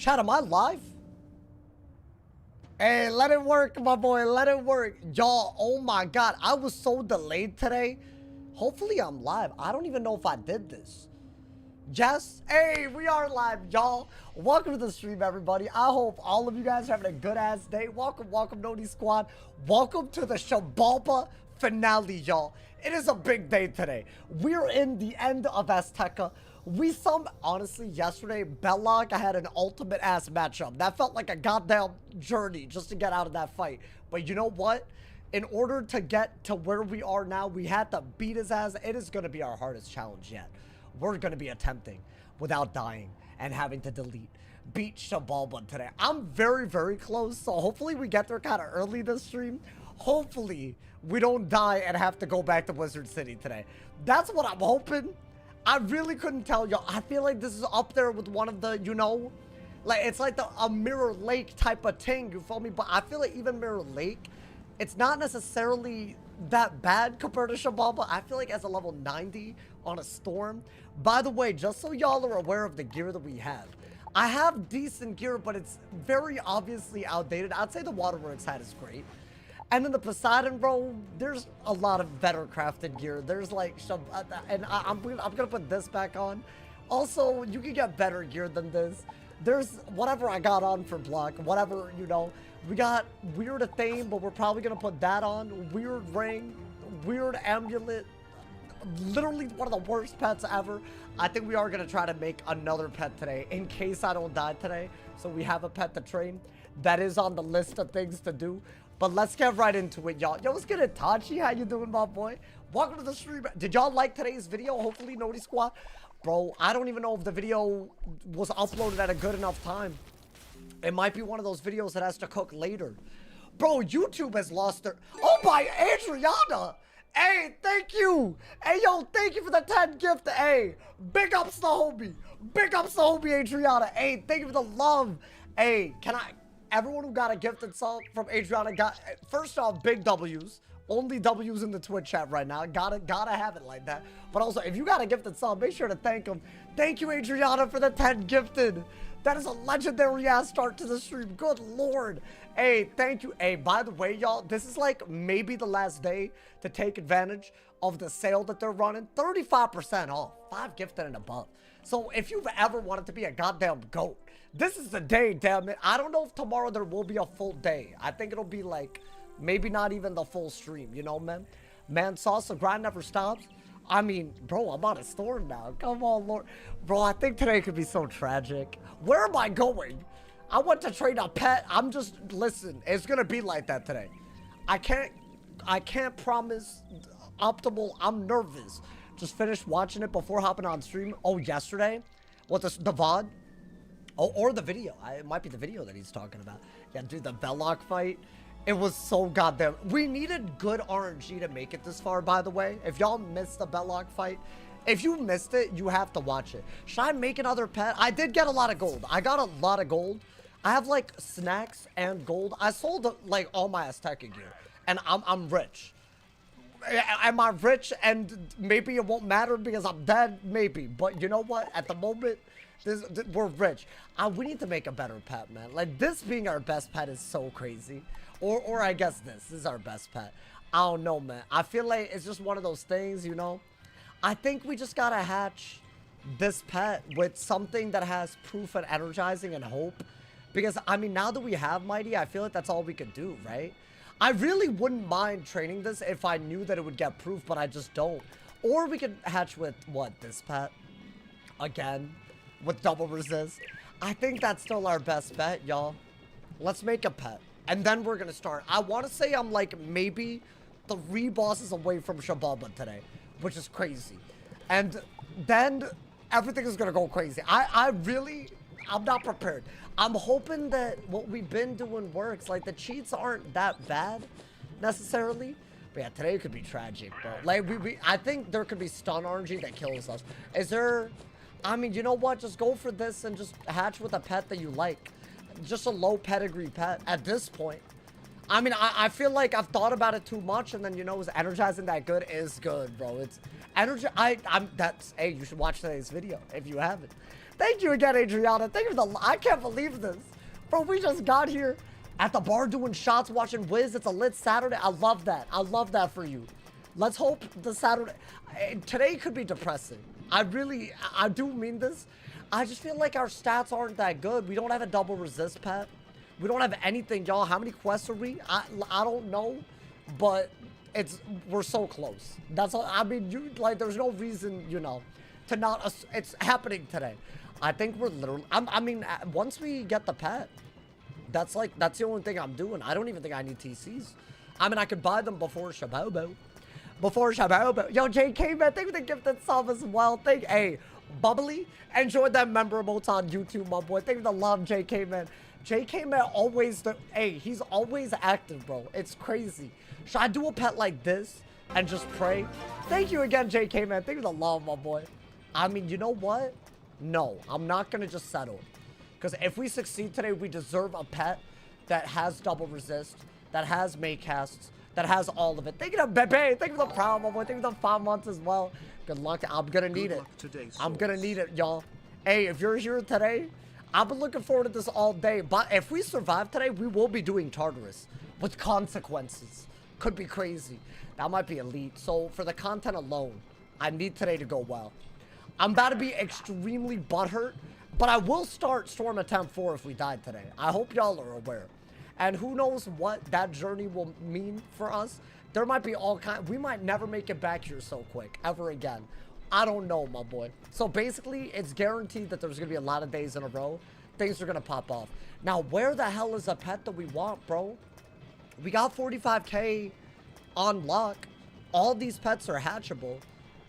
Chat, am I live? Hey, let it work, my boy. Let it work. Y'all, oh my God. I was so delayed today. Hopefully I'm live. I don't even know if I did this. Jess, hey, we are live, y'all. Welcome to the stream, everybody. I hope all of you guys are having a good-ass day. Welcome, Noni Squad. Welcome to the XIBALBA finale, y'all. It is a big day today. We're in the end of AZTECA. Honestly, yesterday, Belloc, I had an ultimate-ass matchup. That felt like a goddamn journey just to get out of that fight. But you know what? In order to get to where we are now, we had to beat his ass. It is going to be our hardest challenge yet. We're going to be attempting, without dying and having to beat XIBALBA today. I'm very, very close, so hopefully we get there kind of early this stream. Hopefully we don't die and have to go back to Wizard City today. That's what I'm hoping. I really couldn't tell y'all. I feel like this is up there with one of the, you know, like it's like a Mirror Lake type of thing, you feel me? But I feel like even Mirror Lake, it's not necessarily that bad compared to XIBALBA. I feel like as a level 90 on a storm. By the way, just so y'all are aware of the gear that we have, I have decent gear, but it's very obviously outdated. I'd say the Waterworks hat is great. And then the Poseidon, bro, there's a lot of better crafted gear. There's like, and I'm gonna put this back on. Also, you can get better gear than this. There's whatever I got on for block, whatever, you know. We got weird theme, but we're probably gonna put that on. Weird ring, weird amulet. Literally one of the worst pets ever. I think we are gonna try to make another pet today in case I don't die today. So we have a pet to train. That is on the list of things to do. But let's get right into it, y'all. Yo, what's good, Itachi? How you doing, my boy? Welcome to the stream. Did y'all like today's video? Hopefully, Noti Squad. Bro, I don't even know if the video was uploaded at a good enough time. It might be one of those videos that has to cook later. Bro, YouTube has lost their... Oh, my Adriana! Hey, thank you! Hey, yo, thank you for the 10 gift. Hey, big ups to homie. Big ups to homie Adriana. Hey, thank you for the love. Hey, can I... Everyone who got a gifted sub from Adriana got... First off, big W's. Only W's in the Twitch chat right now. Gotta have it like that. But also, if you got a gifted sub, make sure to thank him. Thank you, Adriana, for the 10 gifted. That is a legendary ass start to the stream. Good lord. Hey, thank you. Hey, by the way, y'all, this is like maybe the last day to take advantage of the sale that they're running. 35% off. 5 gifted and above. So if you've ever wanted to be a goddamn goat, this is the day, damn it. I don't know if tomorrow there will be a full day. I think it'll be like maybe not even the full stream, you know, man? Man, sauce, the grind never stops. I mean, bro, I'm on a storm now. Come on, Lord. Bro, I think today could be so tragic. Where am I going? I want to trade a pet. I'm just, listen, it's going to be like that today. I can't promise optimal. I'm nervous. Just finished watching it before hopping on stream. Oh, yesterday? What, the VOD? Oh, or the video. It might be the video that he's talking about. Yeah, dude, the Belloc fight. It was so goddamn... We needed good RNG to make it this far, by the way. If y'all missed the Belloc fight, if you missed it, you have to watch it. Should I make another pet? I did get a lot of gold. I got a lot of gold. I have, like, snacks and gold. I sold, like, all my AZTECA gear. And I'm rich. Am I rich? And maybe it won't matter because I'm dead? Maybe. But you know what? At the moment... we're rich. We need to make a better pet, man. Like, this being our best pet is so crazy. Or I guess this is our best pet. I don't know, man. I feel like it's just one of those things, you know? I think we just gotta hatch this pet with something that has proof and energizing and hope. Because, I mean, now that we have Mighty, I feel like that's all we could do, right? I really wouldn't mind training this if I knew that it would get proof, but I just don't. Or we could hatch with, what, this pet? Again. With double resist. I think that's still our best bet, y'all. Let's make a pet. And then we're gonna start. I want to say I'm like maybe 3 bosses away from XIBALBA today. Which is crazy. And then everything is gonna go crazy. I'm not prepared. I'm hoping that what we've been doing works. Like, the cheats aren't that bad, necessarily. But yeah, today could be tragic, bro. Like, I think there could be stun RNG that kills us. Is there... I mean, you know what? Just go for this and just hatch with a pet that you like. Just a low pedigree pet at this point. I mean, I feel like I've thought about it too much, and then, you know, is energizing that good? Is good, bro. It's energy. Hey, you should watch today's video if you haven't. Thank you again, Adriana. Thank you for the... I can't believe this. Bro, we just got here at the bar doing shots, watching Wiz. It's a lit Saturday. I love that. I love that for you. Let's hope the Saturday... Today could be depressing. I do mean this. I just feel like our stats aren't that good. We don't have a double resist pet. We don't have anything, y'all. How many quests are we? I don't know, but we're so close. That's all. I mean, there's no reason, you know, to not. It's happening today. I think we're literally. I mean, once we get the pet, that's the only thing I'm doing. I don't even think I need TCs. I mean, I could buy them before Shabobo. Before Shabobo. Yo, JK, man, thank you for the gifted sub as well. Hey, Bubbly, enjoyed that memorable on YouTube, my boy. Thank you for the love, JK, man. JK, man, always he's always active, bro. It's crazy. Should I do a pet like this and just pray? Thank you again, JK, man. Thank you for the love, my boy. I mean, you know what? No, I'm not gonna just settle. Because if we succeed today, we deserve a pet that has double resist, that has make casts, that has all of it. Thank you to Bebe. Thank you for the proud, my boy. Thank you for the 5 months as well. Good luck. I'm gonna need it. I'm gonna need it, y'all. Hey, if you're here today, I've been looking forward to this all day. But if we survive today, we will be doing Tartarus with consequences. Could be crazy. That might be elite. So for the content alone, I need today to go well. I'm about to be extremely butthurt, but I will start Storm Attempt 4 if we die today. I hope y'all are aware. And who knows what that journey will mean for us. There might be all kinds. We might never make it back here so quick ever again. I don't know, my boy. So basically, it's guaranteed that there's going to be a lot of days in a row. Things are going to pop off. Now, where the hell is a pet that we want, bro? We got 45k on luck. All these pets are hatchable.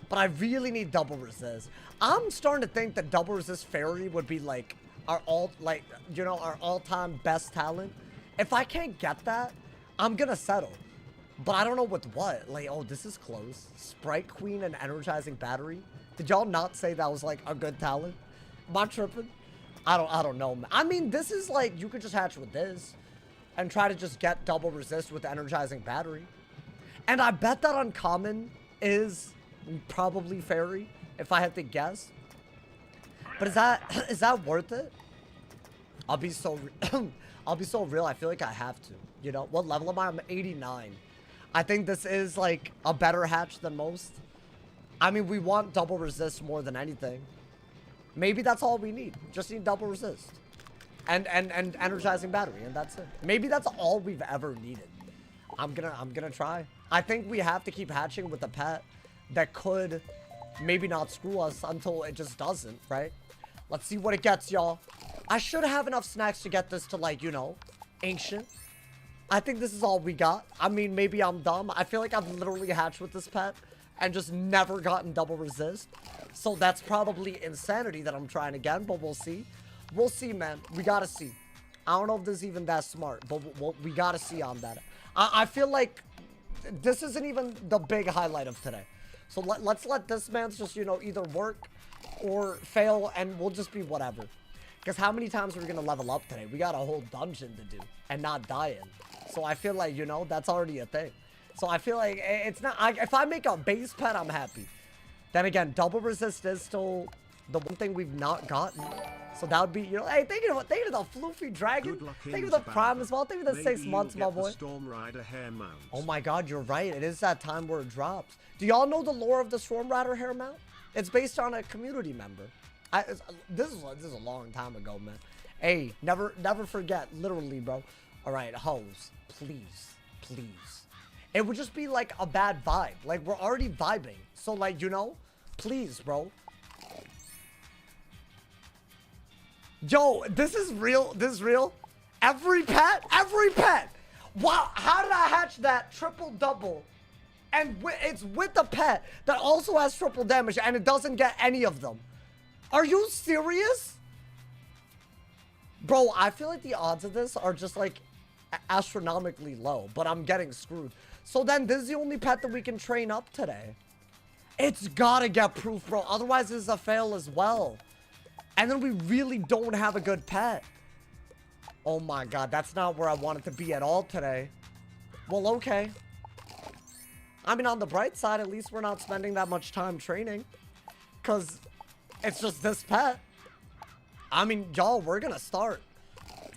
But I really need double resist. I'm starting to think that double resist fairy would be like our all-time best talent. If I can't get that, I'm going to settle. But I don't know with what. Like, oh, this is close. Sprite Queen and Energizing Battery. Did y'all not say that was like a good talent? Am I tripping? I don't know. I mean, this is like, you could just hatch with this and try to just get double resist with Energizing Battery. And I bet that uncommon is probably fairy, if I had to guess. But is that worth it? I'll be so real. I feel like I have to. You know, what level am I? I'm 89. I think this is like a better hatch than most. I mean, we want double resist more than anything. Maybe that's all we need. Just need double resist. And energizing battery, and that's it. Maybe that's all we've ever needed. I'm gonna try. I think we have to keep hatching with a pet that could maybe not screw us until it just doesn't, right? Let's see what it gets, y'all. I should have enough snacks to get this to, like, you know, ancient. I think this is all we got. I mean, maybe I'm dumb. I feel like I've literally hatched with this pet and just never gotten double resist. So that's probably insanity that I'm trying again, but we'll see. We'll see, man. We gotta see. I don't know if this is even that smart, but we gotta see on that. I feel like this isn't even the big highlight of today. So let's let this man's just, you know, either work or fail, and we'll just be whatever. Because how many times are we going to level up today? We got a whole dungeon to do and not die in. So I feel like, you know, that's already a thing. So I feel like it's not... if I make a base pet, I'm happy. Then again, double resist is still the one thing we've not gotten. So that would be, you know... Hey, thank you to the Floofy Dragon. Thank you for the Prime as well. Thank you for the 6 months, my boy. Storm Rider hair mount. Oh my god, you're right. It is that time where it drops. Do y'all know the lore of the Storm Rider hair mount? It's based on a community member. This is a long time ago, man. Hey, never forget, literally, bro. All right, hoes, please. It would just be like a bad vibe. Like, we're already vibing. So, like, you know, please, bro. Yo, this is real. This is real. Every pet. Wow, how did I hatch that triple double? And it's with a pet that also has triple damage, and it doesn't get any of them. Are you serious? Bro, I feel like the odds of this are just like astronomically low, but I'm getting screwed. So then this is the only pet that we can train up today. It's gotta get proof, bro. Otherwise, this is a fail as well. And then we really don't have a good pet. Oh my god, that's not where I wanted to be at all today. Well, okay. I mean, on the bright side, at least we're not spending that much time training. Because it's just this pet. I mean, y'all, we're gonna start.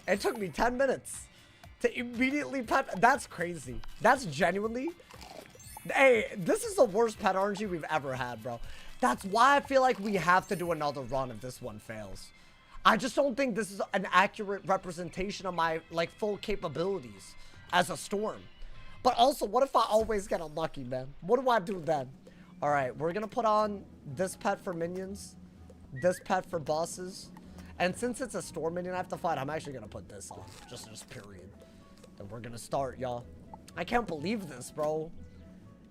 It took me 10 minutes to immediately pet. That's crazy. That's genuinely. Hey, this is the worst pet RNG we've ever had, bro. That's why I feel like we have to do another run if this one fails. I just don't think this is an accurate representation of my, like, full capabilities as a storm. But also, what if I always get unlucky, man? What do I do then? All right, we're gonna put on this pet for minions, this pet for bosses. And since it's a storm minion I have to fight, I'm actually gonna put this on, just period. Then we're gonna start, y'all. I can't believe this, bro.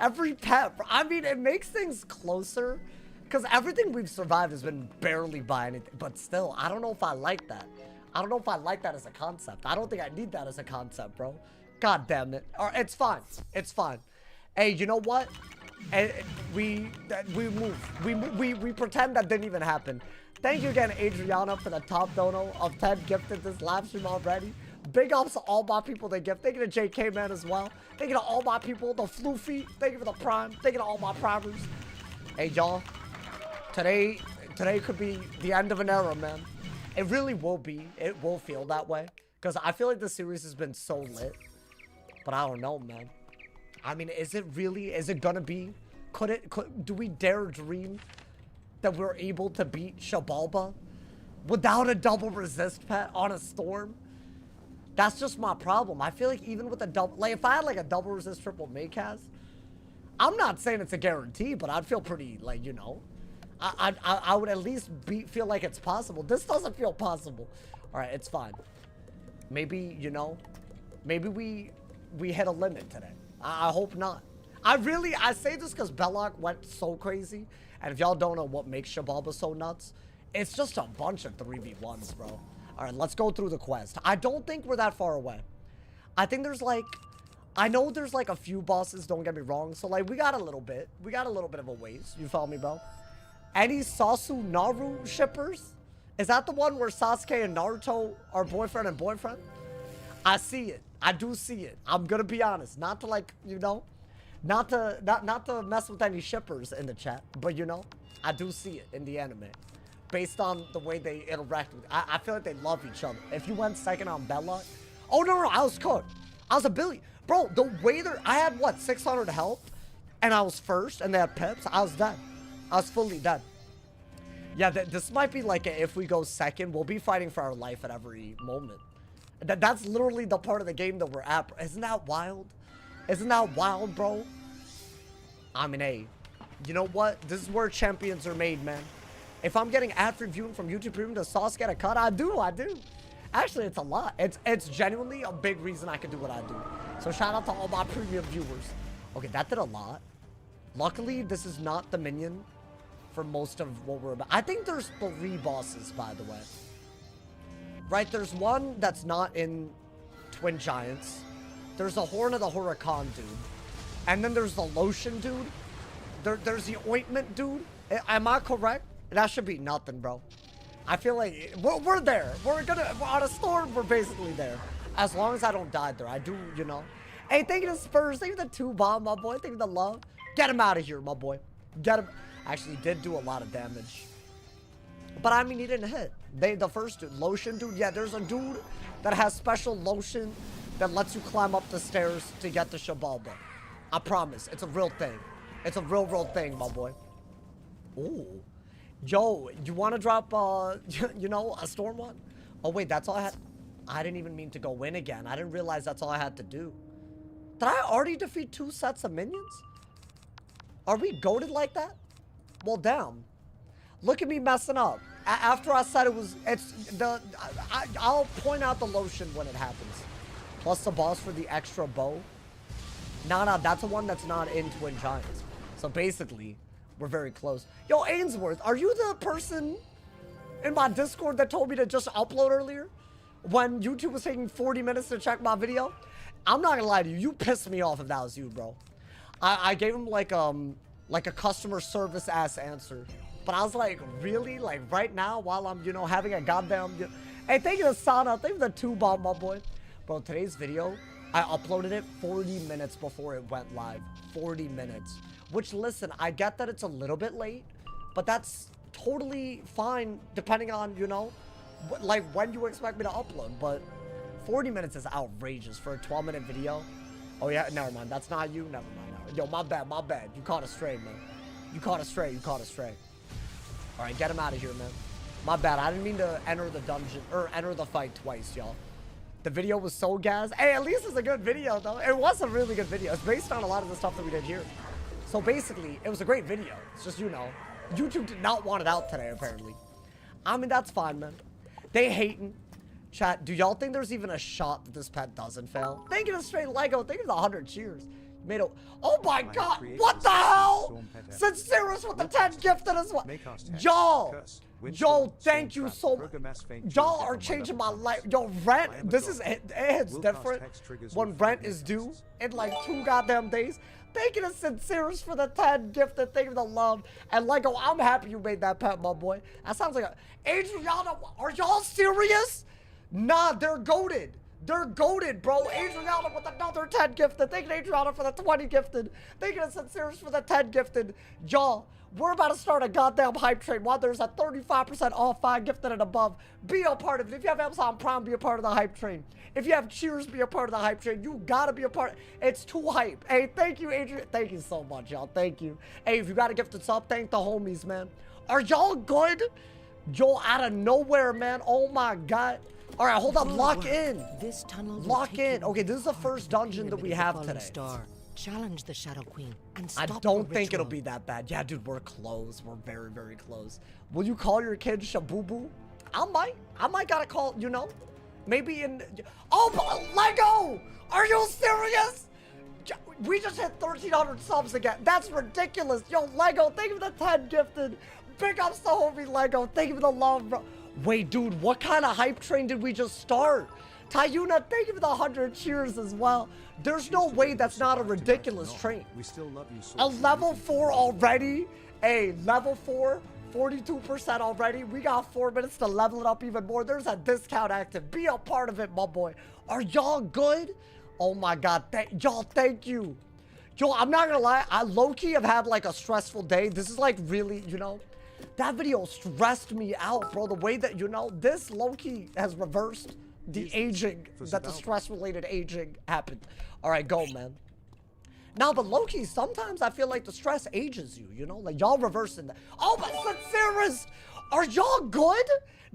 Every pet, bro. I mean, it makes things closer. Because everything we've survived has been barely by anything. But still, I don't know if I like that. I don't know if I like that as a concept. I don't think I need that as a concept, bro. God damn it. All right, it's fine. It's fine. Hey, you know what? We pretend that didn't even happen. Thank you again, Adriana, for the top dono of 10 gifted this live stream already. Big ups to all my people they gift. Thank you to JK, man, as well. Thank you to all my people. The Floofy. Thank you for the prime. Thank you to all my primers. Hey, y'all. Today could be the end of an era, man. It really will be. It will feel that way. Because I feel like the series has been so lit. But I don't know, man. I mean, is it really? Is it gonna be? Do we dare dream that we're able to beat XIBALBA without a double resist pet on a storm? That's just my problem. I feel like even with a double, like if I had like a double resist triple Maycast, I'm not saying it's a guarantee, but I'd feel pretty, like, you know, I would at least feel like it's possible. This doesn't feel possible. All right, it's fine. Maybe, you know, maybe we hit a limit today. I hope not. I say this because Belloc went so crazy. And if y'all don't know what makes XIBALBA so nuts, it's just a bunch of 3v1s, bro. All right, let's go through the quest. I don't think we're that far away. I think there's like, I know there's like a few bosses, don't get me wrong. So like, we got a little bit of a ways. You follow me, bro? Any Sasunaru shippers? Is that the one where Sasuke and Naruto are boyfriend and boyfriend? I see it. I do see it. I'm gonna be honest. Not to like, you know, not to mess with any shippers in the chat, but you know, I do see it in the anime. Based on the way they interact with, I feel like they love each other. If you went second on Belloc, oh no, I was cooked. I was a billion, bro. The way I had what 600 health, and I was first, and they had pips. I was dead. I was fully dead. Yeah, this might be like if we go second, we'll be fighting for our life at every moment. That's literally the part of the game that we're at. Isn't that wild? Isn't that wild, bro? I mean, hey, you know what? This is where champions are made, man. If I'm getting ad-free viewing from YouTube Premium, does Sauce get a cut? I do. Actually, it's a lot. It's genuinely a big reason I can do what I do. So shout out to all my premium viewers. Okay, that did a lot. Luckily, this is not the minion for most of what we're about. I think there's 3 bosses, by the way. Right, there's one that's not in Twin Giants. There's the Horn of the Huracan dude. And then there's the Lotion dude. There's the Ointment dude. Am I correct? That should be nothing, bro. I feel like we're there. We're on a storm, we're basically there. As long as I don't die there. I do, you know. Hey, thank you to Spurs. Thank you to 2-bomb, my boy. Thank you to Love. Get him out of here, my boy. Get him. Actually, did do a lot of damage. But I mean, he didn't hit. The first dude, Lotion dude. Yeah, there's a dude that has special lotion that lets you climb up the stairs to get the XIBALBA. I promise. It's a real thing. It's a real thing, my boy. Ooh. Yo, you want to drop, you know, a storm one? Oh, wait, that's all I had. I didn't even mean to go in again. I didn't realize that's all I had to do. Did I already defeat 2 sets of minions? Are we goated like that? Well, damn. Look at me messing up. After I said I'll point out the lotion when it happens. Plus the boss for the extra bow. No, that's the one that's not in Twin Giants. So basically, we're very close. Yo, Ainsworth, are you the person in my Discord that told me to just upload earlier? When YouTube was taking 40 minutes to check my video? I'm not gonna lie to you. You pissed me off if that was you, bro. I gave him like a customer service ass answer. But I was like, really? Like right now while I'm, you know, having a goddamn... Hey, thank you to Sana. Thank you to 2-bomb, my boy. Bro, today's video, I uploaded it 40 minutes before it went live. 40 minutes. Which, listen, I get that it's a little bit late. But that's totally fine depending on, you know, like when you expect me to upload, but 40 minutes is outrageous for a 12-minute video. Oh yeah, never mind. That's not you. Never mind. No. Yo, my bad, my bad. You caught a stray, man. You caught a stray. You caught a stray. All right, get him out of here, man. My bad. I didn't mean to enter the dungeon or enter the fight twice, y'all. The video was so gas. Hey, at least it's a good video, though. It was a really good video. It's based on a lot of the stuff that we did here. So basically, it was a great video. It's just, you know, YouTube did not want it out today, apparently. I mean, that's fine, man. They hating. Chat, do y'all think there's even a shot that this pet doesn't fail? Thank you to Straight Lego. Thank you to the 100 cheers. You made a... Oh my god! What the hell? Sincerus with the 10 gifted as well. Y'all! Yo, thank you so much. Y'all are changing my life. Yo, rent, this is... It hits different when rent is due in like 2 goddamn days. Thank you to Sincerus for the 10 gifted. Thank you to the love. And Lego, I'm happy you made that pet, my boy. That sounds like a... Adriana, are y'all serious? Nah, they're goated. They're goated, bro. Adriana with another 10 gifted. Thank you, Adriana, for the 20 gifted. Thank you to Sincerus for the 10 gifted. Y'all, we're about to start a goddamn hype train. While there's a 35% off 5 gifted and above, be a part of it. If you have Amazon Prime, be a part of the hype train. If you have Cheers, be a part of the hype train. You gotta be a part. It's too hype. Hey, thank you, Adrian. Thank you so much, y'all. Thank you. Hey, if you got a gifted sub, thank the homies, man. Are y'all good? Yo, out of nowhere, man. Oh my god. All right, hold up. Lock in. This tunnel. Lock in. Okay, this is the first dungeon that we have today. Star. Challenge the Shadow Queen and I stop don't the think it'll ritual. be that bad. Yeah, dude, we're close. We're very, very close. Will you call your kid Shabubu? I might gotta call, you know, maybe in... Oh, but Lego! Are you serious? We just hit 1,300 subs again. That's ridiculous. Yo, Lego, thank you for the 10 gifted. Big ups to homie Lego. Thank you for the love, bro. Wait, dude, what kind of hype train did we just start? Tayuna, thank you for the 100 cheers as well. There's no way that's not a ridiculous train. We still love you so a level 4 already. Hey, level 4, 42% already. We got 4 minutes to level it up even more. There's a discount active. Be a part of it, my boy. Are y'all good? Oh my god, y'all, thank you. Yo, I'm not gonna lie. I low-key have had like a stressful day. This is like really, you know, that video stressed me out, bro. The way that, you know, this low-key has reversed the aging, that the stress-related aging happened. All right, go, man. Now, but low-key, sometimes I feel like the stress ages you, you know? Like, y'all reversing that. Oh, but Sincerus, are y'all good?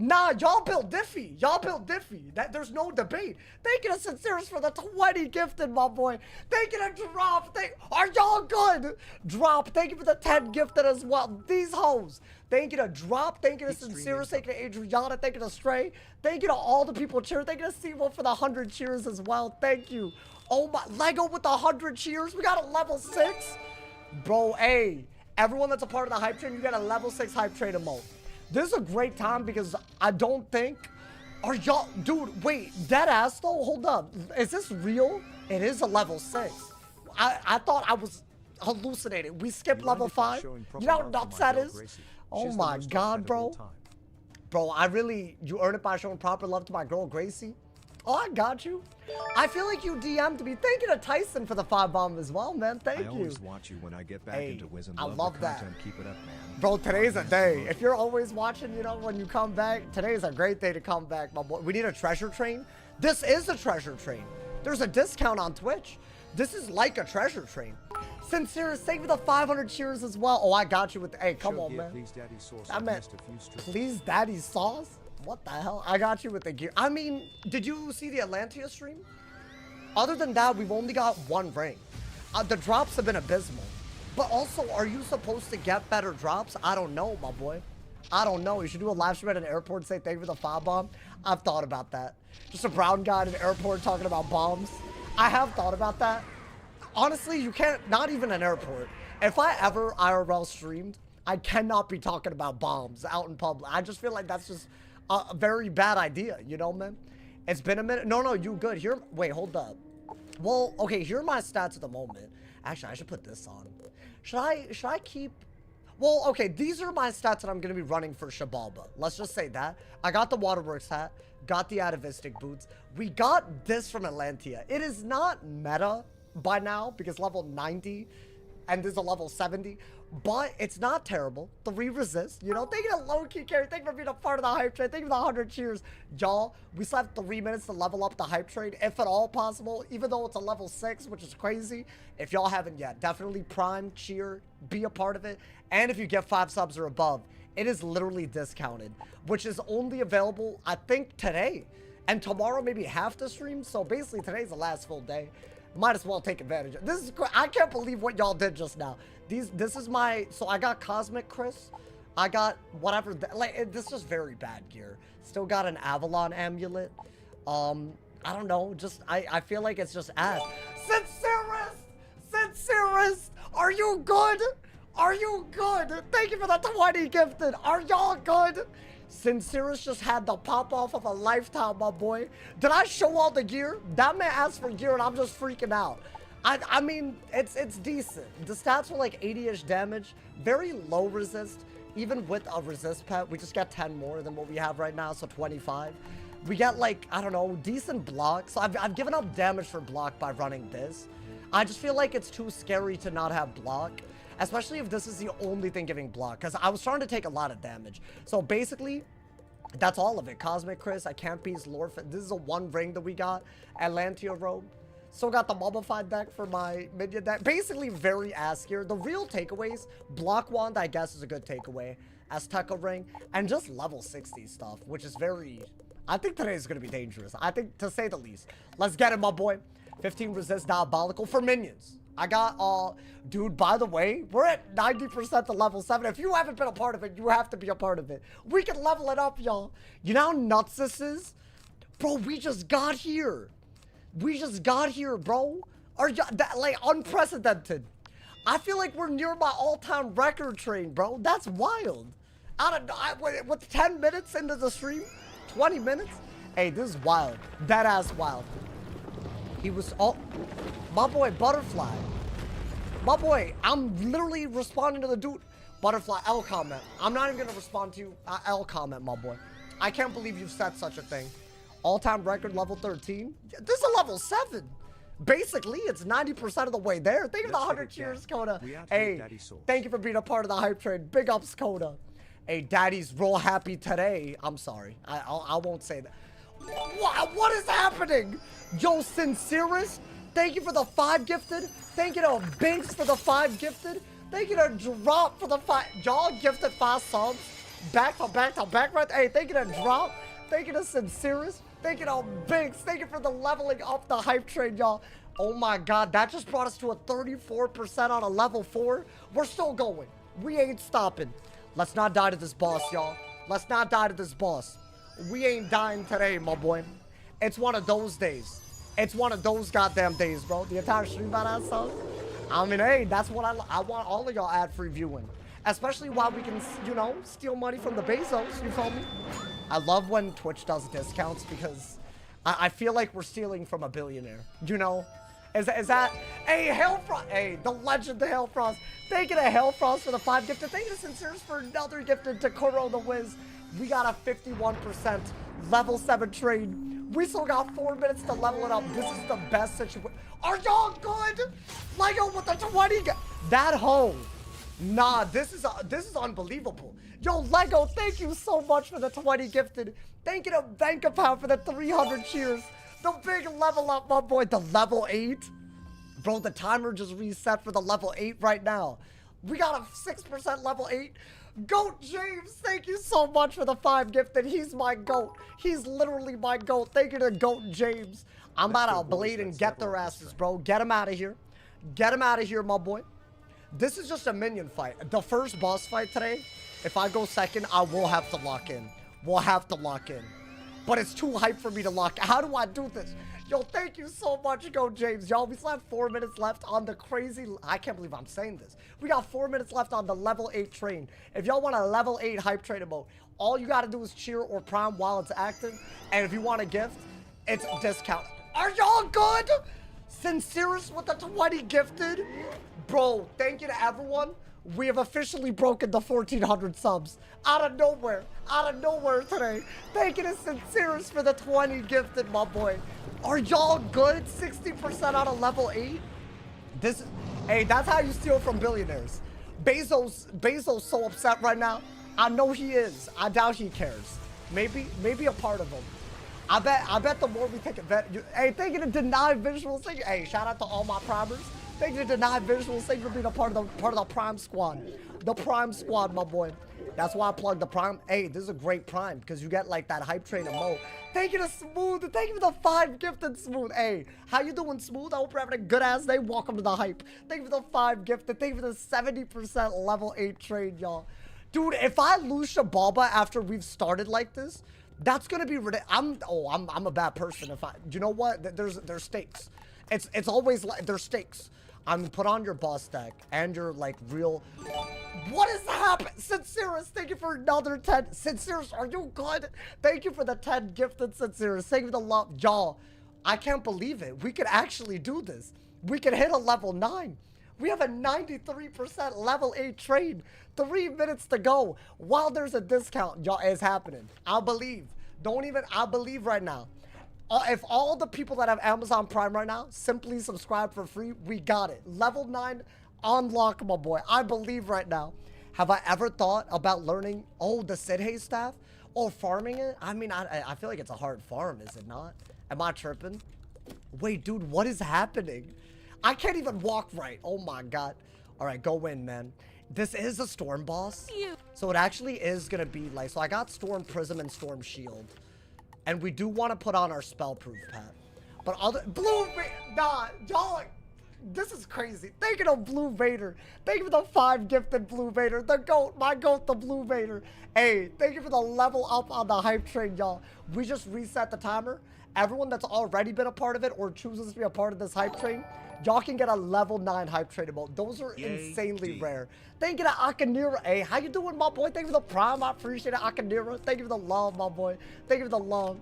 Nah, y'all built Diffie. Y'all built Diffie. There's no debate. Thank you to Sincerus for the 20 gifted, my boy. Thank you to Drop. Are y'all good? Drop. Thank you for the 10 gifted as well. These hoes. Thank you to Drop. Thank you to Sincerus. Thank you to Adriana. Thank you to Stray. Thank you to all the people cheering. Thank you to Simo for the 100 cheers as well. Thank you. Oh my, Lego with the 100 cheers. We got a level 6. Bro, hey, everyone that's a part of the hype train, you got a level 6 hype train emote. This is a great time because I don't think... Are y'all... Dude, wait. Dead ass though? Hold up. Is this real? It is a level 6. I thought I was hallucinating. We skipped level 5. You know how nuts that is? Oh my god, bro. Bro, I really... You earn it by showing proper love to my girl, Gracie. Oh, I got you. I feel like you DM'd me. Thank you to Tyson for the 5 bomb as well, man. Thank you. I always watch you when I get back into Wizard. I love that. Keep it up, man. Bro, today's a day. If you're always watching, you know, when you come back, today's a great day to come back, my boy. We need a treasure train. This is a treasure train. There's a discount on Twitch. This is like a treasure train. Sincerus, thank you for the 500 cheers as well. Oh, I got you with the... Hey, come on, man. Please, Daddy Sauce. I meant, please, Daddy Sauce? What the hell? I got you with the gear. I mean, did you see the Atlantia stream? Other than that, we've only got 1 ring. The drops have been abysmal. But also, are you supposed to get better drops? I don't know, my boy. I don't know. You should do a live stream at an airport and say thank you for the 5 bomb. I've thought about that. Just a brown guy at an airport talking about bombs. I have thought about that. Honestly, you can't, not even an airport. If I ever IRL streamed, I cannot be talking about bombs out in public. I just feel like that's just a very bad idea, you know, man? It's been a minute. No, you good. Here, wait, hold up. Well, okay, here are my stats at the moment. Actually, I should put this on. Should I keep... Well, okay, these are my stats that I'm going to be running for XIBALBA. Let's just say that. I got the Waterworks hat, got the Atavistic boots. We got this from Atlantia. It is not meta by now because level 90 and this is a level 70. but it's not terrible. 3 resist, you know. Thank you to low-key carry. Thank you for being a part of the hype train. Thank you for the 100 cheers. Y'all, we still have 3 minutes to level up the hype train, if at all possible, even though it's a level 6, which is crazy. If y'all haven't yet, definitely prime, cheer, be a part of it. And if you get 5 subs or above, it is literally discounted, which is only available, I think, today. And tomorrow, maybe half the stream. So basically, today's the last full day. Might as well take advantage. This is, I can't believe what y'all did just now. This is my, so I got Cosmic Chris. I got whatever, like, this is just very bad gear. Still got an Avalon amulet. I don't know, just, I feel like it's just ass. Sincerest, are you good? Are you good? Thank you for the 20 gifted. Are y'all good? Sincerest just had the pop off of a lifetime, my boy. Did I show all the gear? That man asked for gear and I'm just freaking out. I mean, it's decent. The stats were like 80-ish damage, very low resist. Even with a resist pet, we just get 10 more than what we have right now, so 25. We get like, I don't know, decent block. So I've given up damage for block by running this. I just feel like it's too scary to not have block. Especially if this is the only thing giving block. Because I was trying to take a lot of damage. So basically, that's all of it. Cosmic Chris, I can't beat Lord. This is a 1 ring that we got. Atlantia Robe. Still got the mummified deck for my minion deck. Basically, very ass gear. The real takeaways, Block Wand, I guess, is a good takeaway. AZTECA Ring. And just level 60 stuff, which is very... I think today is going to be dangerous. I think, to say the least. Let's get it, my boy. 15 resist diabolical for minions. I got, dude, by the way, we're at 90% to level 7. If you haven't been a part of it, you have to be a part of it. We can level it up, y'all. You know how nuts this is? Bro, we just got here. We just got here, bro. Are you, like, unprecedented. I feel like we're near my all-time record train, bro. That's wild. With 10 minutes into the stream, 20 minutes? Hey, this is wild. That ass wild. He was, oh, my boy, Butterfly. My boy, I'm literally responding to the dude. Butterfly, L comment. I'm not even going to respond to you. L comment, my boy. I can't believe you've said such a thing. All-time record level 13. This is a level 7. Basically, it's 90% of the way there. Thank you for the 100 cheers, Coda. Hey, thank you for being a part of the hype train. Big ups, Coda. Hey, Daddy's real happy today. I'm sorry. I won't say that. What is happening? Yo, Sincerest, thank you for the 5 gifted. Thank you to Binks for the 5 gifted. Thank you to Drop for the 5. Y'all gifted 5 subs. Back to back right. Hey, thank you to Drop. Thank you to Sincerest. Thank you to Binks. Thank you for the leveling up the hype train, y'all. Oh my God, that just brought us to a 34% on a level 4. We're still going. We ain't stopping. Let's not die to this boss, y'all. Let's not die to this boss. We ain't dying today, my boy. It's one of those days. It's one of those goddamn days, bro. The entire stream about that stuff. I mean, hey, that's what I want all of y'all ad-free viewing. Especially while we can, you know, steal money from the Bezos, you feel me? I love when Twitch does discounts because I feel like we're stealing from a billionaire, you know? Is that, hey, Hailfrost, hey, the legend of Hailfrost. Thank you to Hailfrost for the 5 gifted. Thank you to Sinceres for another gifted, to Kuro the Wiz. We got a 51% level 7 trade. We still got 4 minutes to level it up. This is the best situation. Are y'all good? Lego with the 20. That hoe. Nah, this is unbelievable. Yo, Lego, thank you so much for the 20 gifted. Thank you to Bankapow for the 300 cheers. The big level up, my boy. The level 8. Bro, the timer just reset for the level 8 right now. We got a 6% level 8. Goat James, thank you so much for the 5 gifted. He's my goat. He's literally my goat. Thank you to Goat James. I'm about to blade and get their asses, bro. Get him out of here. Get him out of here, my boy. This is just a minion fight. The first boss fight today, if I go second, I will have to lock in. We'll have to lock in. But it's too hype for me to lock. How do I do this? Yo, thank you so much, Go James. Y'all, we still have 4 minutes left on the crazy... I can't believe I'm saying this. We got 4 minutes left on the level 8 train. If y'all want a level 8 hype train emote, all you got to do is cheer or prime while it's active. And if you want a gift, it's discount. Are y'all good? Sincerest with the 20 gifted? Bro, thank you to everyone. We have officially broken the 1,400 subs. Out of nowhere today. Thank you to Sincerest for the 20 gifted, my boy. Are y'all good? 60% on a level 8? Hey, that's how you steal from billionaires. Bezos so upset right now. I know he is. I doubt he cares. Maybe a part of him. I bet the more we take advantage. Hey, thank you to Deny Visual Sync. Hey, shout out to all my primers. Thank you to Deny Visual Sync for being a part of the Prime Squad. The Prime Squad, my boy. That's why I plugged the Prime. Hey, this is a great Prime because you get like that hype train emote. Thank you to Smooth. Thank you for the 5 gifted, Smooth. Hey, how you doing, Smooth? I hope you're having a good ass day. Welcome to the hype. Thank you for the 5 gifted. Thank you for the 70% level 8 trade, y'all. Dude, if I lose XIBALBA after we've started like this, that's gonna be ridiculous. I'm a bad person if I. You know what? There's stakes. It's always like there's stakes. I'm put on your boss deck and your like real. What is happening? Sincerus, thank you for another 10. Sincerus, are you good? Thank you for the 10 gifted Sincerus. Thank you for the love, y'all. I can't believe it. We could actually do this. We could hit a level 9. We have a 93% level 8 trade. 3 minutes to go. While there's a discount, y'all, is happening. I believe. I believe right now. If all the people that have Amazon Prime right now simply subscribe for free, we got it. Level 9 unlock, my boy. I believe right now. Have I ever thought about learning, the Sidhe staff? Or farming it? I mean, I feel like it's a hard farm, is it not? Am I tripping? Wait, dude, what is happening? I can't even walk right. Oh my god. All right, go in, man. This is a storm boss. So it actually is going to be like, so I got Storm Prism and Storm Shield. And we do want to put on our spell-proof pet. But other, Blue Vader, nah, y'all, this is crazy. Thank you to Blue Vader. Thank you for the 5 gifted Blue Vader. The GOAT, my GOAT, the Blue Vader. Hey, thank you for the level up on the hype train, y'all. We just reset the timer. Everyone that's already been a part of it or chooses to be a part of this hype train, y'all can get a level 9 hype train emote. Those are insanely rare. Thank you to Akanira. Hey, how you doing, my boy? Thank you for the Prime. I appreciate it, Akanira. Thank you for the love, my boy. Thank you for the love.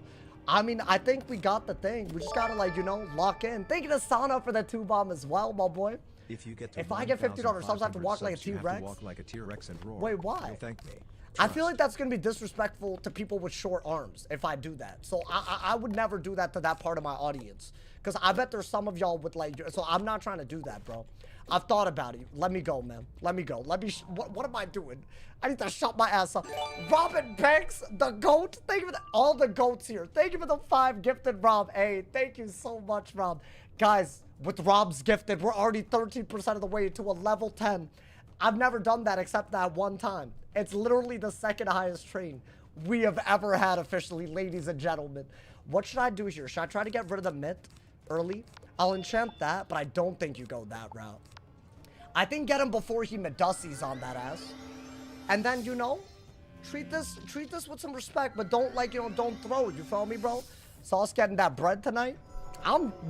I mean, I think we got the thing. We just gotta, like, you know, lock in. Thank you to Sana for the 2 bomb as well, my boy. If I get $50 subs, I have to walk like a T-Rex. Wait, why? Thank me. I feel like that's gonna be disrespectful to people with short arms if I do that. So I would never do that to that part of my audience. Because I bet there's some of y'all with like, so I'm not trying to do that, bro. I've thought about it. Let me go, man. Let me go. What am I doing? I need to shut my ass up. Robin Banks, the GOAT. Thank you for all the GOATs here. Thank you for the 5 gifted, Rob. Hey, thank you so much, Rob. Guys, with Rob's gifted, we're already 13% of the way to a level 10. I've never done that except that one time. It's literally the 2nd highest train we have ever had officially, ladies and gentlemen. What should I do here? Should I try to get rid of the myth early? I'll enchant that, but I don't think you go that route. I think get him before he Medusi's on that ass. And then, you know, treat this with some respect, but don't, like, you know, don't throw it. You feel me, bro? Sauce getting that bread tonight.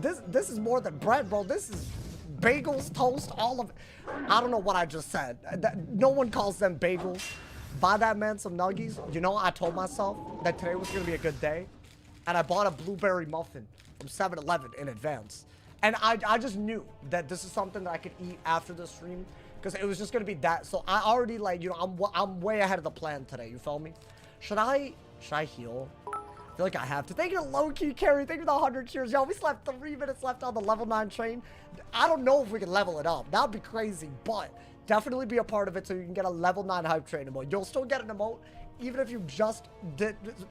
This is more than bread, bro. This is bagels, toast, all of it. I don't know what I just said. No one calls them bagels. Buy that man some nuggies. You know, I told myself that today was going to be a good day. And I bought a blueberry muffin from 7-Eleven in advance. And I just knew that this is something that I could eat after the stream. Because it was just going to be that. So I already, like, you know, I'm way ahead of the plan today. You feel me? Should I heal? I feel like I have to. Thank you to low-key carry. Thank you for the 100 cheers. Y'all, we still have 3 minutes left on the level 9 train. I don't know if we can level it up. That would be crazy. But definitely be a part of it so you can get a level 9 hype train emote. You'll still get an emote even if you just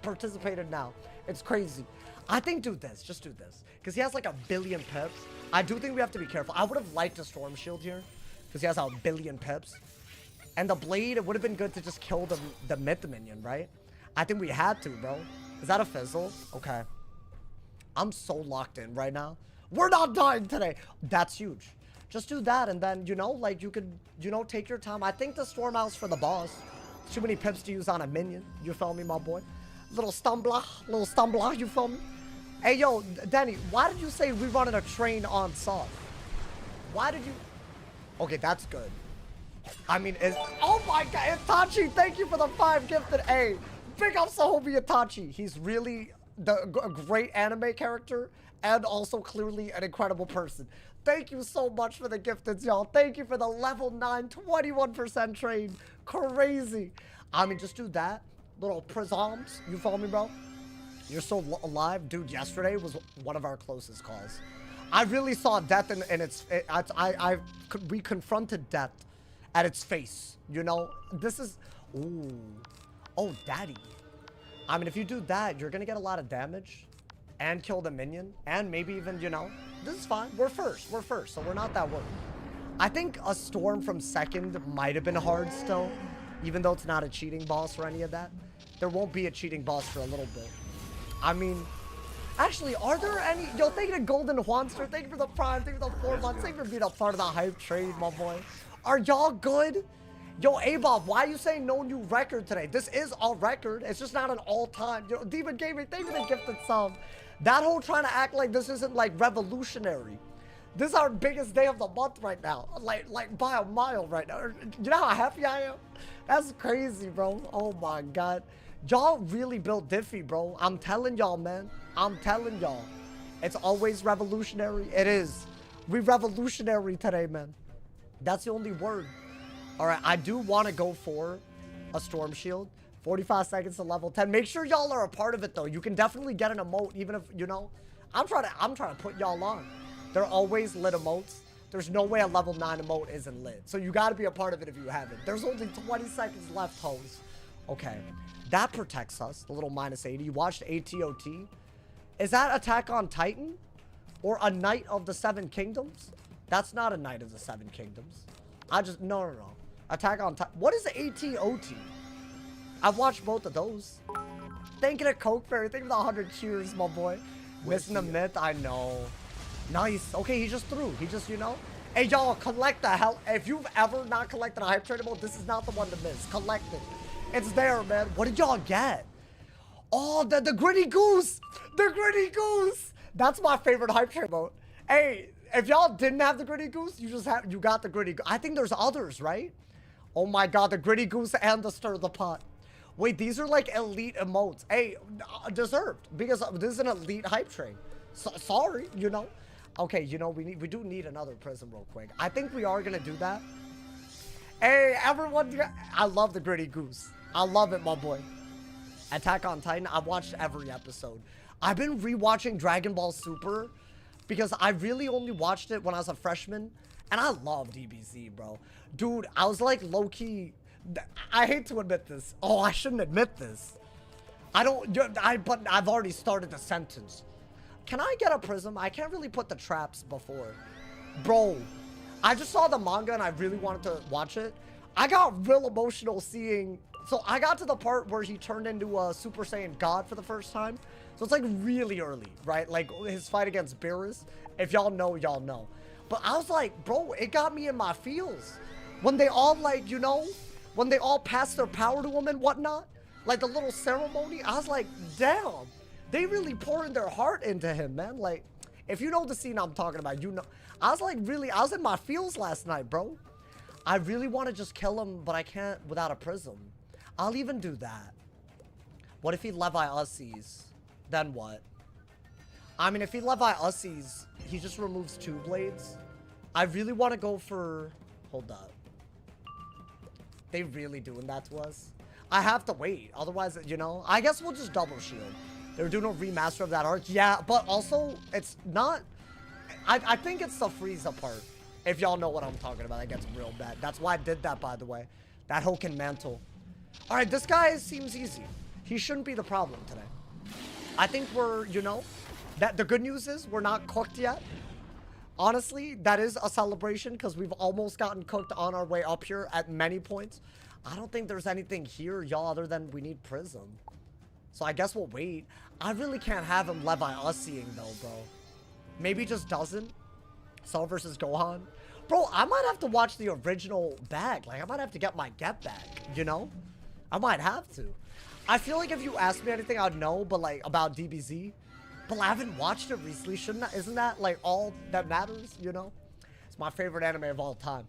participated now. It's crazy. I think do this. Just do this. Because he has like 1 billion pips. I do think we have to be careful. I would have liked a Storm Shield here. Because he has 1 billion pips. And the Blade, it would have been good to just kill the myth minion, right? I think we had to, bro. Is that a fizzle? Okay. I'm so locked in right now. We're not dying today. That's huge. Just do that, and then, you know, like, you could, you know, take your time. I think the Storm House for the boss. Too many pips to use on a minion. You feel me, my boy? Little stumbler, you feel me? Hey, yo, Danny, why did you say we running a train on soft? Why did you... Okay, that's good. I mean, oh my god, Itachi, thank you for the 5 gifted. Hey, big ups to homie Itachi. He's really a great anime character and also clearly an incredible person. Thank you so much for the gifteds, y'all. Thank you for the level 9, 21% trade. Crazy. I mean, just do that. Little prisms. You follow me, bro? You're so alive. Dude, yesterday was one of our closest calls. I really saw death we confronted death at its face. You know, this is, ooh, oh, daddy. I mean, if you do that, you're gonna get a lot of damage and kill the minion and maybe even, you know, this is fine. We're first, so we're not that worried. I think a storm from second might have been hard still, even though it's not a cheating boss or any of that. There won't be a cheating boss for a little bit. I mean, actually, are there any? Yo, thank you to Golden Juanster. Thank you for the Prime. Thank you for the 4 months. Thank you for being a part of the hype trade, my boy. Are y'all good? Yo, A-Bob, why are you saying no new record today? This is a record. It's just not an all-time. Yo, Demon Gaming, thank you for the gifted sub. That whole trying to act like this isn't, like, revolutionary. This is our biggest day of the month right now. Like by a mile right now. You know how happy I am? That's crazy, bro. Oh, my God. Y'all really built Diffie, bro. I'm telling y'all, man. I'm telling y'all. It's always revolutionary. It is. We revolutionary today, man. That's the only word. All right, I do want to go for a Storm Shield. 45 seconds to level 10. Make sure y'all are a part of it, though. You can definitely get an emote, even if, you know. I'm trying to put y'all on. They're always lit emotes. There's no way a level 9 emote isn't lit. So you got to be a part of it if you haven't. There's only 20 seconds left, hoes. Okay. That protects us. The little minus 80. You watched ATOT. Is that Attack on Titan? Or a Knight of the Seven Kingdoms? That's not a Knight of the Seven Kingdoms. No. Attack on Titan. What is ATOT? I've watched both of those. Thank you to Coke Fairy. Thank you for the 100 cheers, my boy. Missing the myth. I know. Nice. Okay, he just threw. He just, you know. Hey, y'all, collect the hell. If you've ever not collected a hype trade emote, this is not the one to miss. Collect it. It's there, man. What did y'all get? Oh, the Gritty Goose. The Gritty Goose. That's my favorite hype trade emote. Hey, if y'all didn't have the Gritty Goose, you got the Gritty Goose. I think there's others, right? Oh my God, the Gritty Goose and the Stir the Pot. Wait, these are like elite emotes. Hey, deserved, because this is an elite hype train. So, sorry, you know. Okay, you know, we do need another prism real quick. I think we are gonna do that. Hey, everyone, I love the Gritty Goose. I love it, my boy. Attack on Titan, I've watched every episode. I've been rewatching Dragon Ball Super because I really only watched it when I was a freshman. And I love DBZ, bro. Dude, I was like low-key. I hate to admit this. Oh, I shouldn't admit this. But I've already started the sentence. Can I get a prism? I can't really put the traps before. Bro, I just saw the manga and I really wanted to watch it. I got real emotional seeing. So I got to the part where he turned into a Super Saiyan God for the first time. So it's like really early, right? Like his fight against Beerus. If y'all know, y'all know. But I was like, bro, it got me in my feels. When they all, like, you know, when they all passed their power to him and whatnot, like the little ceremony, I was like, damn, they really pouring their heart into him, man. Like, if you know the scene I'm talking about, you know, I was like, really, I was in my feels last night, bro. I really want to just kill him, but I can't without a prism. I'll even do that. What if he Levi Ussies? Then what? I mean, if he Levi Ussies, he just removes 2 blades. I really want to go for... Hold up. They really doing that to us? I have to wait. Otherwise, you know, I guess we'll just double shield. They're doing a remaster of that arc. Yeah, but also, it's not... I think it's the Frieza part. If y'all know what I'm talking about, it gets real bad. That's why I did that, by the way. That Hoken Mantle. All right, this guy seems easy. He shouldn't be the problem today. I think we're, you know... That the good news is we're not cooked yet. Honestly, that is a celebration because we've almost gotten cooked on our way up here at many points. I don't think there's anything here, y'all, other than we need Prism. So I guess we'll wait. I really can't have him Levi Ussieing though, bro. Maybe he just doesn't. Cell versus Gohan. Bro, I might have to watch the original bag. Like, I might have to get my get back, you know? I might have to. I feel like if you asked me anything, I'd know, but like, about DBZ. But I haven't watched it recently. Isn't that like all that matters, you know? It's my favorite anime of all time.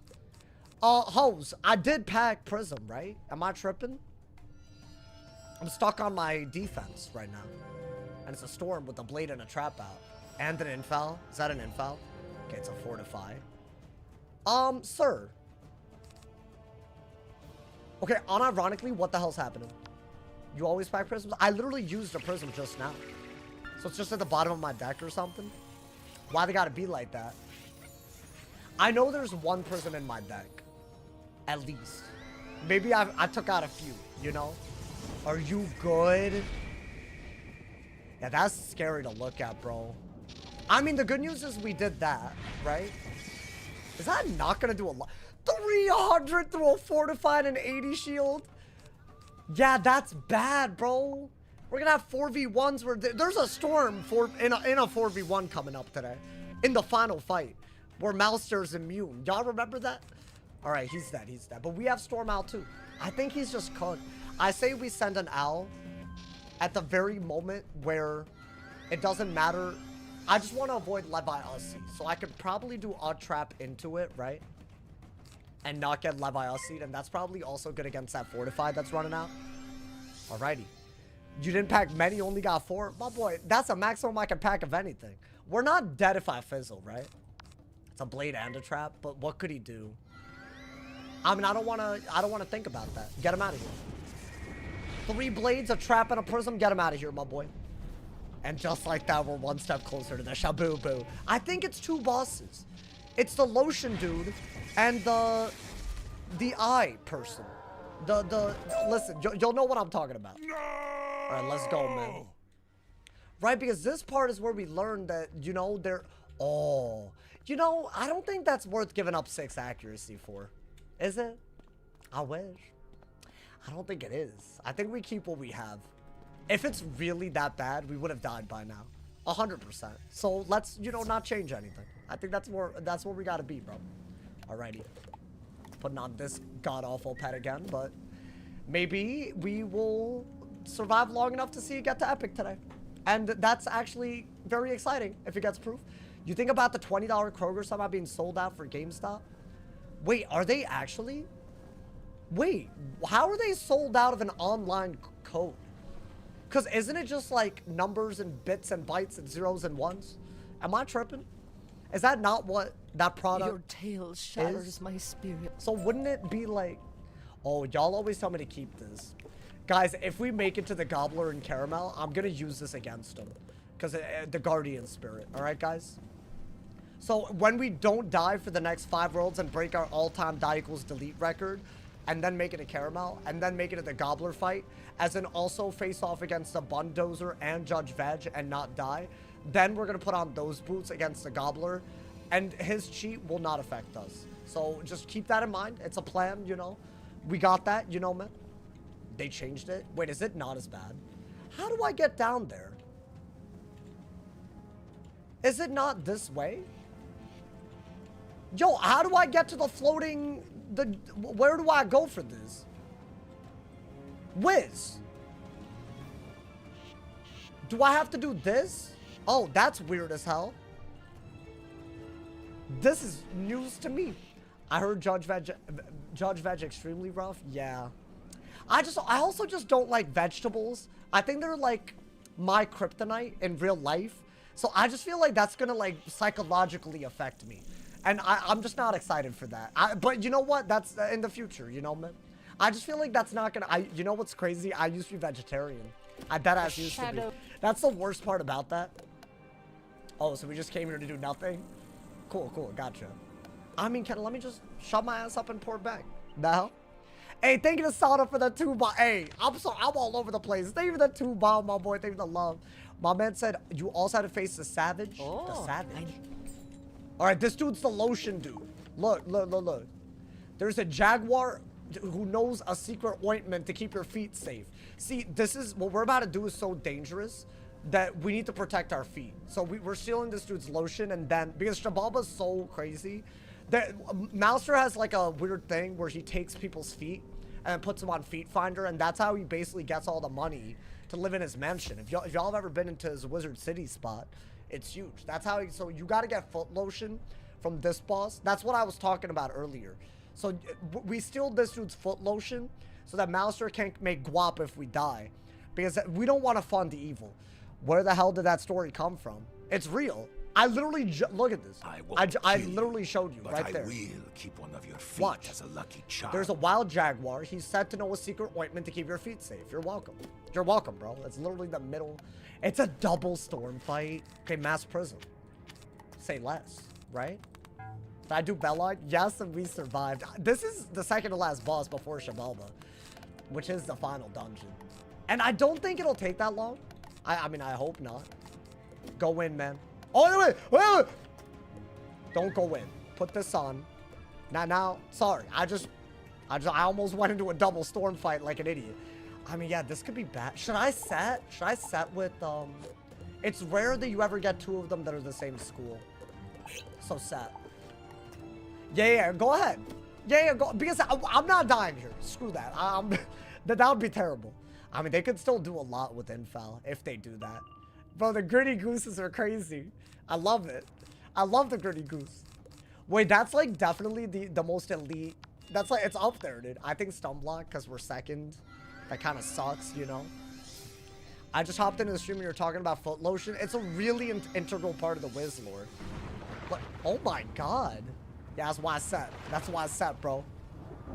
Hoes, I did pack Prism, right? Am I tripping? I'm stuck on my defense right now. And it's a storm with a blade and a trap out. And an infal. Is that an infal? Okay, it's a fortify. Sir. Okay, unironically, what the hell's happening? You always pack prisms? I literally used a prism just now. So it's just at the bottom of my deck or something? Why they gotta be like that? I know there's one prism in my deck. At least. Maybe I took out a few, you know? Are you good? Yeah, that's scary to look at, bro. I mean, the good news is we did that, right? Is that not gonna do a lot? 300 through a fortified and 80 shield? Yeah, that's bad, bro. We're gonna have 4v1s where there's a storm in a 4v1 coming up today. In the final fight. Where Mouster's immune. Y'all remember that? Alright, he's dead, he's dead. But we have Storm Owl too. I think he's just cooked. I say we send an Owl at the very moment where it doesn't matter. I just want to avoid Levi-Ussie. So I could probably do Odd Trap into it, right? And not get Levi-Ussied. And that's probably also good against that Fortified that's running out. Alrighty. You didn't pack many, only got 4. My boy, that's a maximum I can pack of anything. We're not dead if I fizzle, right? It's a blade and a trap, but what could he do? I mean, I don't want to think about that. Get him out of here. 3 blades, a trap, and a prism. Get him out of here, my boy. And just like that, we're one step closer to the Shabu-Boo. I think it's 2 bosses. It's the lotion dude and the eye person. Listen, you'll know what I'm talking about. No! All right, let's go, man. Right, because this part is where we learn that, you know, you know, I don't think that's worth giving up 6 accuracy for. Is it? I wish. I don't think it is. I think we keep what we have. If it's really that bad, we would have died by now. 100%. So let's, you know, not change anything. I think that's where we gotta be, bro. Alrighty. Putting on this god-awful pet again, but maybe we will survive long enough to see it get to Epic today. And that's actually very exciting if it gets proof. You think about the $20 Kroger somehow being sold out for GameStop? Wait, are they actually? Wait, how are they sold out of an online code? Because isn't it just like numbers and bits and bytes and zeros and ones? Am I tripping? Is that not what that product Your tale shatters is? my spirit. So wouldn't it be like, oh, y'all always tell me to keep this. Guys, if we make it to the Gobbler and Caramel, I'm going to use this against him. Because the Guardian Spirit. Alright, guys? So when we don't die for the next 5 worlds and break our all-time die equals delete record, and then make it a Caramel, and then make it the Gobbler fight, as in also face off against the Bundozer and Judge Veg and not die, then we're going to put on those boots against the Gobbler, and his cheat will not affect us. So just keep that in mind. It's a plan, you know. We got that, you know, man. They changed it. Wait, is it not as bad? How do I get down there? Is it not this way? Yo, how do I get to the floating... Where do I go for this? Wiz. Do I have to do this? Oh, that's weird as hell. This is news to me. I heard Judge Veg extremely rough. Yeah. I also just don't like vegetables. I think they're like my kryptonite in real life. So I just feel like that's gonna like psychologically affect me. And I'm just not excited for that. But you know what? That's in the future, you know, man. I just feel like that's not gonna... you know what's crazy? I used to be vegetarian. I bet I used to be. That's the worst part about that. Oh, so we just came here to do nothing? Cool, cool, gotcha. I mean, let me just shove my ass up and pour back. No? Hey, thank you to Sada for the 2 bomb. Hey, I'm all over the place. Thank you for the 2 bomb, my boy. Thank you for the love. My man said you also had to face the Savage. Oh, the Savage. All right, this dude's the lotion dude. Look, look, look, look. There's a Jaguar who knows a secret ointment to keep your feet safe. See, this is what we're about to do is so dangerous that we need to protect our feet. So we're stealing this dude's lotion, and then because XIBALBA's so crazy, that Mouser has like a weird thing where he takes people's feet and puts them on Feet Finder, and that's how he basically gets all the money to live in his mansion. If y'all have ever been into his Wizard City spot, it's huge. That's how so you got to get foot lotion from this boss. That's what I was talking about earlier. So we steal this dude's foot lotion so that Mouser can't make guap if we die, because we don't want to fund the evil. Where the hell did that story come from? It's real. I literally look at this. I literally showed you right there. I will keep one of your feet Watch. as a lucky charm. There's a wild jaguar. He's said to know a secret ointment to keep your feet safe. You're welcome. You're welcome, bro. It's literally the middle. It's a double storm fight. Okay, mass prism. Say less, right? Did I do Bella? Yes, and we survived. This is the second to last boss before XIBALBA, which is the final dungeon. And I don't think it'll take that long. I mean, I hope not. Go in, man. Oh, wait. Don't go in. Put this on. Now, sorry. I almost went into a double storm fight like an idiot. I mean, yeah, this could be bad. Should I set with, it's rare that you ever get 2 of them that are the same school. So set. Yeah, go ahead. Yeah, go, because I'm not dying here. Screw that. That would be terrible. I mean, they could still do a lot with Infal if they do that. Bro, the gritty gooses are crazy. I love it. I love the gritty goose. Wait, that's like definitely the most elite. That's like, it's up there, dude. I think Stunblock, because we're second. That kind of sucks, you know? I just hopped into the stream and you're talking about foot lotion. It's a really integral part of the Wiz lore. But, oh my god. Yeah, that's why I set. That's why I set, bro.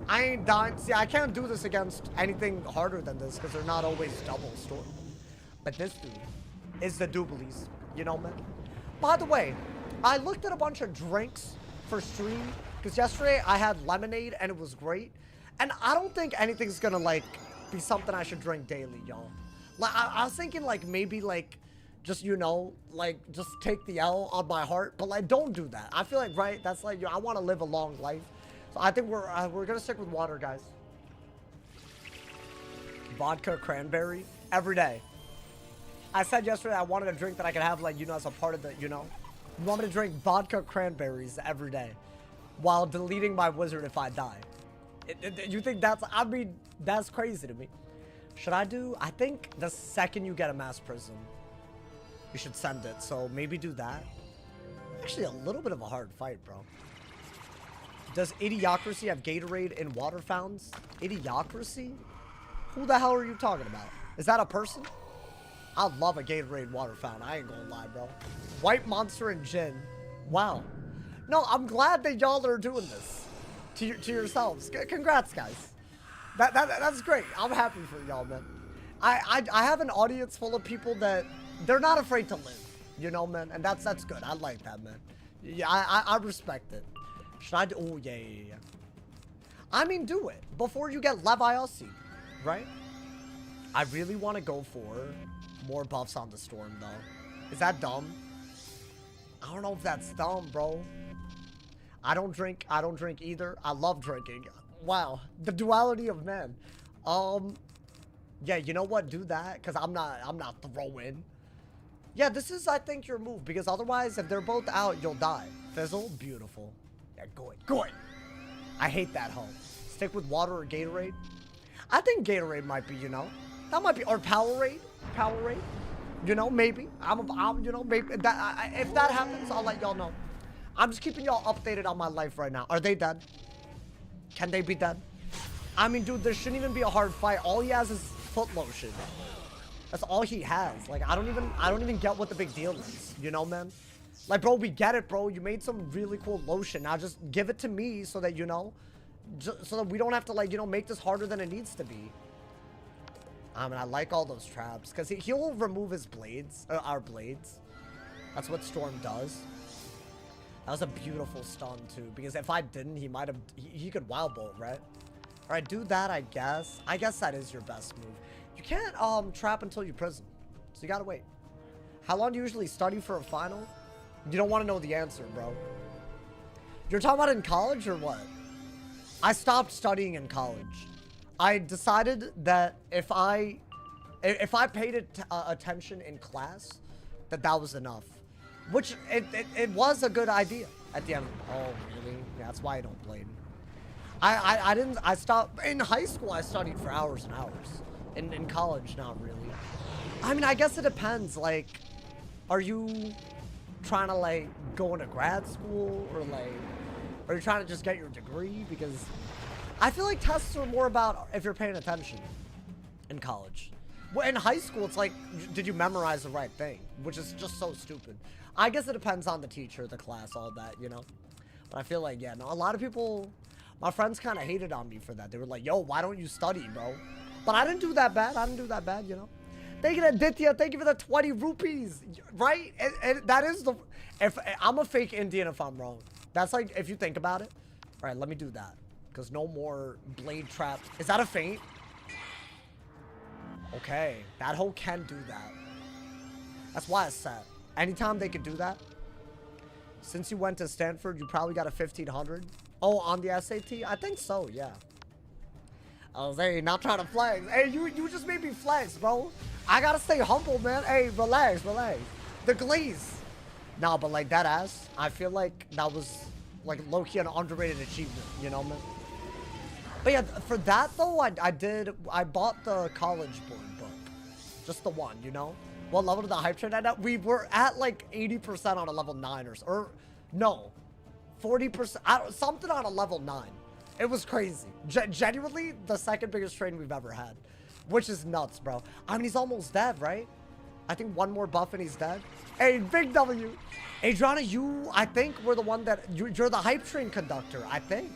I ain't dying. See, I can't do this against anything harder than this because they're not always double storm. But this dude is the dooblies. You know, man? By the way, I looked at a bunch of drinks for stream because yesterday I had lemonade and it was great. And I don't think anything's gonna, like, be something I should drink daily, y'all. Like, I was thinking, like, maybe, like, just, you know, like, just take the L on my heart. But, like, don't do that. I feel like, right, that's like, you know, I want to live a long life. So I think we're going to stick with water, guys. Vodka cranberry every day. I said yesterday I wanted a drink that I could have, like, you know, as a part of the, you know. You want me to drink vodka cranberries every day while deleting my wizard if I die. You think that's, I mean, that's crazy to me. Should I do, I think the second you get a mass prism, you should send it. So maybe do that. Actually, a little bit of a hard fight, bro. Does Idiocracy have Gatorade in water fountains? Idiocracy? Who the hell are you talking about? Is that a person? I love a Gatorade water fountain. I ain't gonna lie, bro. White Monster and Gin. Wow. No, I'm glad that y'all are doing this to yourselves. Congrats, guys. That's great. I'm happy for y'all, man. I have an audience full of people that they're not afraid to live. You know, man? And that's good. I like that, man. Yeah, I respect it. Should I do? Oh, yeah. I mean, do it before you get Leviosi, right? I really want to go for more buffs on the storm, though. Is that dumb? I don't know if that's dumb, bro. I don't drink either. I love drinking. Wow, the duality of men. Yeah, you know what? Do that, because I'm not throwing. Yeah, this is, I think, your move, because otherwise, if they're both out, you'll die. Fizzle, beautiful. Yeah, go it. I hate that hoe. Stick with water or Gatorade. I think Gatorade might be, you know, that might be, or Powerade. You know, maybe. I'm you know, maybe that. If that happens, I'll let y'all know. I'm just keeping y'all updated on my life right now. Are they dead? Can they be dead? I mean, dude, there shouldn't even be a hard fight. All he has is foot lotion. That's all he has. Like, I don't even get what the big deal is. You know, man? Like, bro, we get it, bro. You made some really cool lotion. Now just give it to me so that, you know, so that we don't have to, like, you know, make this harder than it needs to be. I mean, I like all those traps because he'll remove his blades, our blades. That's what Storm does. That was a beautiful stun too, because if I didn't, he might have, he could wild bolt, right? All right, do that, I guess. I guess that is your best move. You can't trap until you prison, so you gotta wait. How long do you usually study for a final? You don't want to know the answer, bro. You're talking about in college or what? I stopped studying in college. I decided that if I paid attention in class, that was enough. Which, it was a good idea at the end. Oh, really? Yeah, that's why I don't blame. I stopped, in high school I studied for hours and hours. In college, not really. I mean, I guess it depends, like, are you trying to, like, go into grad school, or, like, are you trying to just get your degree? Because I feel like tests are more about if you're paying attention in college. Well, in high school, it's like, did you memorize the right thing? Which is just so stupid. I guess it depends on the teacher, the class, all that, you know? But I feel like, yeah, no, a lot of people, my friends kind of hated on me for that. They were like, yo, why don't you study, bro? But I didn't do that bad. You know? Thank you, Aditya. Thank you for the 20 rupees, right? That is the, if I'm a fake Indian if I'm wrong. That's like, if you think about it. All right, let me do that. Because no more blade traps. Is that a feint? Okay, that hoe can do that. That's why it's set. Anytime they could do that. Since you went to Stanford, you probably got a 1500. Oh, on the SAT? I think so, yeah. I was, hey, not trying to flex. Hey, you just made me flex, bro. I gotta stay humble, man. Hey, relax, relax. The glaze. No, but like that ass, I feel like that was like low-key an underrated achievement, you know, man? But yeah, for that though, I bought the college board book. Just the one, you know? What level did the hype train end up? We were at like 80% on a level 9 or no, 40%, something on a level 9. It was crazy. Genuinely, the second biggest train we've ever had, which is nuts, bro. I mean, he's almost dead, right? I think one more buff and he's dead. Hey, big W. Adriana, you, I think, were the one that, you're the hype train conductor, I think.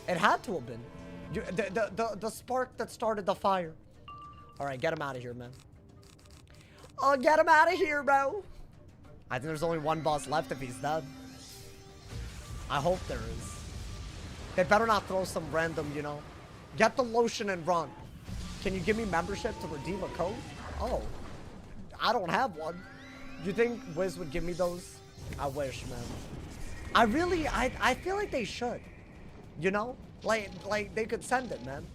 It had to have been. The spark that started the fire. All right, get him out of here, man. Oh, get him out of here, bro. I think there's only one boss left if he's dead. I hope there is. They better not throw some random, you know. Get the lotion and run. Can you give me membership to redeem a code? Oh, I don't have one. You think Wiz would give me those? I wish, man. I feel like they should. You know? Like they could send it, man.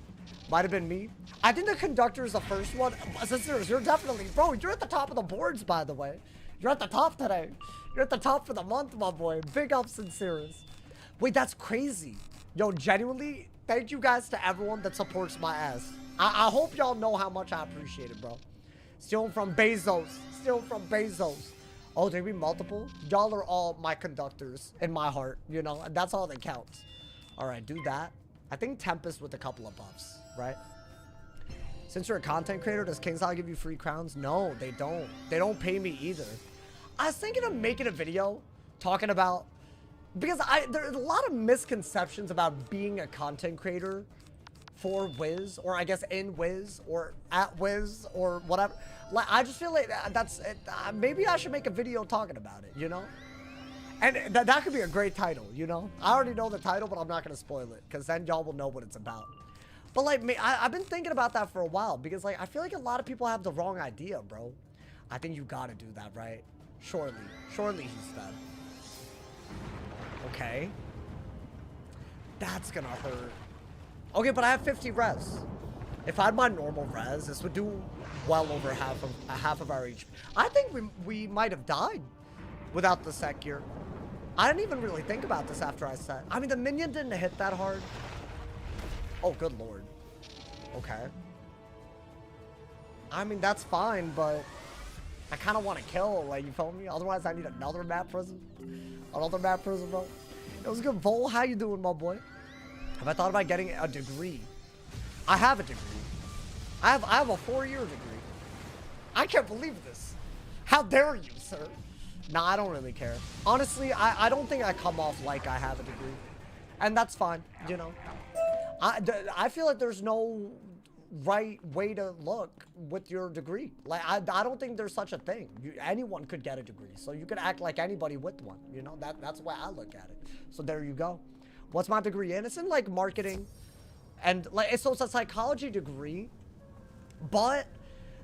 Might have been me. I think the conductor is the first one. Sisters, you're definitely, bro, you're at the top of the boards, by the way. You're at the top today. You're at the top for the month, my boy. Big up, Sincerus. Wait, that's crazy. Yo, genuinely, thank you guys to everyone that supports my ass. I hope y'all know how much I appreciate it, bro. Stealing from Bezos. Stealing from Bezos. Oh, there be multiple? Y'all are all my conductors in my heart, you know? And that's all that counts. All right, do that. I think Tempest with a couple of buffs, right? Since you're a content creator, does KingsIsle give you free crowns? No, they don't. They don't pay me either. I was thinking of making a video talking about, because there's a lot of misconceptions about being a content creator for Wiz, or I guess in Wiz, or at Wiz, or whatever. Like, I just feel like that's it. Maybe I should make a video talking about it, you know? And that could be a great title, you know? I already know the title, but I'm not going to spoil it, because then y'all will know what it's about. But, like, I've been thinking about that for a while, because, like, I feel like a lot of people have the wrong idea, bro. I think you got to do that, right? Surely. Surely he's dead. Okay. That's going to hurt. Okay, but I have 50 res. If I had my normal res, this would do well over half of our HP. I think we might have died without the set gear. I didn't even really think about this after I set. I mean, the minion didn't hit that hard. Oh, good lord. Okay. I mean, that's fine, but I kind of want to kill, like, you feel me? Otherwise, I need another map prison. Another map prison, bro. It was good. Vol, how you doing, my boy? Have I thought about getting a degree? I have a degree. I have a 4-year degree. I can't believe this. How dare you, sir? Nah, I don't really care. Honestly, I don't think I come off like I have a degree. And that's fine, you know. I feel like there's no right way to look with your degree. Like, I don't think there's such a thing. Anyone could get a degree. So you could act like anybody with one, you know. That's the way I look at it. So there you go. What's my degree in? It's in, like, marketing. And, like, so it's a psychology degree. But,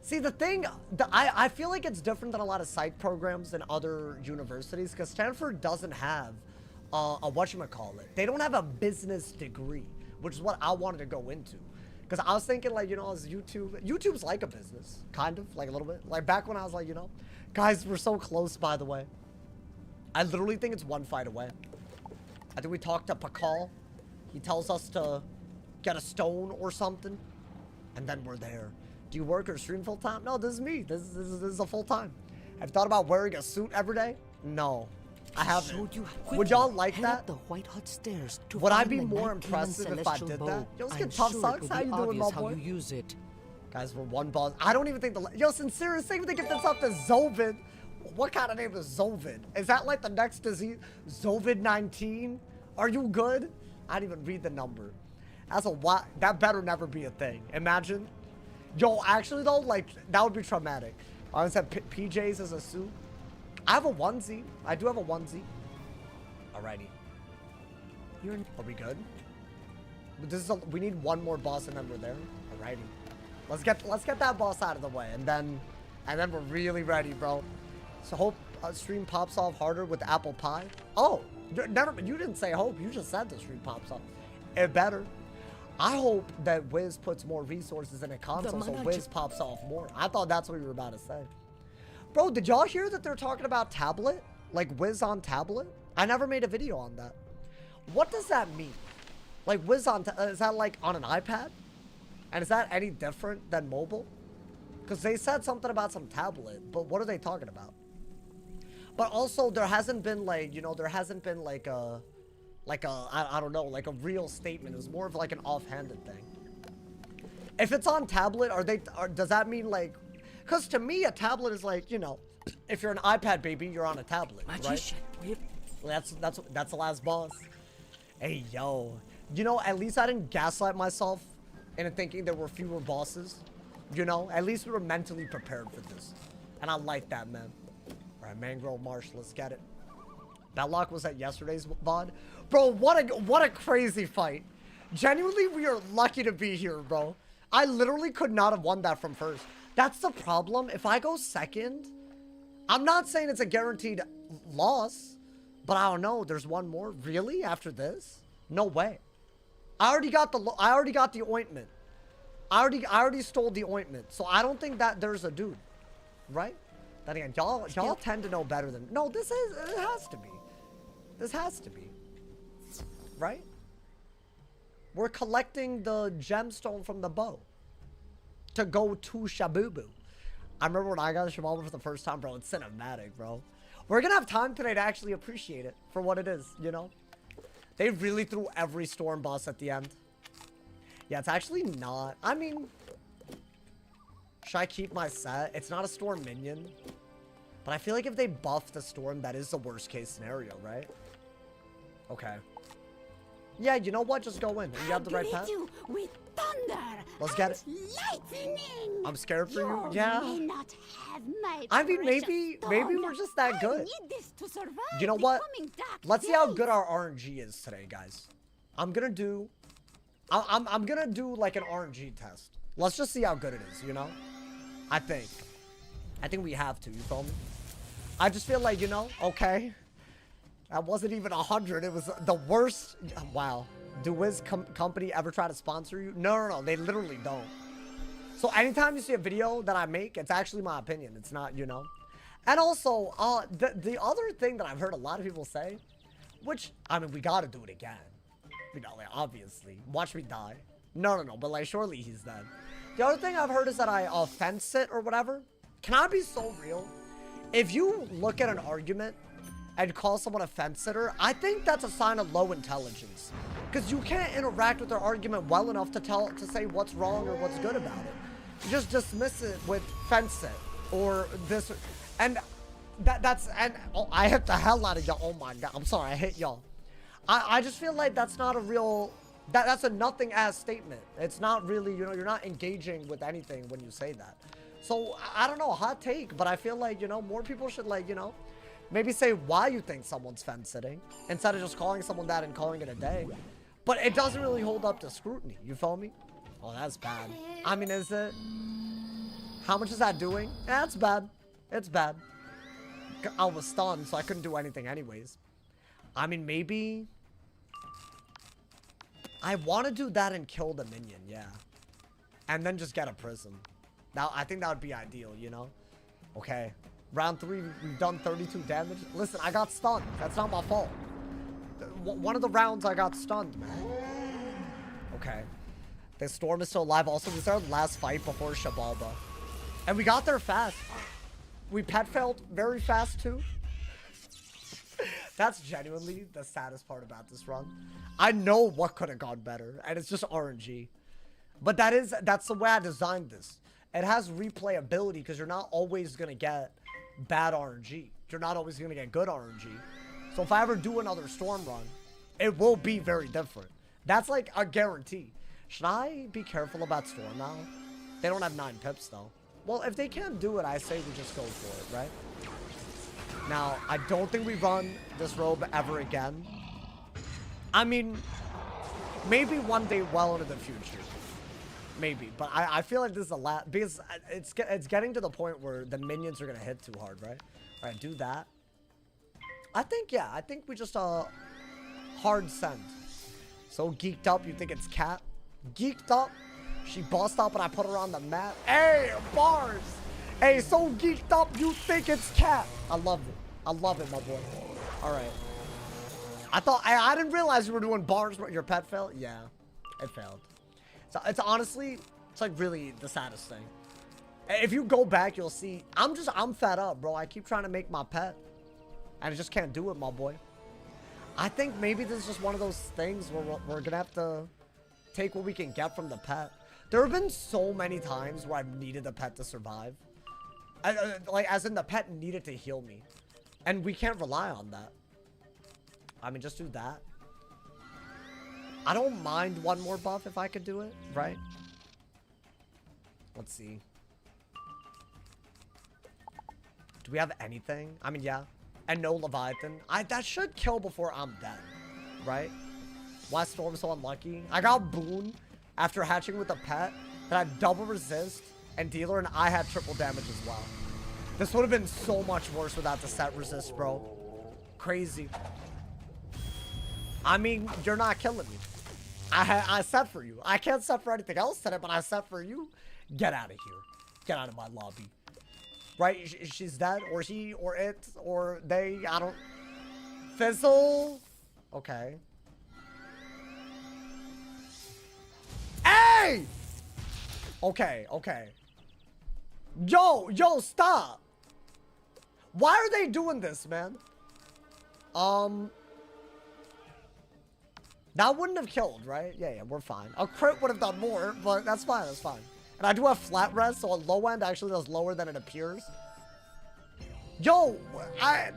see, the thing, I feel like it's different than a lot of psych programs in other universities. Because Stanford doesn't have a whatchamacallit. They don't have a business degree, which is what I wanted to go into. Because I was thinking, like, you know, as YouTube's like a business. Kind of, like, a little bit. Like, back when I was like, you know. Guys, we're so close, by the way. I literally think it's one fight away. I think we talked to Pakal. He tells us to get a stone or something. And then we're there. Do you work or stream full time? No, this is me. This is a full time. Have you thought about wearing a suit every day? No. I haven't. Would y'all like that? The white hot stairs to Would I find be the more 19 impressive if I celestial did bow. that? Yo, let's I'm get tough sure socks. it How will you be doing, my obvious how boy? you use it. Guys, we're one boss. I don't even think the... Yo, Sincere, thank you for the gift that's up to Zovid. What kind of name is Zovid? Is that like the next disease? Zovid-19? Are you good? I didn't even read the number. That's a lot. That better never be a thing. Imagine. Yo, actually, though, like, that would be traumatic. I said PJs as a suit. I have a onesie. I do have a onesie. Alrighty. You're Are we good? This is we need one more boss and then we're there. Alrighty. Let's get that boss out of the way and then we're really ready, bro. So hope stream pops off harder with apple pie. Oh, you didn't say hope. You just said the stream pops off. It better. I hope that Wiz puts more resources in a console so Wiz pops off more. I thought that's what you were about to say. Bro, did y'all hear that they're talking about tablet? Like Wiz on tablet? I never made a video on that. What does that mean? Like Wiz on, is that like on an iPad? And is that any different than mobile? Because they said something about some tablet, but what are they talking about? But also there hasn't been like, you know, there hasn't been like a, I don't know, like a real statement. It was more of like an offhanded thing. If it's on tablet, does that mean like, because to me a tablet is like, you know, if you're an iPad baby, you're on a tablet, right? That's the last boss. Hey, yo. You know, at least I didn't gaslight myself into thinking there were fewer bosses. You know, at least we were mentally prepared for this. And I like that, man. All right, Mangrove Marsh, let's get it. Belloc was at yesterday's VOD. Bro, what a crazy fight. Genuinely, we are lucky to be here, bro. I literally could not have won that from first. That's the problem. If I go second, I'm not saying it's a guaranteed loss, but I don't know. There's one more. Really? After this? No way. I already got the ointment. I already stole the ointment. So I don't think that there's a dude. Right? Then again, y'all tend to know better than... No, it has to be. This has to be. Right? We're collecting the gemstone from the bow to go to Shabubu. I remember when I got the Shabubu for the first time, bro. It's cinematic, bro. We're gonna have time today to actually appreciate it for what it is, you know? They really threw every storm boss at the end. Yeah, it's actually not. I mean, should I keep my set? It's not a storm minion. But I feel like if they buff the storm, that is the worst case scenario, right? Okay. Yeah, you know what? Just go in. You have the right path. With thunder Let's get it. lightning. I'm scared for you. You Yeah. may not have my I mean, precious maybe stone. we're just that good. I need this to survive You know the what? coming dark Let's see how days. good our RNG is today, guys. I'm gonna do like an RNG test. Let's just see how good it is, you know? I think we have to, you feel me? I just feel like, you know, okay. That wasn't even 100. It was the worst. Wow. Do Wiz company ever try to sponsor you? No. They literally don't. So anytime you see a video that I make, it's actually my opinion. It's not, you know. And also, the other thing that I've heard a lot of people say, which, I mean, we got to do it again. You know, like, obviously. Watch me die. No. But, like, surely he's dead. The other thing I've heard is that I fence it or whatever. Can I be so real? If you look at an argument and call someone a fence sitter, I think that's a sign of low intelligence. Because you can't interact with their argument well enough to say what's wrong or what's good about it. You just dismiss it with fence it or this. And I hit the hell out of y'all. Oh my God. I'm sorry. I hit y'all. I just feel like that's not a real... That's a nothing ass statement. It's not really, you know, you're not engaging with anything when you say that. So, I don't know, hot take, but I feel like, you know, more people should, like, you know, maybe say why you think someone's fence sitting instead of just calling someone that and calling it a day. But it doesn't really hold up to scrutiny, you feel me? Oh, that's bad. I mean, is it? How much is that doing? Yeah, it's bad. It's bad. I was stunned, so I couldn't do anything anyways. I mean, maybe... I want to do that and kill the minion, yeah. And then just get a prism. Now, I think that would be ideal, you know? Okay. Round 3, we've done 32 damage. Listen, I got stunned. That's not my fault. One of the rounds, I got stunned, man. Okay. The storm is still alive. Also, this is our last fight before XIBALBA. And we got there fast. We pet failed very fast, too. That's genuinely the saddest part about this run. I know what could have gone better, and it's just RNG. But that's the way I designed this. It has replayability because you're not always going to get bad RNG. You're not always going to get good RNG. So if I ever do another storm run, it will be very different. That's like a guarantee. Should I be careful about storm now? They don't have 9 pips though. Well, if they can't do it, I say we just go for it, right? Now, I don't think we run this robe ever again. I mean, maybe one day well into the future. Maybe, but I feel like this is a lot because it's getting to the point where the minions are gonna hit too hard, right? All right, do that. I think we just hard send. So geeked up, you think it's cat? Geeked up. She bossed up and I put her on the map. Hey, bars. Hey, so geeked up, you think it's cat? I love it. I love it, my boy. All right. I didn't realize you were doing bars where your pet failed. Yeah, it failed. So it's honestly, it's like really the saddest thing. If you go back, you'll see, I'm fed up, bro. I keep trying to make my pet. And I just can't do it, my boy. I think maybe this is just one of those things where we're gonna have to take what we can get from the pet. There have been so many times where I've needed the pet to survive. Like, as in the pet needed to heal me. And we can't rely on that. I mean, just do that. I don't mind one more buff if I could do it, right? Let's see. Do we have anything? I mean, yeah. And no Leviathan. That should kill before I'm dead, right? Why Storm so unlucky? I got Boon after hatching with a pet that had double resist and dealer, and I had triple damage as well. This would have been so much worse without the set resist, bro. Crazy. I mean, you're not killing me. I set for you. I can't set for anything else today, but I set for you. Get out of here. Get out of my lobby. Right? She's dead, or he, or it, or they. I don't. Fizzle. Okay. Hey! Okay, okay. Yo, stop. Why are they doing this, man? That wouldn't have killed, right? Yeah, we're fine. A crit would have done more, but that's fine, that's fine. And I do have flat res, so a low end actually does lower than it appears. Yo, I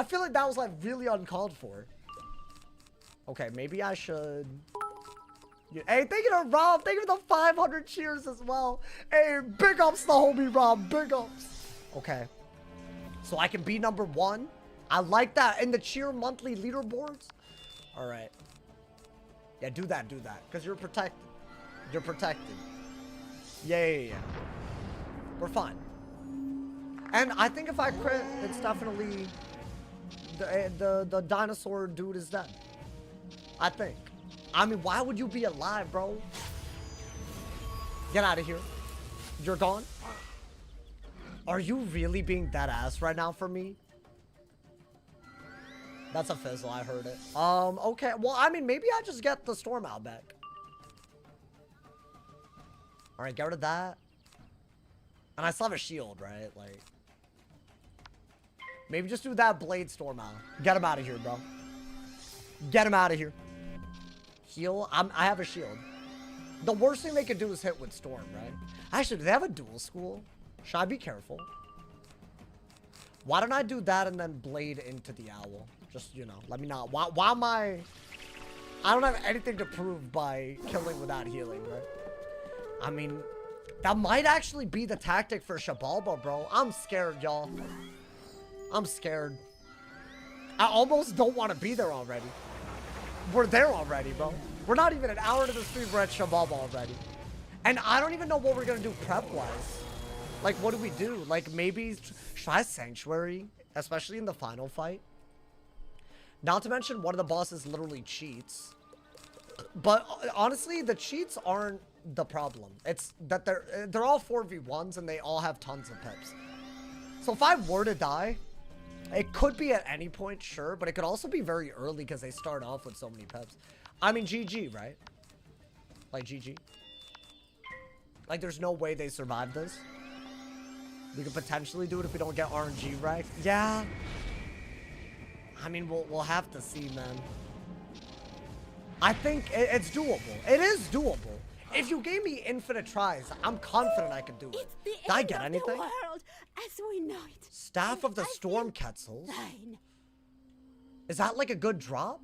feel like that was like really uncalled for. Okay, maybe I should. Hey, thank you to Rob. Thank you for the 500 cheers as well. Hey, big ups the homie Rob. Big ups. Okay. So I can be number 1. I like that. In the cheer monthly leaderboards. All right. Yeah, do that. Because you're protected. You're protected. Yeah. We're fine. And I think if I crit, it's definitely... The dinosaur dude is dead. I think. I mean, why would you be alive, bro? Get out of here. You're gone? Are you really being dead ass right now for me? That's a fizzle, I heard it. Okay. Well, I mean, maybe I just get the storm out back. Alright, get rid of that. And I still have a shield, right? Like, maybe just do that blade storm out. Get him out of here, bro. Get him out of here. Heal. I have a shield. The worst thing they could do is hit with storm, right? Actually, do they have a dual school? Should I be careful? Why don't I do that and then blade into the owl? Just, you know, let me not. Why am I don't have anything to prove by killing without healing, right? I mean, that might actually be the tactic for XIBALBA, bro. I'm scared, y'all. I'm scared. I almost don't want to be there already. We're there already, bro. We're not even an hour into the stream. We're at XIBALBA already. And I don't even know what we're going to do prep-wise. Like, what do we do? Like, maybe try Sanctuary, especially in the final fight. Not to mention, one of the bosses literally cheats. But honestly, the cheats aren't the problem. It's that they're all 4v1s and they all have tons of pips. So if I were to die, it could be at any point, sure, but it could also be very early because they start off with so many pips. I mean, GG, right? Like, GG. Like, there's no way they survive this. We could potentially do it if we don't get RNG right. Yeah. I mean, we'll have to see, man. I think it's doable. It is doable. If you gave me infinite tries, I'm confident I could do it. It's the Did I end get of anything? the world as we know it. Staff of the Storm Quetzals. Fine. Is that like a good drop?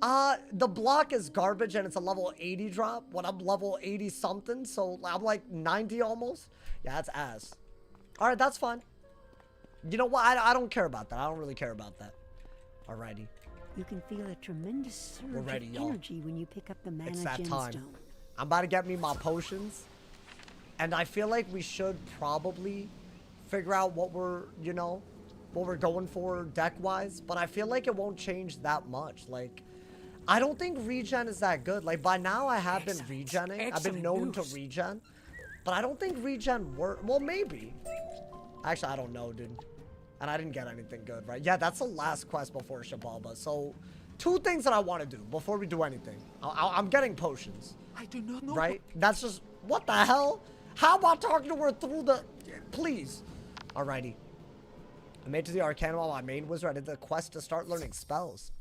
The block is garbage and it's a level 80 drop when I'm level 80 something. So I'm like 90 almost. Yeah, that's ass. All right, that's fine. You know what? I don't care about that. I don't really care about that. Alrighty. You can feel a tremendous We're surge ready, of y'all. energy when you pick up the mana It's that time. gemstone. I'm about to get me my potions. And I feel like we should probably figure out what we're, you know, what we're going for deck-wise. But I feel like it won't change that much. Like, I don't think regen is that good. Like, by now I have been regenning. I've been known to regen. But I don't think regen works. Well, maybe. Actually, I don't know, dude. And I didn't get anything good, right? Yeah, that's the last quest before XIBALBA. So, 2 things that I want to do before we do anything. I'm getting potions. I do not know. Right? That's just... What the hell? How about talking to her through the... Please. Alrighty. I made it to the Arcanum while my main wizard. I did the quest to start learning spells.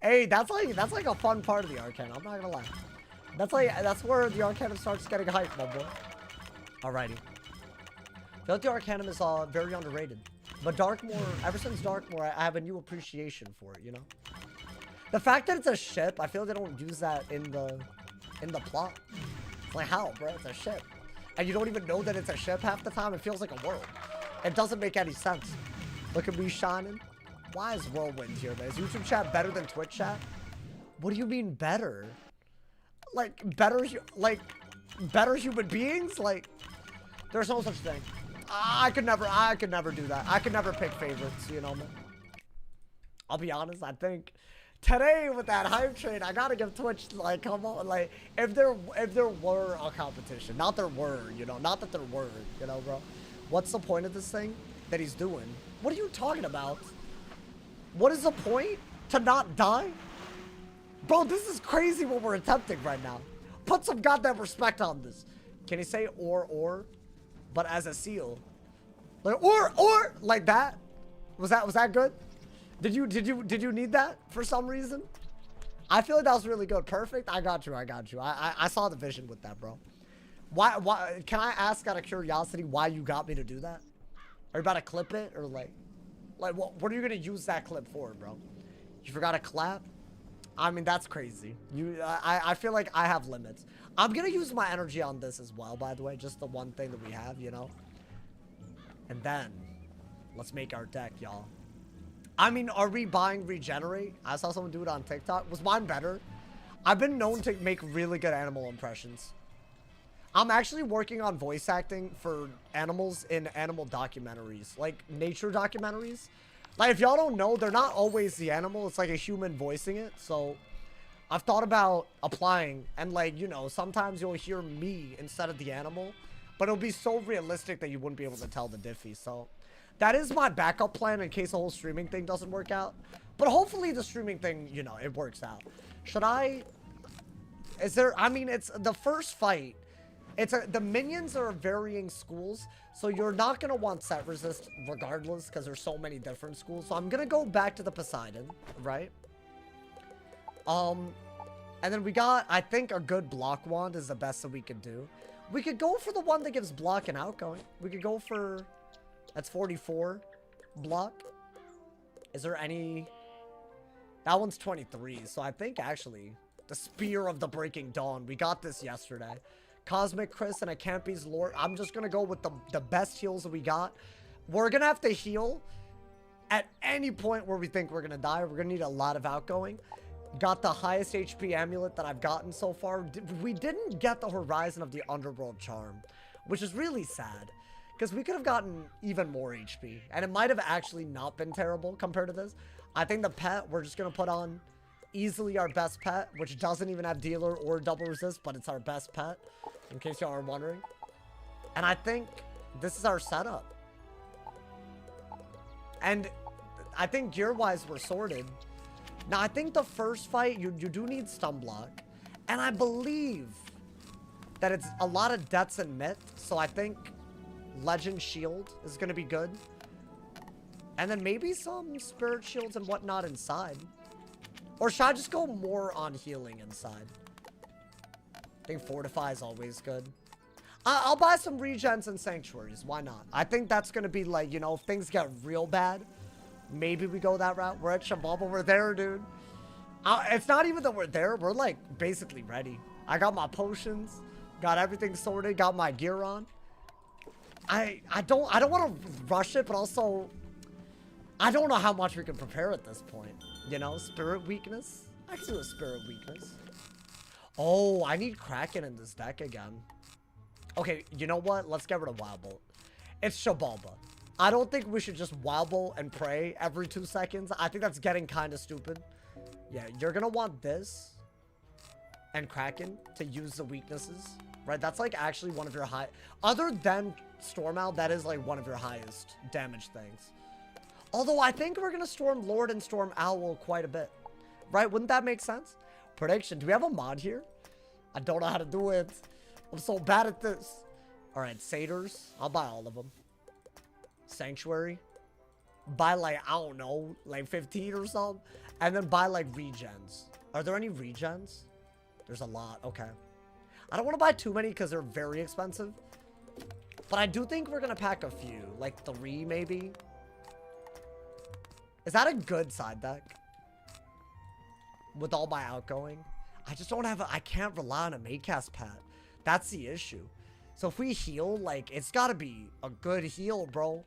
Hey, that's like a fun part of the Arcanum. I'm not gonna lie. That's where the Arcanum starts getting hyped, my boy. Alrighty. I feel like the Arcanum is very underrated. But Darkmoor, ever since Darkmoor, I have a new appreciation for it, you know? The fact that it's a ship, I feel like they don't use that in the plot. It's like, how, bro? It's a ship. And you don't even know that it's a ship half the time. It feels like a world. It doesn't make any sense. Look at me shining. Why is Whirlwind here, man? Is YouTube chat better than Twitch chat? What do you mean better? Like, better human beings? Like, there's no such thing. I could never do that. I could never pick favorites, you know, man. I'll be honest, I think today with that hype train, I gotta give Twitch, like, come on, like, if there were a competition, not there were, you know, not that there were, you know, bro. What's the point of this thing that he's doing? What are you talking about? What is the point? To not die? Bro, this is crazy what we're attempting right now. Put some goddamn respect on this. Can he say or, but as a seal? Like, or, like that? Was that good? Did you need that for some reason? I feel like that was really good. Perfect. I got you. I saw the vision with that, bro. Why, can I ask out of curiosity why you got me to do that? Are you about to clip it or like what are you gonna use that clip for, bro? You forgot to clap? I mean, that's crazy. I feel like I have limits. I'm gonna use my energy on this as well, by the way, just the one thing that we have, you know? And then, let's make our deck, y'all. I mean, are we buying Regenerate? I saw someone do it on TikTok. Was mine better? I've been known to make really good animal impressions. I'm actually working on voice acting for animals in animal documentaries, like nature documentaries. Like, if y'all don't know, they're not always the animal. It's like a human voicing it. So I've thought about applying, and like, you know, sometimes you'll hear me instead of the animal, but it'll be so realistic that you wouldn't be able to tell the diffy. So that is my backup plan in case the whole streaming thing doesn't work out. But hopefully the streaming thing, you know, it works out. Should I... Is there... I mean, it's the first fight. The minions are varying schools, so you're not going to want set resist regardless because there's so many different schools. So I'm going to go back to the Poseidon, right? And then we got, I think a good block wand is the best that we could do. We could go for the one that gives block and outgoing. We could go for... That's 44 block. Is there any... That one's 23, so I think actually the Spear of the Breaking Dawn. We got this yesterday. Cosmic Chris and a Campy's Lord. I'm just gonna go with the best heals that we got. We're gonna have to heal at any point where we think we're gonna die. We're gonna need a lot of outgoing. Got the highest HP amulet that I've gotten so far. We didn't get the Horizon of the Underworld Charm, which is really sad. Because we could have gotten even more HP. And it might have actually not been terrible compared to this. I think the pet, we're just going to put on easily our best pet, which doesn't even have dealer or double resist, but it's our best pet, in case y'all are wondering. And I think this is our setup. And I think gear-wise, we're sorted. Now, I think the first fight, you do need stun block. And I believe that it's a lot of deaths and myth, so I think Legend Shield is going to be good. And then maybe some Spirit Shields and whatnot inside. Or should I just go more on healing inside? I think Fortify is always good. I'll buy some Regens and Sanctuaries. Why not? I think that's going to be like, you know, if things get real bad, maybe we go that route. We're at XIBALBA. We're there, dude. It's not even that we're there. We're like basically ready. I got my potions. Got everything sorted. Got my gear on. I don't want to rush it, but also I don't know how much we can prepare at this point. You know, spirit weakness. I can do a spirit weakness. Oh, I need Kraken in this deck again. Okay, you know what? Let's get rid of Wild Bolt. It's XIBALBA. I don't think we should just Wild Bolt and pray every 2 seconds. I think that's getting kind of stupid. Yeah, you're gonna want this and Kraken to use the weaknesses, right? That's like actually one of your high, other than Storm Owl, that is like one of your highest damage things. Although I think we're gonna Storm Lord and Storm Owl quite a bit, right? Wouldn't that make sense? Prediction, do we have a mod here? I don't know how to do it. I'm so bad at this. All right, Satyrs, I'll buy all of them. Sanctuary, buy like, I don't know, like 15 or something. And then buy like regens. Are there any regens? There's a lot, okay. I don't want to buy too many because they're very expensive. But I do think we're going to pack a few, like 3 maybe. Is that a good side deck? With all my outgoing? I just don't have I can't rely on a Maycast pad. That's the issue. So if we heal, like, it's got to be a good heal, bro.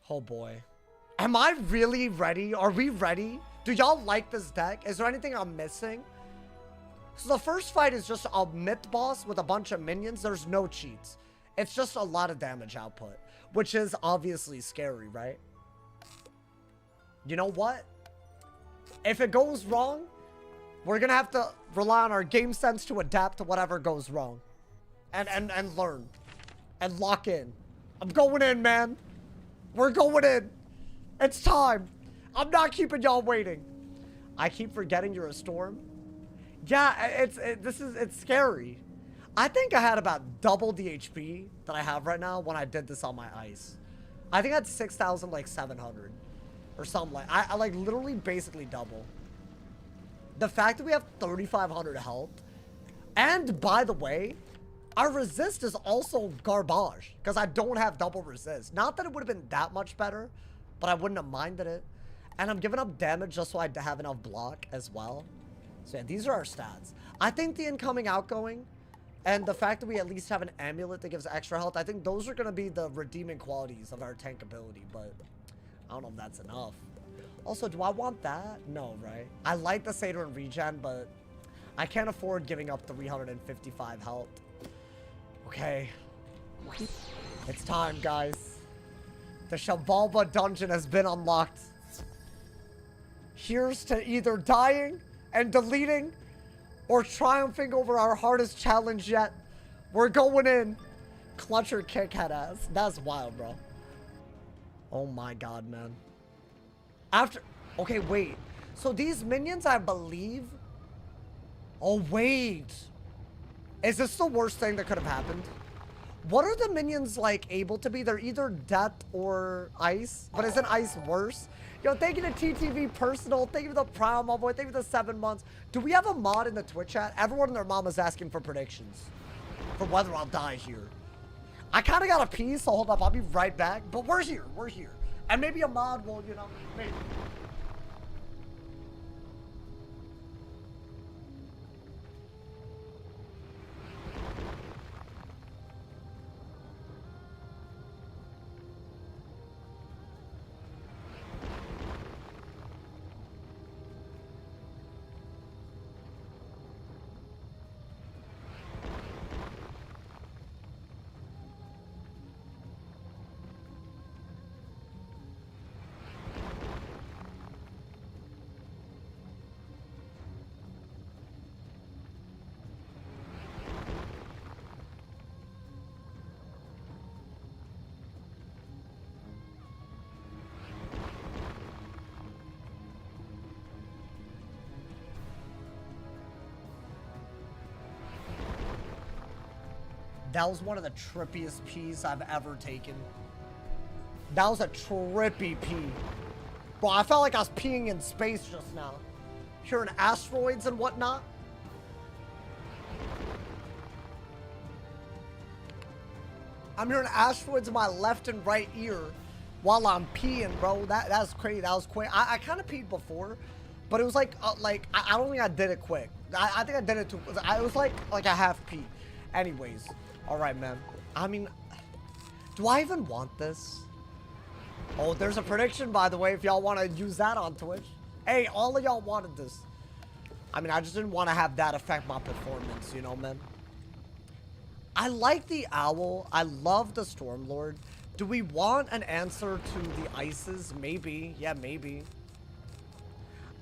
Oh boy. Am I really ready? Are we ready? Do y'all like this deck? Is there anything I'm missing? So the first fight is just a myth boss with a bunch of minions. There's no cheats. It's just a lot of damage output, which is obviously scary, right? You know what? If it goes wrong, we're going to have to rely on our game sense to adapt to whatever goes wrong. And learn. And lock in. I'm going in, man. We're going in. It's time. I'm not keeping y'all waiting. I keep forgetting you're a storm. Yeah, it's scary. I think I had about double the HP that I have right now when I did this on my ice. I think I had 6,700 or something like. I like literally basically double. The fact that we have 3,500 health, and by the way, our resist is also garbage because I don't have double resist. Not that it would have been that much better, but I wouldn't have minded it. And I'm giving up damage just so I have enough block as well. So yeah, these are our stats. I think the incoming, outgoing, and the fact that we at least have an amulet that gives extra health, I think those are going to be the redeeming qualities of our tank ability, but I don't know if that's enough. Also, do I want that? No, right? I like the Satyr and regen, but I can't afford giving up 355 health. Okay. It's time, guys. The XIBALBA dungeon has been unlocked. Here's to either dying and deleting or triumphing over our hardest challenge yet. We're going in. Clutch or kick head ass. That's wild, bro. Oh my god, man. After... Okay, wait. So these minions, I believe... Oh, wait. Is this the worst thing that could have happened? What are the minions, like, able to be? They're either death or ice. But isn't ice worse? Yo, thank you to TTV Personal. Thank you to the Prime, my boy. Thank you to the 7 months. Do we have a mod in the Twitch chat? Everyone and their mom is asking for predictions. For whether I'll die here. I kind of got a pee, so hold up. I'll be right back. But we're here. We're here. And maybe a mod will, you know, maybe. That was one of the trippiest pees I've ever taken. That was a trippy pee. Bro, I felt like I was peeing in space just now. Hearing asteroids and whatnot. I'm hearing asteroids in my left and right ear while I'm peeing, bro. That's crazy. That was quick. I kind of peed before, but it was like I don't think I did it quick. I think I did it too. It was like a half pee. Anyways. All right, man. I mean, do I even want this? Oh, there's a prediction, by the way, if y'all want to use that on Twitch. Hey, all of y'all wanted this. I mean, I just didn't want to have that affect my performance, you know, man. I like the owl. I love the Stormlord. Do we want an answer to the ices? Maybe. Yeah, maybe.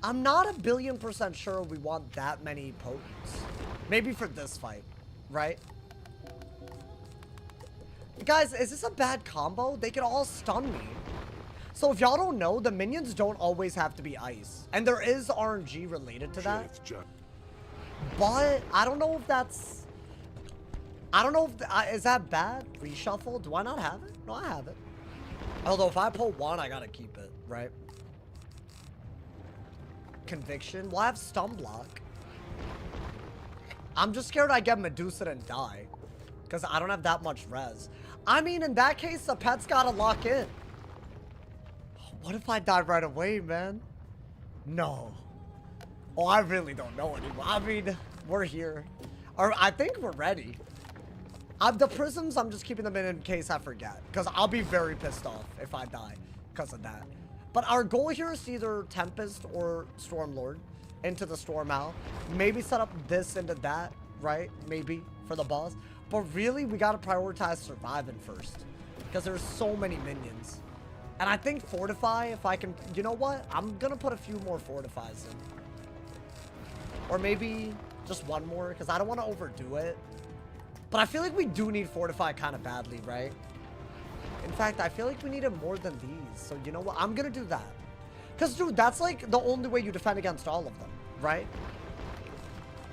I'm not 1,000,000,000% sure we want that many potents. Maybe for this fight, right? Guys, is this a bad combo? They can all stun me. So if y'all don't know, the minions don't always have to be ice. And there is RNG related to that. But I don't know if that's... I don't know if... is that bad? Reshuffle? Do I not have it? No, I have it. Although if I pull one, I gotta keep it, right? Conviction. We'll have stun block. I'm just scared I get Medusa and die. Because I don't have that much res. I mean, in that case, the pet's gotta lock in. What if I die right away, man? No. Oh, I really don't know anymore. I mean, we're here. Or I think we're ready. The prisms, I'm just keeping them in case I forget. Because I'll be very pissed off if I die because of that. But our goal here is either Tempest or Stormlord into the Storm Owl. Maybe set up this into that, right? Maybe for the boss. But really, we got to prioritize surviving first. Because there's so many minions. And I think Fortify, if I can... You know what? I'm going to put a few more Fortifies in. Or maybe just one more, because I don't want to overdo it. But I feel like we do need Fortify kind of badly, right? In fact, I feel like we need it more than these. So you know what? I'm going to do that. Because, dude, that's like the only way you defend against all of them, right?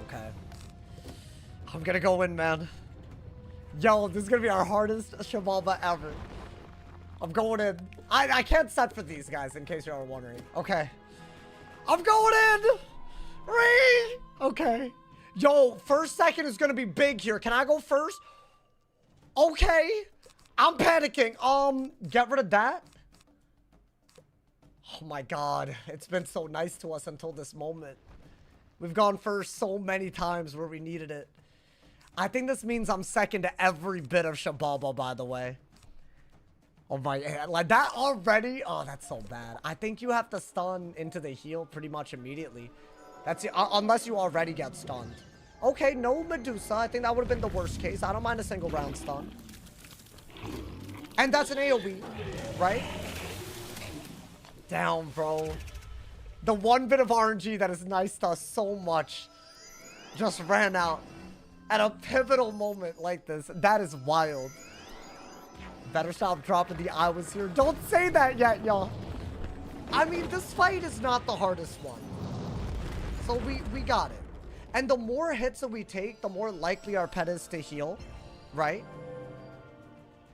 Okay. I'm going to go in, man. Yo, this is going to be our hardest XIBALBA ever. I'm going in. I can't set for these guys, in case you are wondering. Okay. I'm going in! Okay. Yo, first second is going to be big here. Can I go first? Okay. I'm panicking. Get rid of that. Oh my god. It's been so nice to us until this moment. We've gone first so many times where we needed it. I think this means I'm second to every bit of XIBALBA, by the way. Oh my god, like that already? Oh, that's so bad. I think you have to stun into the heal pretty much immediately. That's unless you already get stunned. Okay, no Medusa. I think that would have been the worst case. I don't mind a single round stun. And that's an AoE, right? Down, bro. The one bit of RNG that is nice to us so much just ran out at a pivotal moment like this. That is wild. Better stop dropping the I was here. Don't say that yet, y'all. I mean, this fight is not the hardest one. So we got it. And the more hits that we take, the more likely our pet is to heal, right?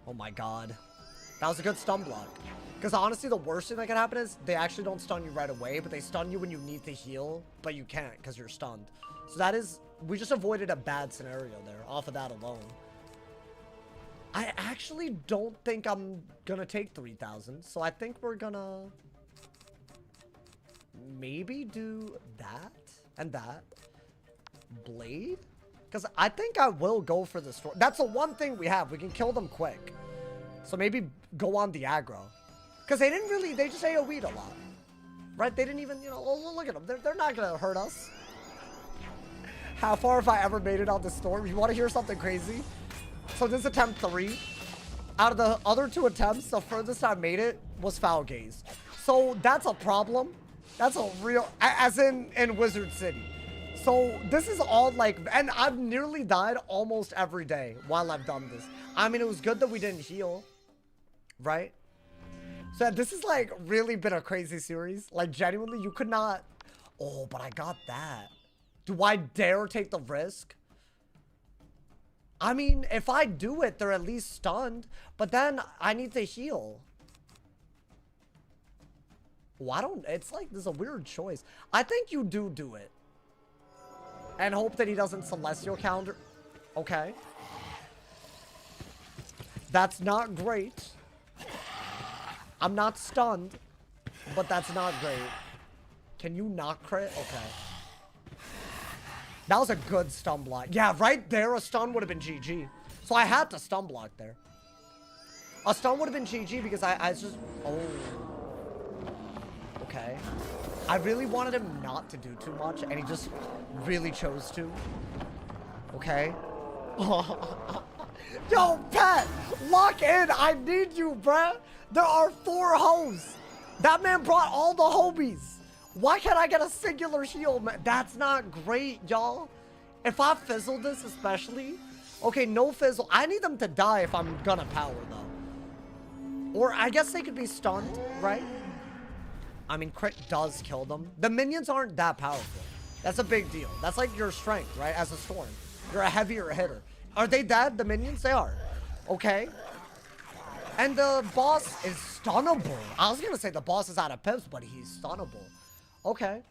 Oh my god. That was a good stun block. Because honestly, the worst thing that can happen is they actually don't stun you right away, but they stun you when you need to heal, but you can't because you're stunned. So that is, we just avoided a bad scenario there off of that alone. I actually don't think I'm gonna take 3,000, so I think we're gonna maybe do that and that. Blade? Because I think I will go for the storm. That's the one thing we have. We can kill them quick. So maybe go on the aggro. Because they didn't really, they just AoE'd a lot. Right? They didn't even, you know, look at them. They're not gonna hurt us. How far have I ever made it on the storm? You want to hear something crazy? So this is attempt 3. Out of the other 2 attempts, the furthest I made it was Foul Gaze. So that's a problem. That's a real, as in Wizard City. So this is all like, and I've nearly died almost every day while I've done this. I mean, it was good that we didn't heal, right? So this has like really been a crazy series. Like genuinely, you could not, oh, but I got that. Do I dare take the risk? I mean, if I do it, they're at least stunned. But then I need to heal. Oh, I don't... It's like, there's a weird choice. I think you do it. And hope that he doesn't Celestial counter. Okay. That's not great. I'm not stunned. But that's not great. Can you not crit? Okay. That was a good stun block. Yeah, right there, a stun would have been GG. So I had to stun block there. A stun would have been GG because I just... Oh. Okay. I really wanted him not to do too much, and he just really chose to. Okay. Yo, Pat! Lock in! I need you, bruh! There are 4 hoes! That man brought all the homies! Why can't I get a singular heal, man? That's not great, y'all. If I fizzle this especially... Okay, no fizzle. I need them to die if I'm gonna power, though. Or I guess they could be stunned, right? I mean, crit does kill them. The minions aren't that powerful. That's a big deal. That's like your strength, right? As a storm. You're a heavier hitter. Are they dead, the minions? They are. Okay. And the boss is stunnable. I was gonna say the boss is out of pips, but he's stunnable. Okay.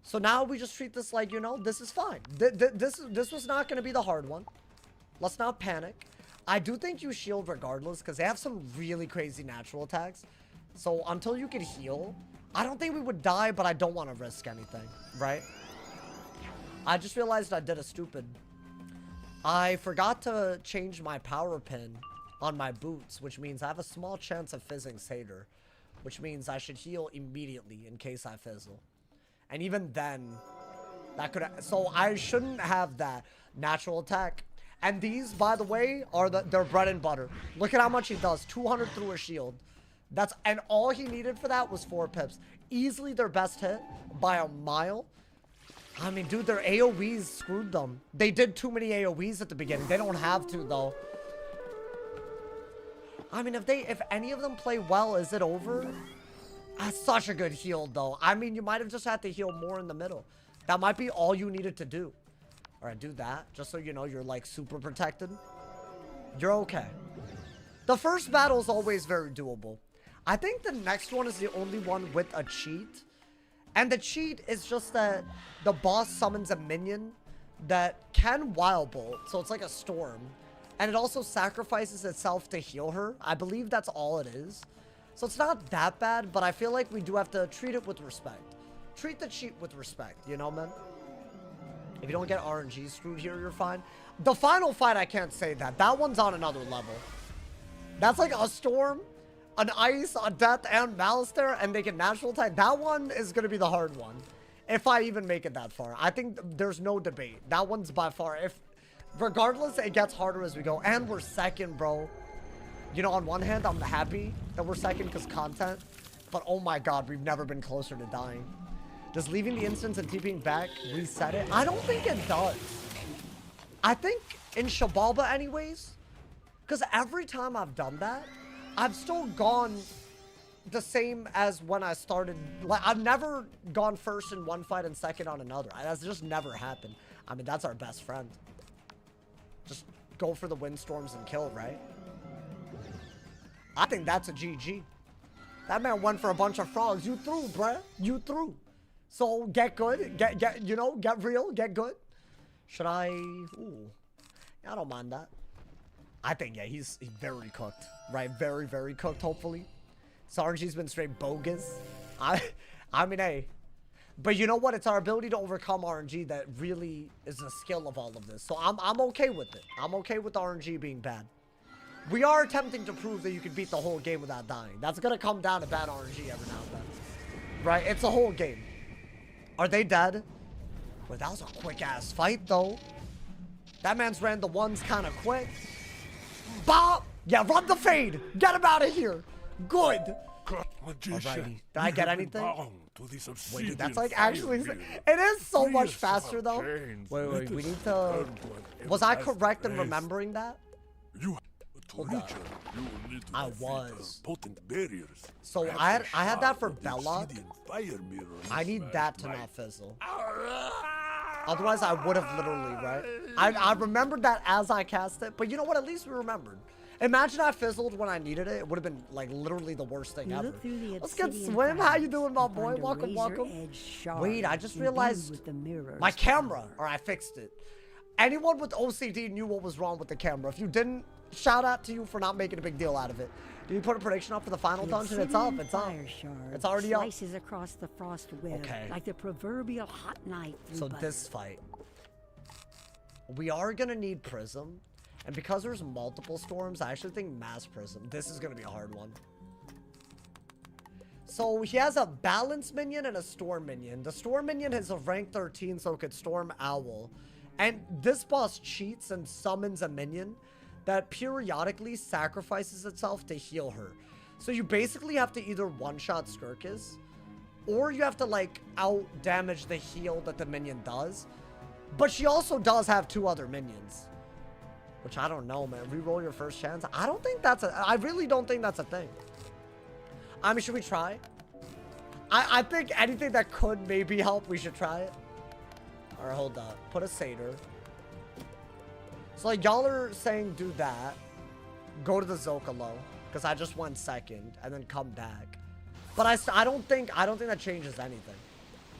So now we just treat this like, you know, this is fine. This was not gonna be the hard one. Let's not panic. I do think you shield regardless, because they have some really crazy natural attacks. So until you can heal, I don't think we would die, but I don't want to risk anything, right? I just realized I did a stupid. I forgot to change my power pin on my boots, which means I have a small chance of fizzing Satyr, which means I should heal immediately in case I fizzle. And even then, that could... So I shouldn't have that natural attack. And these, by the way, are their bread and butter. Look at how much he does. 200 through a shield. And all he needed for that was 4 pips. Easily their best hit by a mile. I mean, dude, their AoEs screwed them. They did too many AoEs at the beginning. They don't have to, though. I mean, if any of them play well, is it over? That's such a good heal, though. I mean, you might have just had to heal more in the middle. That might be all you needed to do. All right, do that. Just so you know you're, like, super protected. You're okay. The first battle is always very doable. I think the next one is the only one with a cheat. And the cheat is just that the boss summons a minion that can Wild Bolt. So it's like a storm. And it also sacrifices itself to heal her. I believe that's all it is. So it's not that bad, but I feel like we do have to treat it with respect. Treat the cheat with respect, you know, man? If you don't get RNG screwed here, you're fine. The final fight, I can't say that. That one's on another level. That's like a storm, an ice, a death, and malice there, and they can natural attack. That one is going to be the hard one. If I even make it that far. I think there's no debate. That one's by far. Regardless, it gets harder as we go. And we're second, bro. You know, on one hand, I'm happy that we're second because content. But oh my god, we've never been closer to dying. Does leaving the instance and TPing back reset it? I don't think it does. I think in XIBALBA anyways, because every time I've done that, I've still gone the same as when I started. Like, I've never gone first in one fight and second on another. That's just never happened. I mean, that's our best friend. Just go for the windstorms and kill, right? I think that's a GG. That man went for a bunch of frogs. You threw, bruh. You threw. So get good. You know, get real. Get good. Should I? Ooh. I don't mind that. I think, yeah, he's very cooked. Right? Very, very cooked, hopefully. Sargi's been straight bogus. I mean, hey. But you know what? It's our ability to overcome RNG that really is the skill of all of this. So I'm okay with it. I'm okay with RNG being bad. We are attempting to prove that you can beat the whole game without dying. That's going to come down to bad RNG every now and then. Right? It's a whole game. Are they dead? Well, that was a quick-ass fight, though. That man's ran the ones kind of quick. Bop! Yeah, run the fade! Get him out of here! Good! Alrighty. Did I get anything? Wait, dude, that's like actually... It is so much faster, though. Wait, we need to... Was I correct in remembering that? Hold on. I was. So I had that for Belloc. I need that to not fizzle. Otherwise, I would have literally, right? I remembered that as I cast it. But you know what? At least we remembered. Imagine I fizzled when I needed it. It would have been like literally the worst thing ever. Let's get Swim. How you doing, my boy? Welcome, welcome. Wait, I just realized my camera. Or I fixed it. Anyone with OCD knew what was wrong with the camera. If you didn't, shout out to you for not making a big deal out of it. Did you put a prediction up for the final dungeon? It's up. It's up. It's already up. Slices across the frost web, okay. Like the proverbial hot knife. So this fight, we are gonna need Prism, And because there's multiple storms, I actually think Mass Prism. This is going to be a hard one. So he has a balance minion and a storm minion. The storm minion is a rank 13, so it could storm Owl. And this boss cheats and summons a minion that periodically sacrifices itself to heal her. So you basically have to either one-shot Skirkis, or you have to, like, out-damage the heal that the minion does. But she also does have 2 other minions. Which I don't know, man. Reroll your first chance. I don't think that's a... I really don't think that's a thing. I mean, should we try? I think anything that could maybe help, we should try it. Alright, hold up. Put a Satyr. So, like, y'all are saying do that. Go to the Zocalo. Because I just went second. And then come back. But I don't think that changes anything.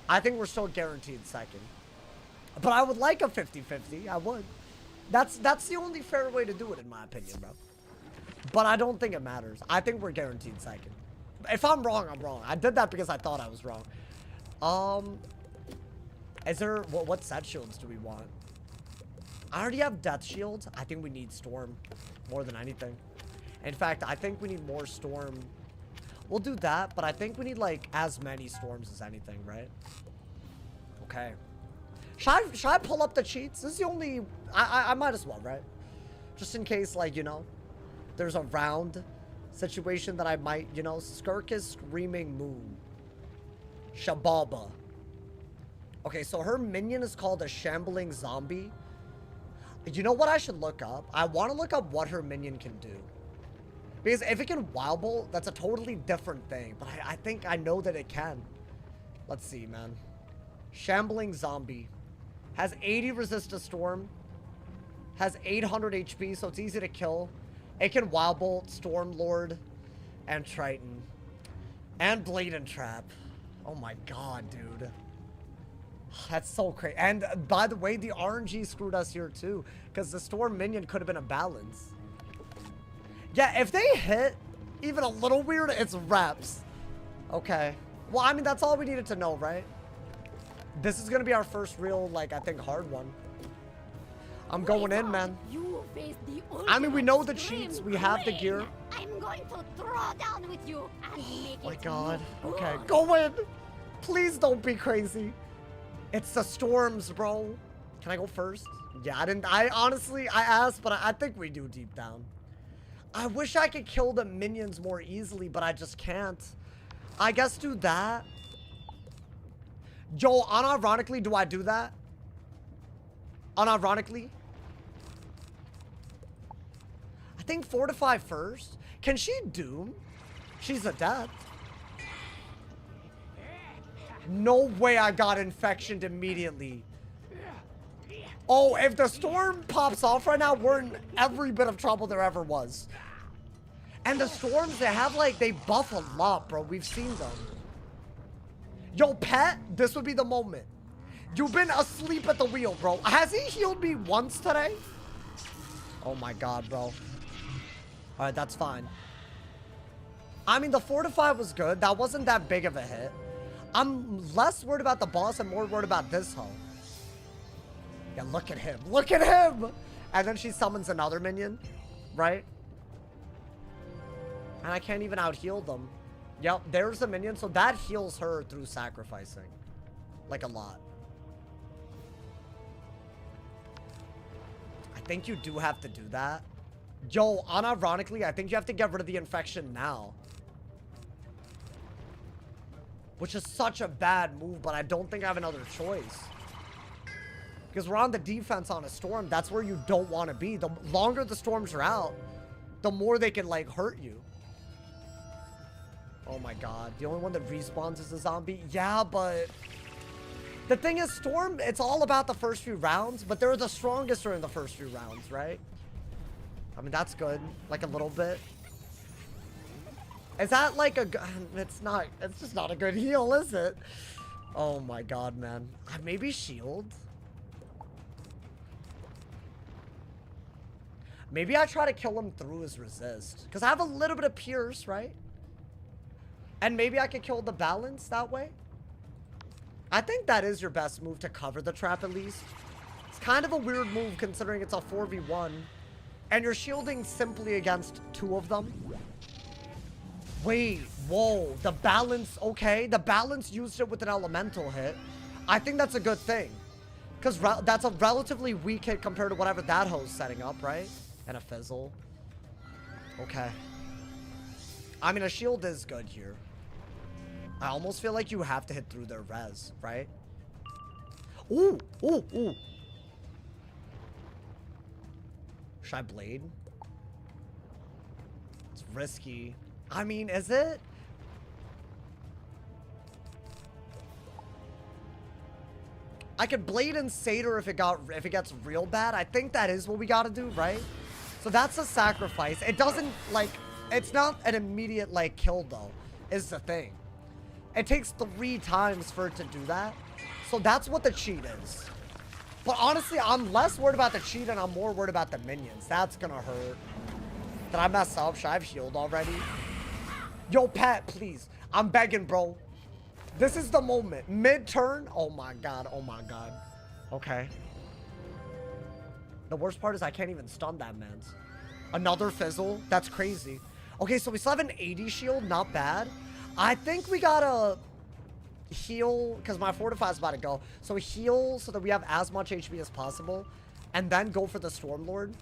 I think we're still guaranteed second. But I would like a 50-50. I would. That's the only fair way to do it, in my opinion, bro. But I don't think it matters. I think we're guaranteed second. If I'm wrong, I'm wrong. I did that because I thought I was wrong. Is there... What set shields do we want? I already have death shields. I think we need storm more than anything. In fact, I think we need more storm. We'll do that, but I think we need, like, as many storms as anything, right? Okay. Should I pull up the cheats? This is the only... I might as well, right? Just in case, like, you know, there's a round situation that I might, you know, Skirkis Screaming Moon. XIBALBA. Okay, so her minion is called a Shambling Zombie. You know what I should look up? I want to look up what her minion can do. Because if it can Wild Bolt, that's a totally different thing. But I think I know that it can. Let's see, man. Shambling Zombie. Has 80 resist to Storm. Has 800 HP, so it's easy to kill. It can Wild Bolt, Storm Lord, and Triton. And Blade and Trap. Oh my god, dude. That's so crazy. And by the way, the RNG screwed us here too. Because the Storm minion could have been a balance. Yeah, if they hit even a little weird, it's reps. Okay. Well, I mean, that's all we needed to know, right? This is going to be our first real, like, I think, hard one. I'm going in, man. You face the I mean, we know the Extreme cheats. We have the Queen. gear. I'm going to throw down with you and make Oh my it god. look Okay, good. go in. Please don't be crazy. It's the storms, bro. Can I go first? Yeah, I honestly, I asked, but I think we do deep down. I wish I could kill the minions more easily, but I just can't. I guess do that. Yo, unironically, do I do that? Unironically? I think fortify first. Can she doom? She's adept. No way I got infectioned immediately. Oh, if the storm pops off right now, we're in every bit of trouble there ever was. And the storms, they have like, they buff a lot, bro. We've seen them. Yo, Pet, this would be the moment. You've been asleep at the wheel, bro. Has he healed me once today? Oh my god, bro. Alright, that's fine. I mean, the fortify was good. That wasn't that big of a hit. I'm less worried about the boss and more worried about this hoe. Yeah, look at him. Look at him! And then she summons another minion, right? And I can't even out-heal them. Yep, there's a minion. So that heals her through sacrificing. Like a lot. I think you do have to do that. Yo, unironically, I think you have to get rid of the infection now. Which is such a bad move, but I don't think I have another choice. Because we're on the defense on a storm. That's where you don't want to be. The longer the storms are out, the more they can, like, hurt you. Oh my god. The only one that respawns is a zombie? Yeah, but... the thing is, Storm, it's all about the first few rounds, but they're the strongest during the first few rounds, right? I mean, that's good. Like, a little bit. Is that like a... it's not... it's just not a good heal, is it? Oh my god, man. Maybe shield? Maybe I try to kill him through his resist. Because I have a little bit of pierce, right? And maybe I could kill the balance that way? I think that is your best move to cover the trap at least. It's kind of a weird move considering it's a 4v1. And you're shielding simply against 2 of them. Wait, whoa, the balance, okay. The balance used it with an elemental hit. I think that's a good thing. Because that's a relatively weak hit compared to whatever that hoe's setting up, right? And a fizzle. Okay. I mean, a shield is good here. I almost feel like you have to hit through their res, right? Ooh, ooh, ooh. Should I blade? It's risky. I mean, is it? I could blade and satyr if it gets real bad. I think that is what we gotta do, right? So that's a sacrifice. It doesn't, like, it's not an immediate, like, kill, though, is the thing. It takes 3 times for it to do that. So that's what the cheat is. But honestly, I'm less worried about the cheat and I'm more worried about the minions. That's gonna hurt. Did I mess up? Should I have healed already? Yo, Pat, please. I'm begging, bro. This is the moment. Mid-turn. Oh my god. Oh my god. Okay. The worst part is I can't even stun that man's. Another fizzle. That's crazy. Okay, so we still have an 80 shield. Not bad. I think we gotta heal because my fortify is about to go. So heal so that we have as much HP as possible. And then go for the Stormlord.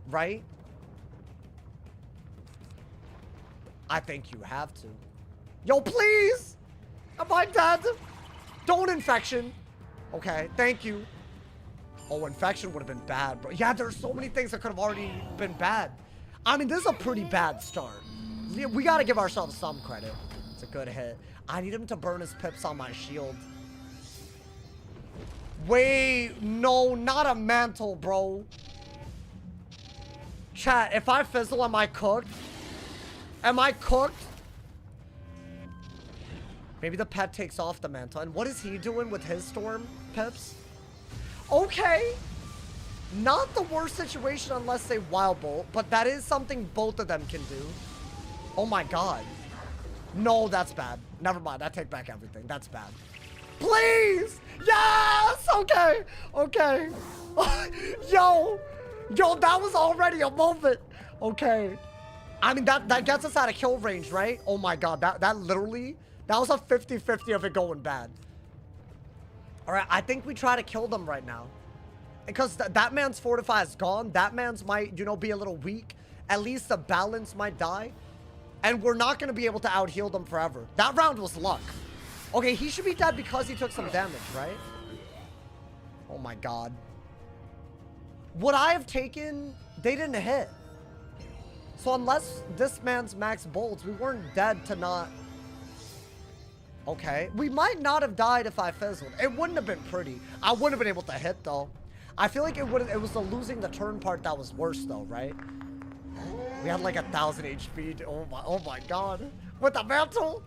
Right? I think you have to. Yo, please! Am I dead? Don't infection. Okay, thank you. Oh, infection would have been bad, bro. Yeah, there's so many things that could have already been bad. I mean, this is a pretty bad start. We gotta give ourselves some credit. It's a good hit. I need him to burn his pips on my shield. Wait, no, not a mantle, bro. Chat, if I fizzle, am I cooked? Am I cooked? Maybe the pet takes off the mantle. And what is he doing with his storm pips? Okay. Not the worst situation unless they wild bolt, but that is something both of them can do. Oh my god. No, that's bad. Never mind. I take back everything. That's bad. Please! Yes! Okay. Okay. Yo, that was already a moment. Okay. I mean, that gets us out of kill range, right? Oh my god. That literally... That was a 50-50 of it going bad. Alright, I think we try to kill them right now. Because that man's fortify is gone. That man's might, you know, be a little weak. At least the balance might die. And we're not going to be able to out-heal them forever. That round was luck. Okay, he should be dead because he took some damage, right? Oh my god. Would I have taken... They didn't hit. So unless this man's max bolts, we weren't dead to not... Okay. We might not have died if I fizzled. It wouldn't have been pretty. I wouldn't have been able to hit, though. I feel like it was the losing the turn part that was worse, though, right? We had like 1,000 HP. Oh my god. With the mantle?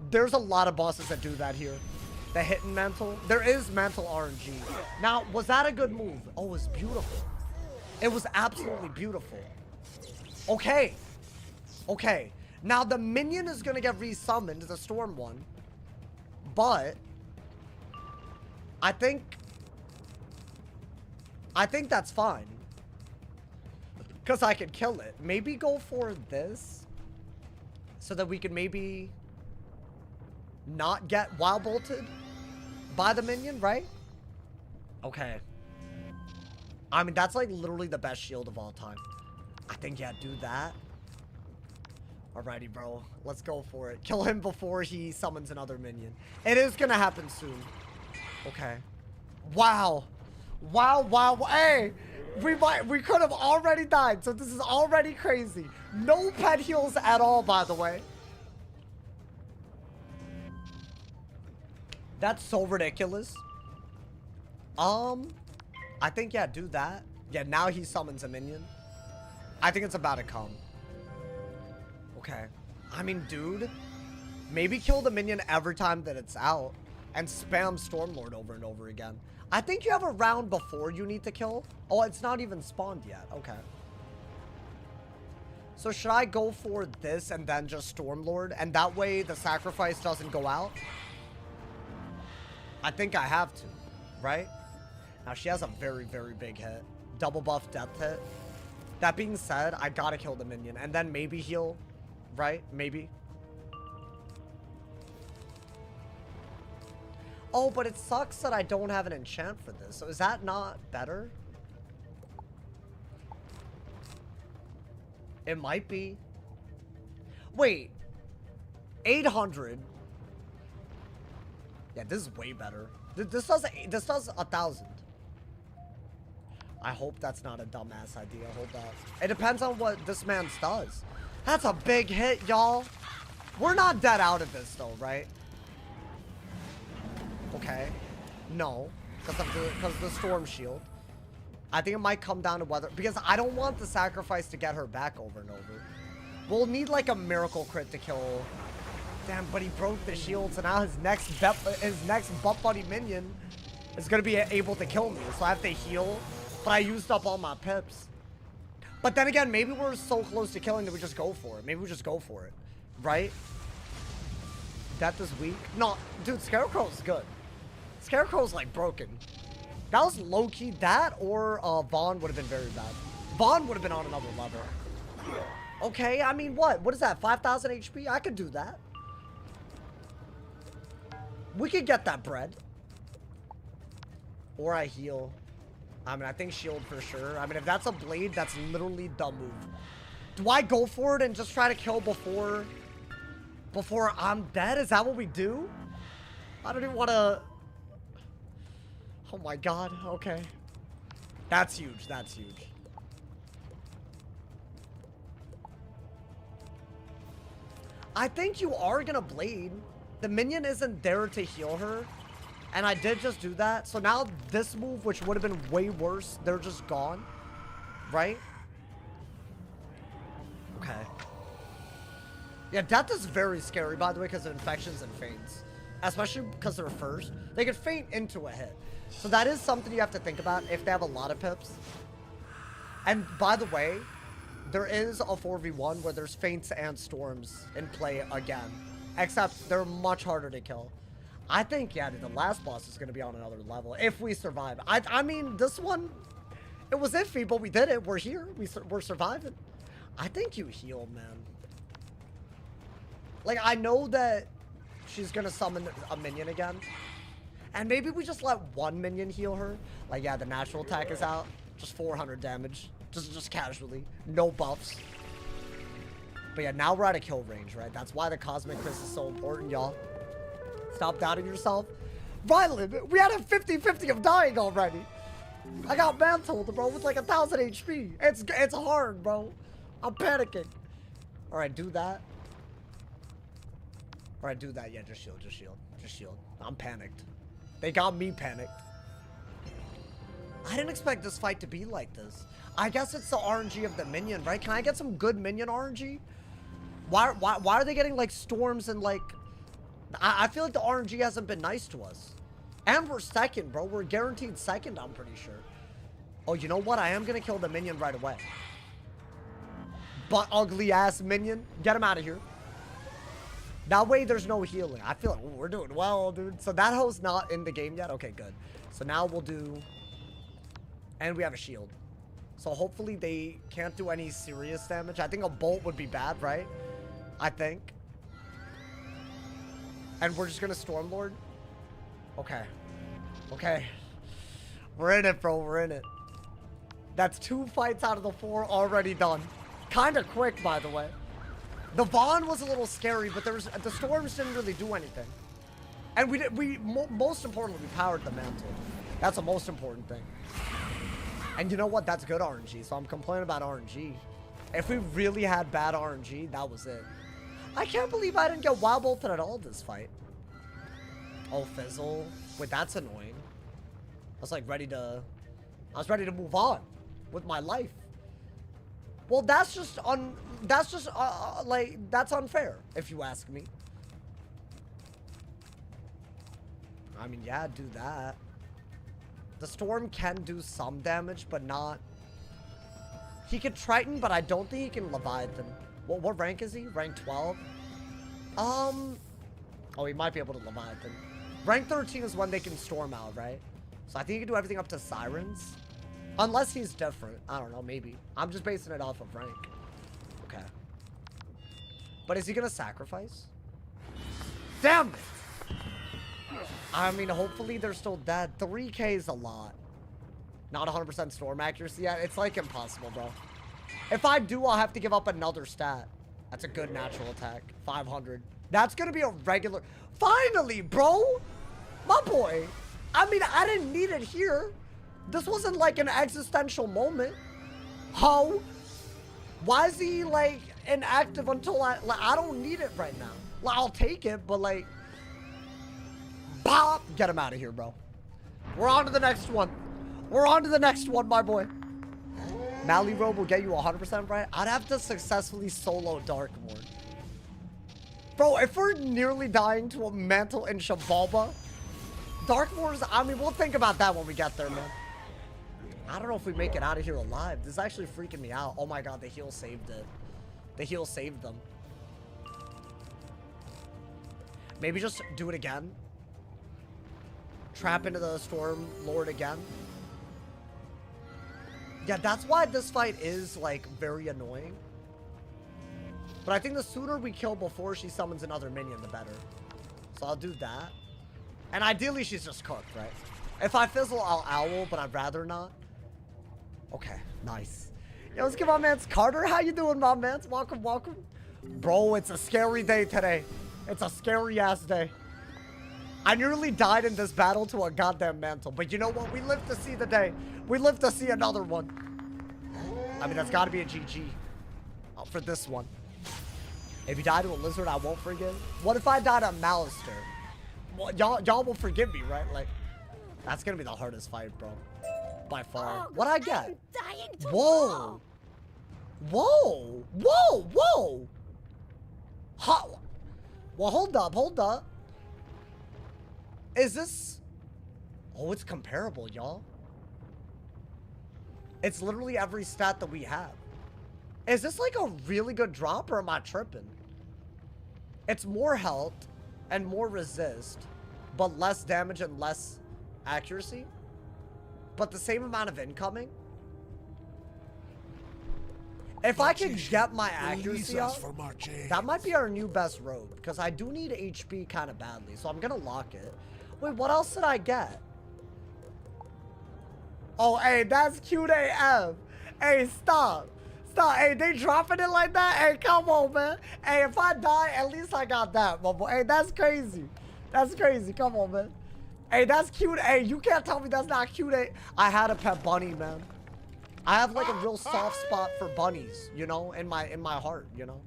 There's a lot of bosses that do that here. The hitting mantle. There is mantle RNG. Now, was that a good move? Oh, it was beautiful. It was absolutely beautiful. Okay. Okay. Now, the minion is going to get resummoned, the storm one. But I think that's fine. Because I could kill it. Maybe go for this. So that we can maybe not get wild bolted by the minion, right? Okay. I mean, that's like literally the best shield of all time. I think, yeah, do that. Alrighty, bro. Let's go for it. Kill him before he summons another minion. It is gonna happen soon. Okay. Wow. Wow, wow. Hey! We could have already died, so this is already crazy. No pet heals at all, by the way. That's so ridiculous. I think, yeah, do that. Yeah, now he summons a minion. I think it's about to come. Okay. I mean, dude, maybe kill the minion every time that it's out and spam Stormlord over and over again. I think you have a round before you need to kill. Oh, it's not even spawned yet. Okay. So should I go for this and then just Stormlord? And that way the sacrifice doesn't go out? I think I have to, right? Now she has a very, very big hit. double buff death hit. That being said, I gotta kill the minion and then maybe heal, right? Maybe. Oh, but it sucks that I don't have an enchant for this. So is that not better? It might be. Wait. 800. Yeah, this is way better. This does 1,000. I hope that's not a dumbass idea. Hold up. It depends on what this man's does. That's a big hit, y'all. We're not dead out of this though, right? Okay. No. Because of the storm shield. I think it might come down to whether... Because I don't want the sacrifice to get her back over and over. We'll need like a miracle crit to kill... Damn, but he broke the shield, so now his next butt buddy minion is going to be able to kill me. So I have to heal, but I used up all my pips. But then again, maybe we're so close to killing that we just go for it. Maybe we just go for it, right? Death is weak. No, dude, Scarecrow's good. Scarecrow's like broken. That was low-key. That or Vaughn would have been very bad. Vaughn would have been on another level. Okay, I mean, what? What is that, 5,000 HP? I could do that. We could get that bread. Or I heal. I mean, I think shield for sure. I mean, if that's a blade, that's literally the move. Do I go for it and just try to kill before I'm dead? Is that what we do? I don't even want to... Oh my god, okay. That's huge, that's huge. I think you are gonna blade. The minion isn't there to heal her. And I did just do that. So now this move, which would have been way worse, they're just gone. Right? Okay. Yeah, death is very scary, by the way, because of infections and faints. Especially because they're first. They can faint into a hit. So that is something you have to think about if they have a lot of pips. And by the way, there is a 4v1 where there's feints and storms in play again. Except they're much harder to kill. I think, yeah, the last boss is going to be on another level if we survive. I mean, this one, it was iffy, but we did it. We're here. We're surviving. I think you heal, man. Like, I know that she's going to summon a minion again. And maybe we just let one minion heal her. Like, yeah, the natural attack is out. Just 400 damage. Just casually. No buffs. But yeah, now we're out of kill range, right? That's why the Cosmic Chris is so important, y'all. Stop doubting yourself. Violent, we had a 50-50 of dying already. I got mantled, bro, with like 1,000 HP. It's hard, bro. I'm panicking. All right, do that. All right, do that. Yeah, just shield, just shield, just shield. I'm panicked. They got me panicked. I didn't expect this fight to be like this. I guess it's the RNG of the minion, right? Can I get some good minion RNG? Why are they getting like storms and like... I feel like the RNG hasn't been nice to us. And we're second, bro. We're guaranteed second, I'm pretty sure. Oh, you know what? I am going to kill the minion right away. But ugly ass minion. Get him out of here. That way there's no healing. I feel like we're doing well, dude. So that hoe's not in the game yet. Okay, good. So now we'll do... And we have a shield. So hopefully they can't do any serious damage. I think a bolt would be bad, right? I think. And we're just gonna Stormlord? Okay. Okay. We're in it, bro. We're in it. That's 2 fights out of the 4 already done. Kinda quick, by the way. The Vaughn was a little scary, but the storms didn't really do anything. And most importantly, we powered the mantle. That's the most important thing. And you know what? That's good RNG. So I'm complaining about RNG. If we really had bad RNG, that was it. I can't believe I didn't get wild bolted at all this fight. Oh, fizzle. Wait, that's annoying. I was like ready to move on with my life. Well, that's unfair, if you ask me. I mean, yeah, do that. The storm can do some damage, but not... He can Triton, but I don't think he can Leviathan. What rank is he? Rank 12? Oh, he might be able to Leviathan. Rank 13 is when they can storm out, right? So I think he can do everything up to Sirens. Unless he's different. I don't know, maybe. I'm just basing it off of rank. Okay. But is he gonna sacrifice? Damn it! I mean, hopefully they're still dead. 3K is a lot. Not 100% storm accuracy yet. It's like impossible, bro. If I do, I'll have to give up another stat. That's a good natural attack. 500. That's gonna be a regular... Finally, bro! My boy. I mean, I didn't need it here. This wasn't like an existential moment. How? Why is he like inactive until I don't need it right now? Like, I'll take it, but like, bop, get him out of here, bro. We're on to the next one. We're on to the next one, my boy. Mally Robe will get you 100% right. I'd have to successfully solo Darkmoor. Bro, if we're nearly dying to a Mantle in XIBALBA, Darkmoor's, I mean, we'll think about that when we get there, man. I don't know if we make it out of here alive. This is actually freaking me out. Oh my god, the heal saved it. The heal saved them. Maybe just do it again. Trap into the Storm Lord again. Yeah, that's why this fight is, like, very annoying. But I think the sooner we kill before she summons another minion, the better. So I'll do that. And ideally, she's just cooked, right? If I fizzle, I'll owl, but I'd rather not. Okay, nice. Yo, let's give my man's Carter. How you doing, my mans? Welcome, welcome. Bro, it's a scary day today. It's a scary-ass day. I nearly died in this battle to a goddamn mantle. But you know what? We live to see the day. We live to see another one. I mean, that's got to be a GG for this one. If you die to a lizard, I won't forgive. What if I die to a Malister? Well, y'all will forgive me, right? Like, that's going to be the hardest fight, bro. By far. Oh, What'd I get? I'm dying to Whoa. Whoa. Whoa. Whoa. How? Well, hold up. Hold up. Is this... Oh, it's comparable, y'all. It's literally every stat that we have. Is this like a really good drop or am I tripping? It's more health and more resist, but less damage and less accuracy. But the same amount of incoming. If I can get my accuracy up, that might be our new best robe. Because I do need HP kind of badly. So I'm going to lock it. Wait, what else did I get? Oh, hey, that's cute AF. Hey, stop. Stop. Hey, they dropping it like that? Hey, come on, man. Hey, if I die, at least I got that, my boy. Hey, that's crazy. That's crazy. Come on, man. Hey, that's cute. Hey, you can't tell me that's not cute. Hey, I had a pet bunny, man. I have like a real soft spot for bunnies, you know, in my heart, you know.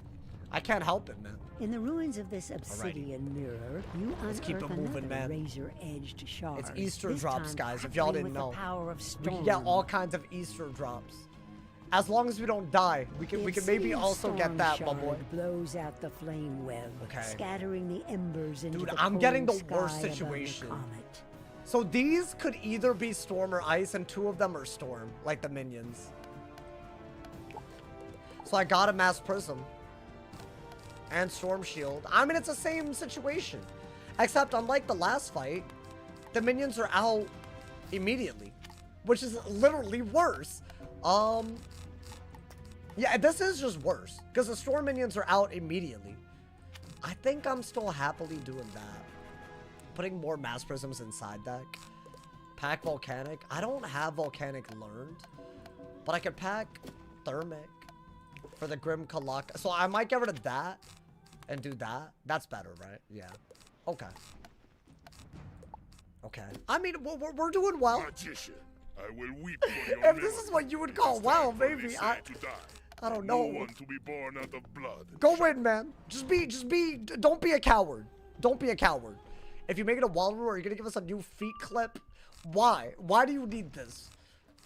I can't help it, man. In the ruins of this obsidian mirror, you Let's keep it unearth moving, another man. razor-edged shard. It's Easter This drops, time guys, if y'all crackling didn't know. with the power of We can storm. get all kinds of Easter drops. As long as we don't die, we can maybe obsidian also get storm that, my shard boy. blows out the flame web, Okay. scattering the embers into Dude, the I'm getting the cold worst sky above the situation. comet. So these could either be Storm or Ice, and 2 of them are Storm, like the minions. So I got a Mass Prism. And Storm Shield. I mean, it's the same situation. Except, unlike the last fight, the minions are out immediately. Which is literally worse. Yeah, this is just worse. Because the Storm minions are out immediately. I think I'm still happily doing that. Putting more Mass Prisms inside deck. Pack Volcanic. I don't have Volcanic learned. But I could pack Thermic for the Grim Kalaka. So I might get rid of that and do that. That's better, right? Yeah. Okay. Okay. I mean, we're doing well. Magician, I will weep for your If this is what you would call well, maybe. I don't No know. one to be born out of blood. Go win, man. Just be, don't be a coward. Don't be a coward. If you make it a wall rule, are you gonna give us a new feet clip? Why? Why do you need this?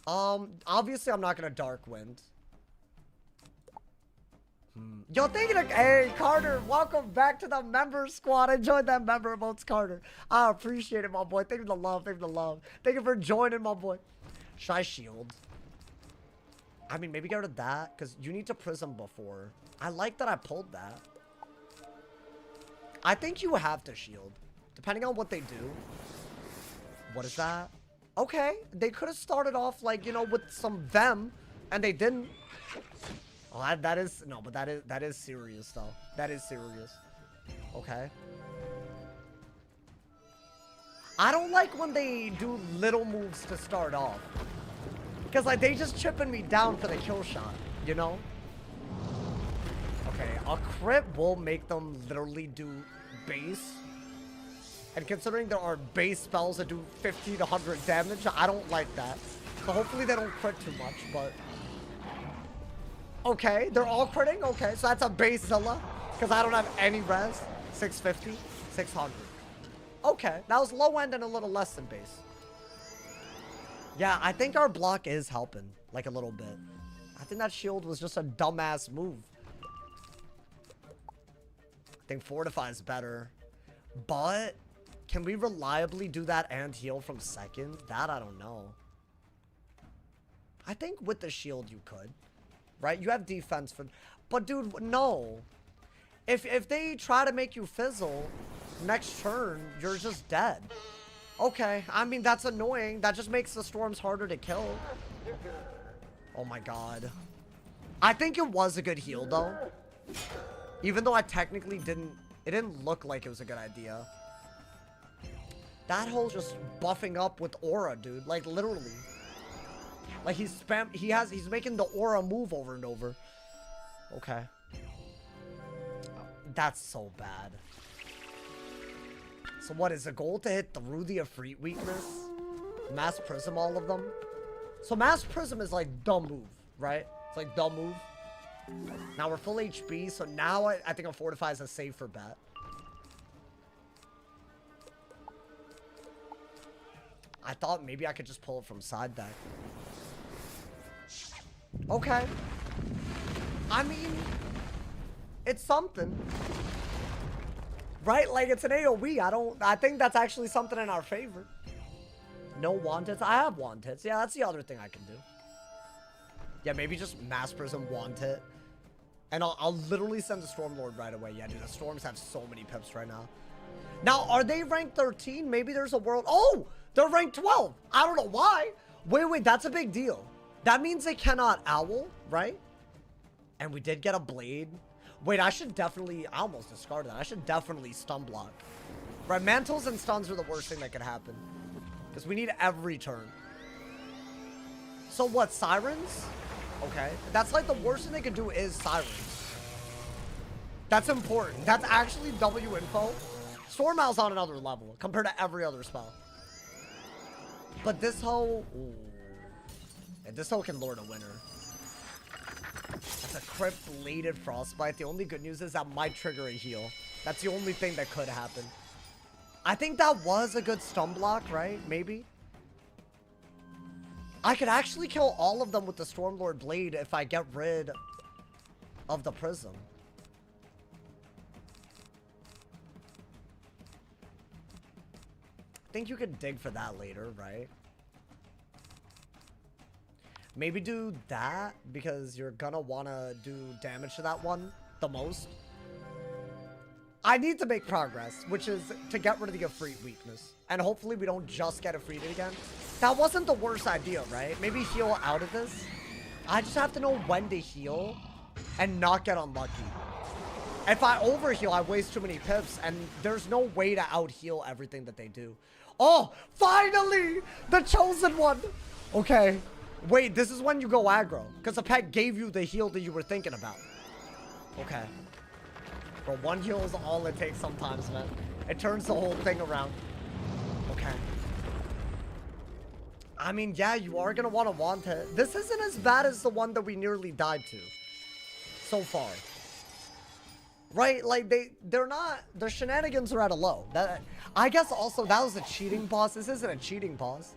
Obviously I'm not gonna Dark Wind. Yo, thank you to, hey, Carter, welcome back to the member squad. I enjoyed that member emotes, Carter. I appreciate it, my boy. Thank you for the love, thank you for the love. Thank you for joining, my boy. Should I shield? I mean, maybe get rid of that, because you need to prism before. I like that I pulled that. I think you have to shield, depending on what they do. What is that? Okay, they could have started off like, you know, with some Vem, and they didn't. Oh, that is, no, but that is serious though. That is serious. Okay. I don't like when they do little moves to start off. Because, like, they just chipping me down for the kill shot, you know? Okay, a crit will make them literally do base. And considering there are base spells that do 50 to 100 damage, I don't like that. So hopefully they don't crit too much, but... Okay, they're all critting? Okay, so that's a base Zilla. Because I don't have any res. 650, 600. Okay, that was low end and a little less than base. Yeah, I think our block is helping, like a little bit. I think that shield was just a dumbass move. I think Fortify is better. But, can we reliably do that and heal from second? That I don't know. I think with the shield you could. Right? You have defense for... But dude, no. If they try to make you fizzle, next turn, you're just dead. Okay, I mean, that's annoying. That just makes the storms harder to kill. Oh my god. I think it was a good heal, though. Even though I technically didn't... It didn't look like it was a good idea. That whole just buffing up with aura, dude. Like, literally. Like, he's making the aura move over and over. Okay. That's so bad. So what is the goal, to hit through the Efreet weakness? Mass Prism all of them? So Mass Prism is like the move, right? It's like the move. Now we're full HP, so now I think a Fortify is a safer bet. I thought maybe I could just pull it from side deck. Okay. I mean, it's something. Right? Like, it's an AoE. I think that's actually something in our favor. No Wanteds? I have Wanteds. Yeah, that's the other thing I can do. Yeah, maybe just Mass Prism Wanted. And I'll literally send the Stormlord right away. Yeah, dude, the Storms have so many pips right now. Now, are they ranked 13? Maybe there's a world... Oh! They're ranked 12! I don't know why. Wait, that's a big deal. That means they cannot owl, right? And we did get a blade. Wait, I should definitely... I almost discarded that. I should definitely stun block. Right, mantles and stuns are the worst thing that could happen. Because we need every turn. So what, sirens? Okay. That's like the worst thing they could do is sirens. That's important. That's actually W info. Storm Owl's on another level compared to every other spell. But this whole... Ooh. And this whole can lord a winner. That's a crit bladed frostbite. The only good news is that might trigger a heal. That's the only thing that could happen. I think that was a good stun block, right? Maybe. I could actually kill all of them with the Stormlord Blade if I get rid of the Prism. I think you could dig for that later, right? Maybe do that, because you're gonna wanna do damage to that one the most. I need to make progress, which is to get rid of the Efreet weakness. And hopefully we don't just get Efreeted again. That wasn't the worst idea, right? Maybe heal out of this. I just have to know when to heal and not get unlucky. If I overheal, I waste too many pips, and there's no way to out-heal everything that they do. Oh, finally! The chosen one! Okay. Wait, this is when you go aggro. Because the pet gave you the heal that you were thinking about. Okay. Bro, one heal is all it takes sometimes, man. It turns the whole thing around. Okay. I mean, yeah, you are going to want it. This isn't as bad as the one that we nearly died to. So far. Right? Like, they're not... Their shenanigans are at a low. I guess also that was a cheating boss. This isn't a cheating boss.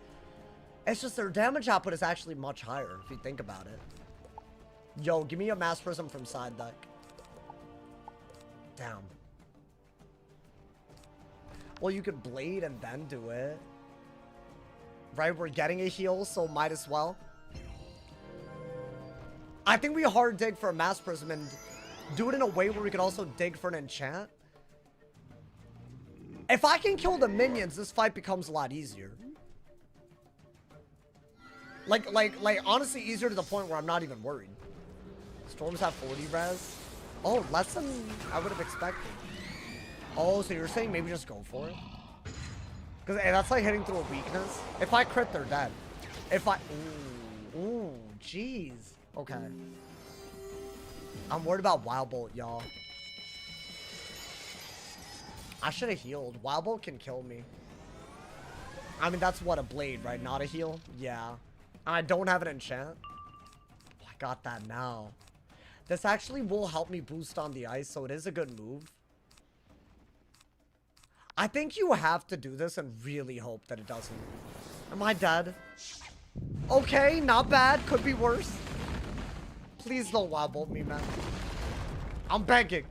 It's just their damage output is actually much higher, if you think about it. Yo, give me a Mass Prism from side deck. Damn. Well, you could Blade and then do it. Right, we're getting a heal, so might as well. I think we hard dig for a Mass Prism and do it in a way where we could also dig for an enchant. If I can kill the minions, this fight becomes a lot easier. Like, honestly, easier to the point where I'm not even worried. Storms have 40 res. Oh, less than I would have expected. Oh, so you're saying maybe just go for it? Because hey, that's like hitting through a weakness. If I crit, they're dead. If I... Ooh, jeez. Okay. I'm worried about Wild Bolt, y'all. I should have healed. Wild Bolt can kill me. I mean, that's what, a blade, right? Not a heal? Yeah. And I don't have an enchant. Oh, I got that now. This actually will help me boost on the ice, so it is a good move. I think you have to do this and really hope that it doesn't. Am I dead? Okay, not bad. Could be worse. Please don't Wild Bolt me, man. I'm begging.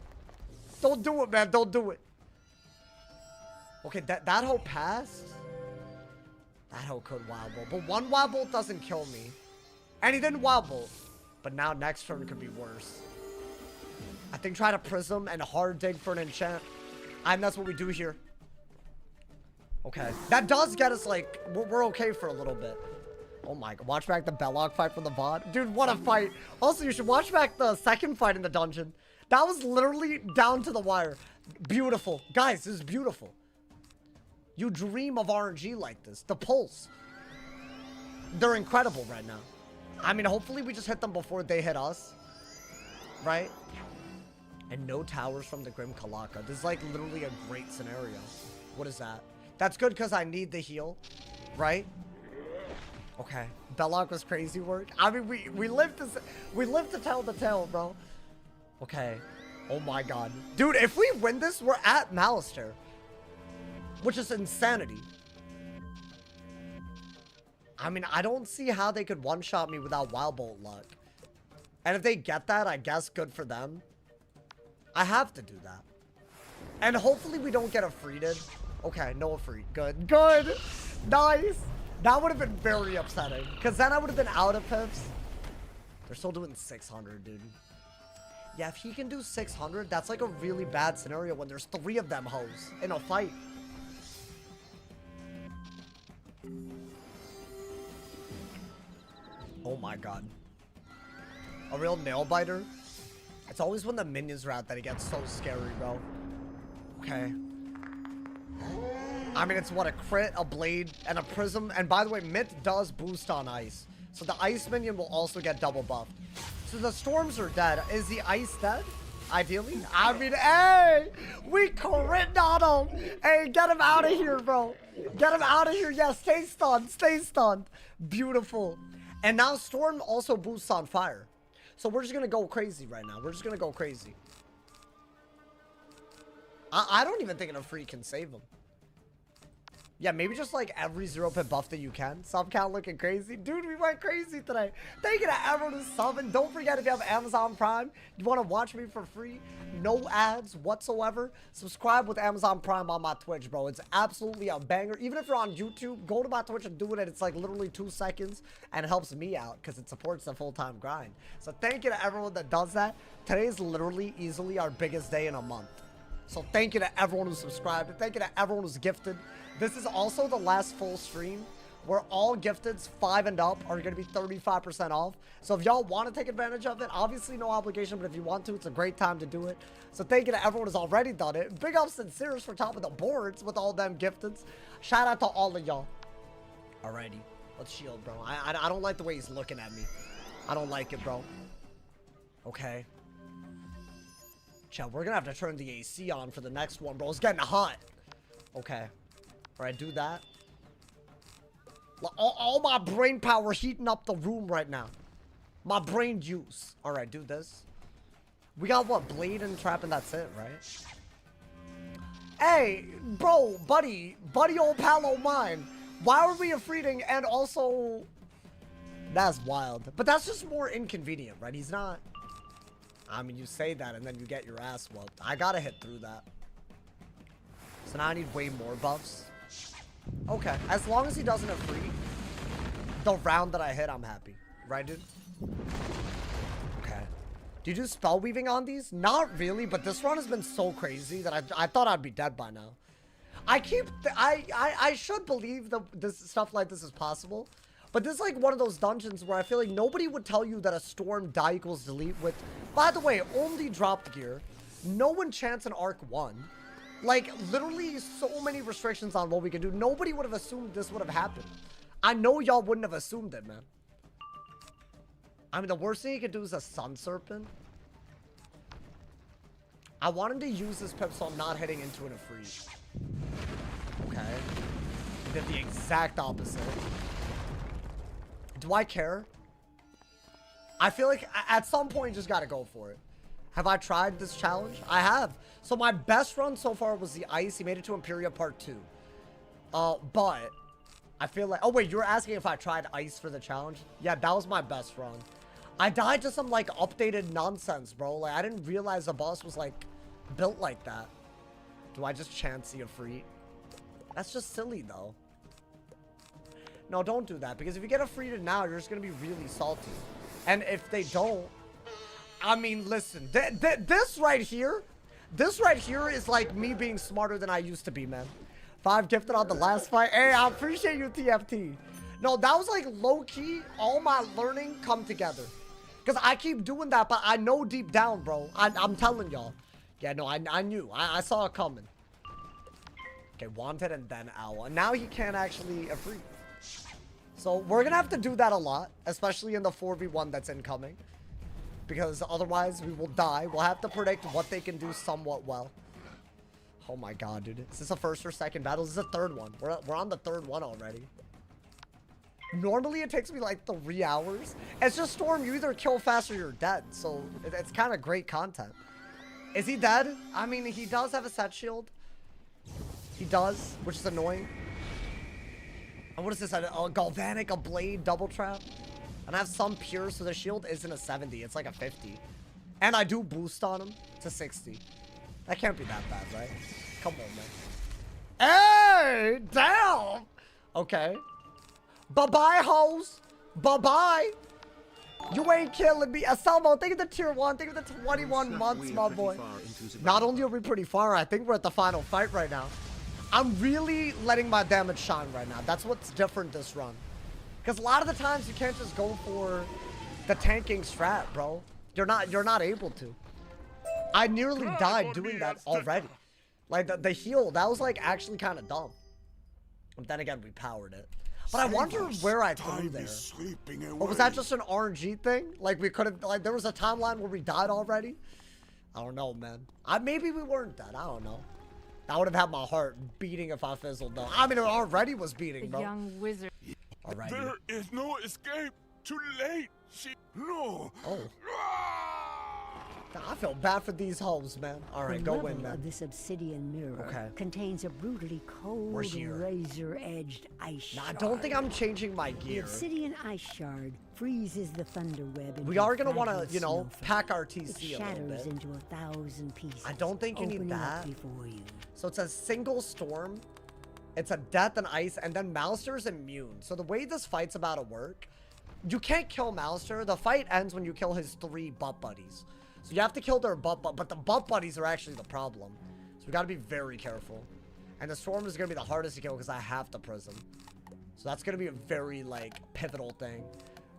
Don't do it, man. Don't do it. Okay, that hoe passed. That hoe could Wild Bolt. But one Wild Bolt doesn't kill me. And he didn't Wild Bolt. But now next turn could be worse. I think try to Prism and hard dig for an enchant. And that's what we do here. Okay. That does get us, like, we're okay for a little bit. Oh my god. Watch back the Belloc fight from the VOD. Dude, what a fight. Also, you should watch back the second fight in the dungeon. That was literally down to the wire. Beautiful. Guys, this is beautiful. You dream of RNG like this. The pulse. They're incredible right now. I mean, hopefully we just hit them before they hit us. Right? And no towers from the Grim Kalaka. This is like literally a great scenario. What is that? That's good because I need the heal. Right? Okay. Belloc was crazy work. I mean, we live to tell the tale, bro. Okay. Oh my god. Dude, if we win this, we're at Malister. Which is insanity. I mean, I don't see how they could one-shot me without Wild Bolt luck. And if they get that, I guess good for them. I have to do that. And hopefully we don't get a freeded. Okay, no free. Good. Good. Nice. That would have been very upsetting. Because then I would have been out of pips. They're still doing 600, dude. Yeah, if he can do 600, that's like a really bad scenario when there's 3 of them hoes in a fight. Oh my god. A real nail biter? It's always when the minions are out that it gets so scary, bro. Okay. I mean, it's what, a crit, a blade, and a prism. And by the way, Mitt does boost on ice. So the ice minion will also get double buffed. So the storms are dead. Is the ice dead? Ideally? I mean, hey! We crit on him! Hey, get him out of here, bro! Get him out of here! Yeah, stay stunned! Stay stunned! Beautiful. And now Storm also boosts on fire. So we're just gonna go crazy right now. We're just gonna go crazy. I don't even think a free can save him. Yeah, maybe just like every 0-pip buff that you can. Sub count looking crazy. Dude, we went crazy today. Thank you to everyone who's subbing. Don't forget, if you have Amazon Prime, you want to watch me for free, no ads whatsoever, subscribe with Amazon Prime on my Twitch, bro. It's absolutely a banger. Even if you're on YouTube, go to my Twitch and do it. It's like literally 2 seconds and it helps me out because it supports the full-time grind. So thank you to everyone that does that. Today is literally easily our biggest day in a month. So thank you to everyone who subscribed. Thank you to everyone who's gifted. This is also the last full stream where all gifteds 5 and up are going to be 35% off. So if y'all want to take advantage of it, obviously no obligation, but if you want to, it's a great time to do it. So thank you to everyone who's already done it. Big ups and Cirrus for top of the boards with all them gifteds. Shout out to all of y'all. Alrighty, let's shield, bro. I don't like the way he's looking at me. I don't like it, bro. Okay. Chat, we're gonna have to turn the AC on for the next one, bro. It's getting hot. Okay. Alright, do that. All my brain power heating up the room right now. My brain juice. Alright, do this. We got what? Blade and trap and that's it, right? Hey, bro, buddy old pal of mine. Why are we afreeting and also... That's wild. But that's just more inconvenient, right? He's not... I mean, you say that and then you get your ass whooped. I gotta hit through that. So now I need way more buffs. Okay, as long as he doesn't have free the round that I hit, I'm happy. Right, dude? Okay. Do you do spell weaving on these? Not really, but this run has been so crazy that I thought I'd be dead by now. I should believe that this stuff like this is possible, But this is like one of those dungeons where I feel like nobody would tell you that a storm die equals delete with, by the way, only dropped gear, no enchants in Arc 1. Like, literally so many restrictions on what we can do. Nobody would have assumed this would have happened. I know y'all wouldn't have assumed it, man. I mean, the worst thing he could do is a Sun Serpent. I want him to use this pip so I'm not hitting into an Ifrit. Okay. He did the exact opposite. Do I care? I feel like at some point you just gotta go for it. Have I tried this challenge? I have. So my best run so far was the ice. He made it to Imperia Part 2. But I feel like... Oh, wait. You were asking if I tried ice for the challenge? Yeah, that was my best run. I died to some, like, updated nonsense, bro. Like, I didn't realize the boss was, like, built like that. Do I just chance the Ifrit? That's just silly, though. No, don't do that. Because if you get Ifrited now, you're just going to be really salty. And if they don't... I mean, listen. This right here is like me being smarter than I used to be, man. 5 gifted on the last fight. Hey, I appreciate you, TFT. No, that was like low-key, all my learning come together. Because I keep doing that, but I know deep down, bro. I'm telling y'all. Yeah, no, I knew. I saw it coming. Okay, wanted and then owl. And now he can't actually free. So we're going to have to do that a lot, especially in the 4v1 that's incoming. Because otherwise we will die. We'll have to predict what they can do somewhat well. Oh my god, dude. Is this a first or second battle? This is a third one. We're on the third one already. Normally it takes me like 3 hours. It's just Storm, you either kill fast or you're dead. So it's kind of great content. Is he dead? I mean, he does have a set shield. He does, which is annoying. And what is this? A Galvanic, a Blade, double trap? And I have some pure, so the shield isn't a 70. It's like a 50. And I do boost on him to 60. That can't be that bad, right? Come on, man. Hey! Damn! Okay. Bye-bye, hoes. Bye-bye. You ain't killing me. Aselmo, think of the tier 1. Think of the 21 months, my boy. Not only are we pretty far, I think we're at the final fight right now. I'm really letting my damage shine right now. That's what's different this run. Because a lot of the times you can't just go for the tanking strat, bro. You're not able to. I nearly died doing that already. Like the heal, that was like actually kind of dumb. But then again, we powered it. But I wonder where I threw there. Or was that just an RNG thing? Like we could have, like there was a timeline where we died already? I don't know, man. Maybe we weren't dead. I don't know. I would have had my heart beating if I fizzled though. I mean, it already was beating, bro. The young wizard. Alrighty. There is no escape. Too late. No. Oh. I feel bad for these hoes, man. All right, go in, man. Of this obsidian mirror contains a brutally cold and razor-edged ice shard. I don't think I'm changing my gear. The obsidian ice shard freezes the thunder web. We are gonna want to, you know, pack our TC it a little shatters bit. into 1,000 pieces. I don't think you need that. Before you. So it's a single storm. It's a death and ice, and then Mouster's immune. So the way this fight's about to work, you can't kill Mouster. The fight ends when you kill his 3 butt buddies. So you have to kill their but the butt buddies are actually the problem. So we gotta be very careful. And the storm is gonna be the hardest to kill because I have the prism. So that's gonna be a very like pivotal thing.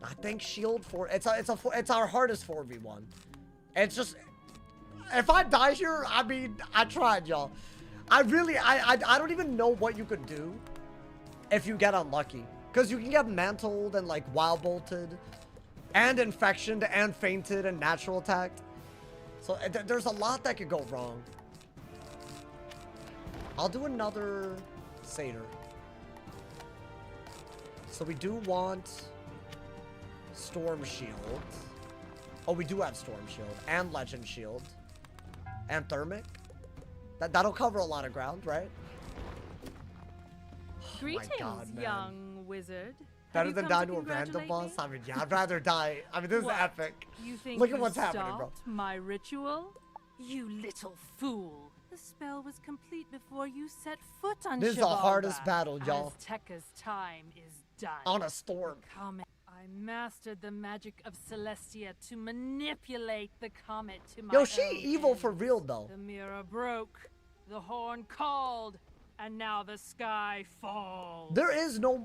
I think shield for it's our hardest 4v1. It's just if I die here, I mean I tried, y'all. I don't even know what you could do if you get unlucky. Because you can get mantled and like wild bolted and infectioned and fainted and natural attacked. So there's a lot that could go wrong. I'll do another Satyr. So we do want Storm Shield. Oh, we do have Storm Shield and Legend Shield and Thermic. That'll cover a lot of ground, right? Greetings, God, young wizard. Better than die to a random boss? I mean, yeah, I'd rather die. I mean, this is epic. You think Look at what's happening, bro. My ritual? You little fool. The spell was complete before you set foot on This is the hardest battle, y'all. AZTECA's time is done. On a storm. Comet. I mastered the magic of Celestia to manipulate the comet to my Yo, she own evil ends. for real, though. The mirror broke. The horn called. and now the sky falls. There is no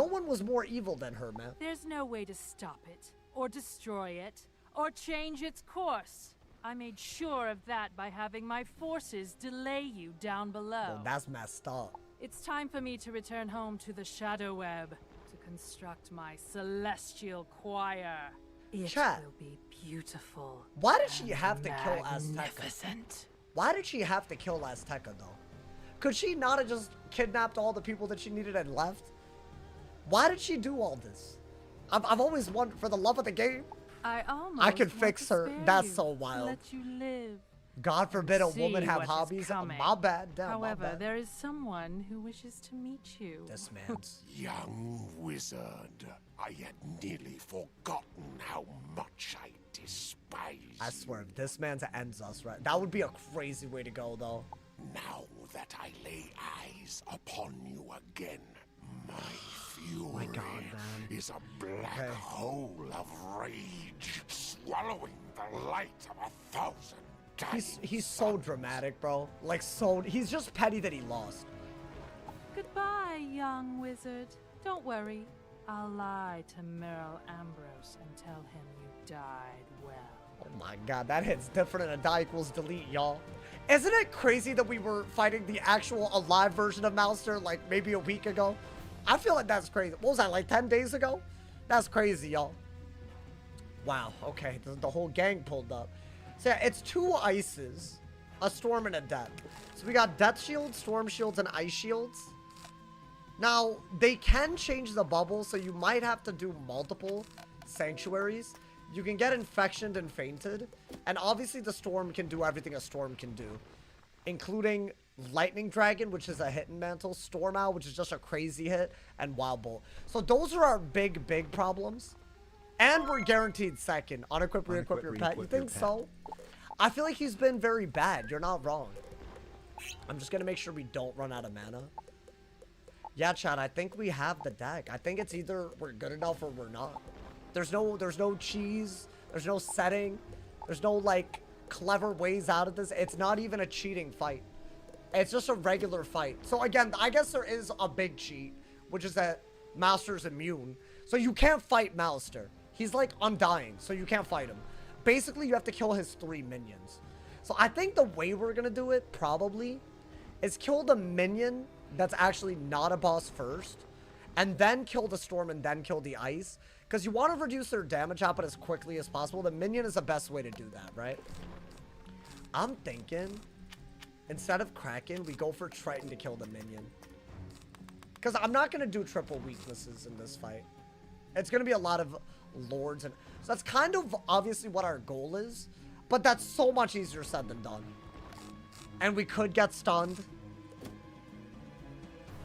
one was more evil than her, man. There's no way to stop it, or destroy it, or change its course. I made sure of that by having my forces delay you down below. Well, that's messed up. It's time for me to return home to the Shadow Web to construct my celestial choir. It Chat. will be beautiful. Why did she have to kill AZTECA? Magnificent. Why did she have to kill AZTECA, though? Could she not have just kidnapped all the people that she needed and left? Why did she do all this? I've always wondered, for the love of the game. I almost I could want fix to her. spare That's you, so wild. Let you live. God forbid a See woman have what is hobbies. coming. My bad. Damn, However, my bad. there is someone who wishes to meet you. This man's. Young wizard, I had nearly forgotten how much I despise I swear, if this man ends us, right? That would be a crazy way to go, though. Now that I lay eyes upon you again, my fury is a black hole of rage, swallowing the light of 1,000 diamonds. He's so dramatic, bro. Like, he's just petty that he lost. Goodbye, young wizard. Don't worry. I'll lie to Merrill Ambrose and tell him you died well. Oh my god, that hits different and a die equals delete, y'all. Isn't it crazy that we were fighting the actual alive version of Mouser like maybe a week ago? I feel like that's crazy. What was that, like 10 days ago? That's crazy, y'all. Wow, okay, the whole gang pulled up. So yeah, it's 2 ices, a storm, and a death. So we got death shields, storm shields, and ice shields. Now, they can change the bubble, so you might have to do multiple sanctuaries. You can get infectioned and fainted. And obviously the storm can do everything a storm can do. Including Lightning Dragon, which is a hit and mantle. Storm Owl, which is just a crazy hit. And Wild Bolt. So those are our big problems. And we're guaranteed second. Unequip, re-equip your pet. You think so? I feel like he's been very bad. You're not wrong. I'm just going to make sure we don't run out of mana. Yeah, chat, I think we have the deck. I think it's either we're good enough or we're not. There's no cheese. There's no setting. There's no, like, clever ways out of this. It's not even a cheating fight. It's just a regular fight. So, again, I guess there is a big cheat, which is that Mouser's immune. So you can't fight Mouser. He's, like, undying, so you can't fight him. Basically, you have to kill his 3 minions. So I think the way we're going to do it, probably, is kill the minion that's actually not a boss first, and then kill the storm and then kill the ice, because you want to reduce their damage output as quickly as possible. The minion is the best way to do that, right? I'm thinking instead of Kraken, we go for Triton to kill the minion, because I'm not going to do triple weaknesses in this fight. It's going to be a lot of lords, and so that's kind of obviously what our goal is, but that's so much easier said than done. And we could get stunned.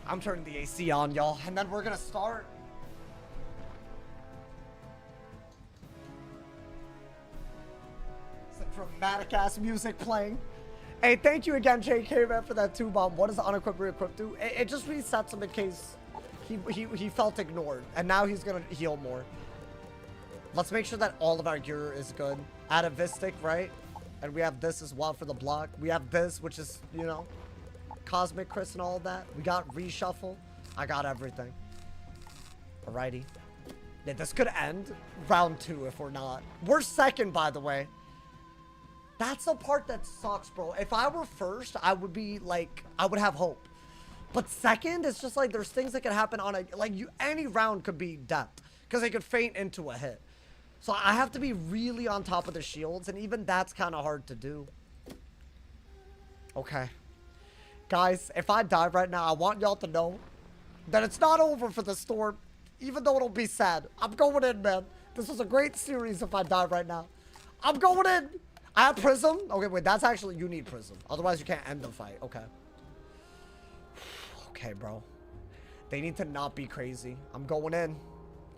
I'm turning the AC on, y'all, and then we're gonna start. Some dramatic ass music playing. Hey, thank you again, JK, man, for that 2-bomb. What does the unequip re-equip do? It just resets him in case he felt ignored, and now he's gonna heal more. Let's make sure that all of our gear is good. Atavistic, right? And we have this as well for the block. We have this, which is, you know, Cosmic Chris and all of that. We got reshuffle. I got everything. Alrighty. Yeah, this could end round 2 if we're not. We're second, by the way. That's the part that sucks, bro. If I were first, I would be like, I would have hope. But second, it's just like there's things that could happen on a, like, any round could be death. Because they could faint into a hit. So I have to be really on top of the shields, and even that's kind of hard to do. Okay. Guys, if I die right now, I want y'all to know that it's not over for the storm, even though it'll be sad. I'm going in, man. This was a great series if I die right now. I'm going in. I have Prism. Okay, wait, that's actually, you need Prism. Otherwise, you can't end the fight. Okay. Okay, bro. They need to not be crazy. I'm going in.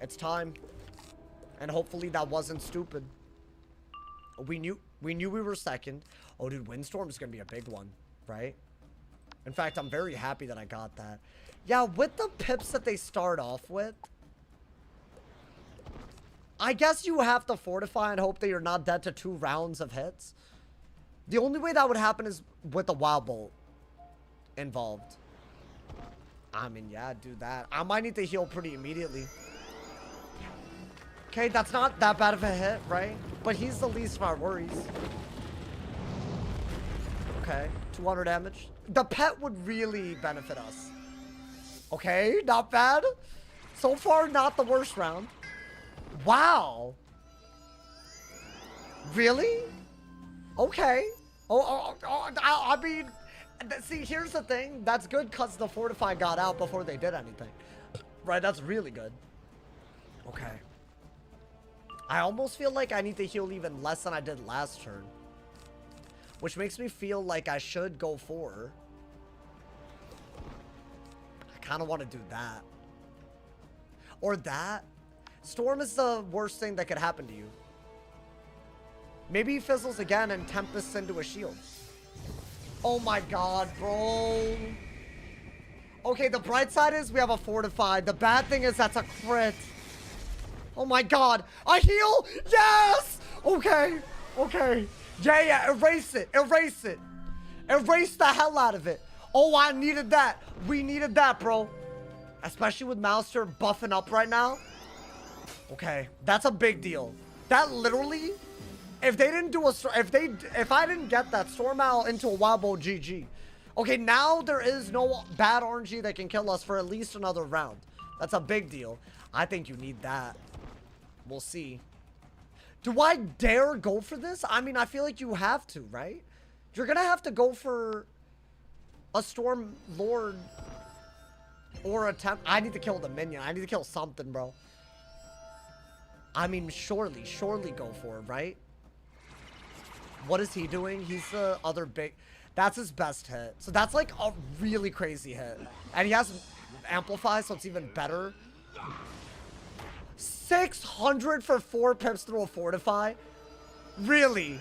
It's time. And hopefully that wasn't stupid. We knew we were second. Oh, dude, Windstorm is going to be a big one, right? In fact, I'm very happy that I got that. Yeah, with the pips that they start off with, I guess you have to fortify and hope that you're not dead to 2 rounds of hits. The only way that would happen is with the Wild Bolt involved. I mean, yeah, do that. I might need to heal pretty immediately. Okay, that's not that bad of a hit, right? But he's the least of our worries. Okay, 200 damage. The pet would really benefit us. Okay, not bad. So far, not the worst round. Wow. Really? Okay. I mean, see, here's the thing. That's good because the Fortify got out before they did anything. Right, that's really good. Okay. I almost feel like I need to heal even less than I did last turn. Which makes me feel like I should go for... I kind of want to do that. Or that. Storm is the worst thing that could happen to you. Maybe he fizzles again and Tempests into a shield. Oh my god, bro. Okay, the bright side is we have a Fortified. The bad thing is that's a crit. Oh my god. I heal! Yes! Okay. Okay. Yeah, erase it. Erase it. Erase the hell out of it. Oh, I needed that. We needed that, bro. Especially with Mouser buffing up right now. Okay, that's a big deal. That literally, if they didn't do a, if I didn't get that Storm Owl into a Wobble, GG. Okay, now there is no bad RNG that can kill us for at least another round. That's a big deal. I think you need that. We'll see. Do I dare go for this? I mean, I feel like you have to, right? You're gonna have to go for a Storm Lord or attempt. I need to kill the minion. I need to kill something, bro. I mean, surely go for it, right? What is he doing? He's the other big... That's his best hit. So that's like a really crazy hit. And he has Amplify, so it's even better. 600 for 4 pips through a Fortify? Really?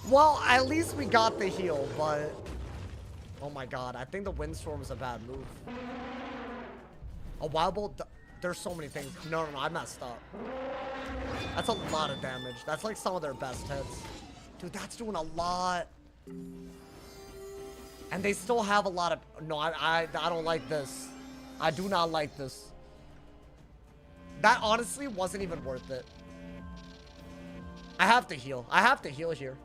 Well, at least we got the heal, but... Oh my god, I think the Windstorm is a bad move. A Wild Bolt... There's so many things. No, I messed up. That's a lot of damage. That's like some of their best hits. Dude, that's doing a lot. And they still have a lot of... No, I don't like this. I do not like this. That honestly wasn't even worth it. I have to heal. I have to heal here.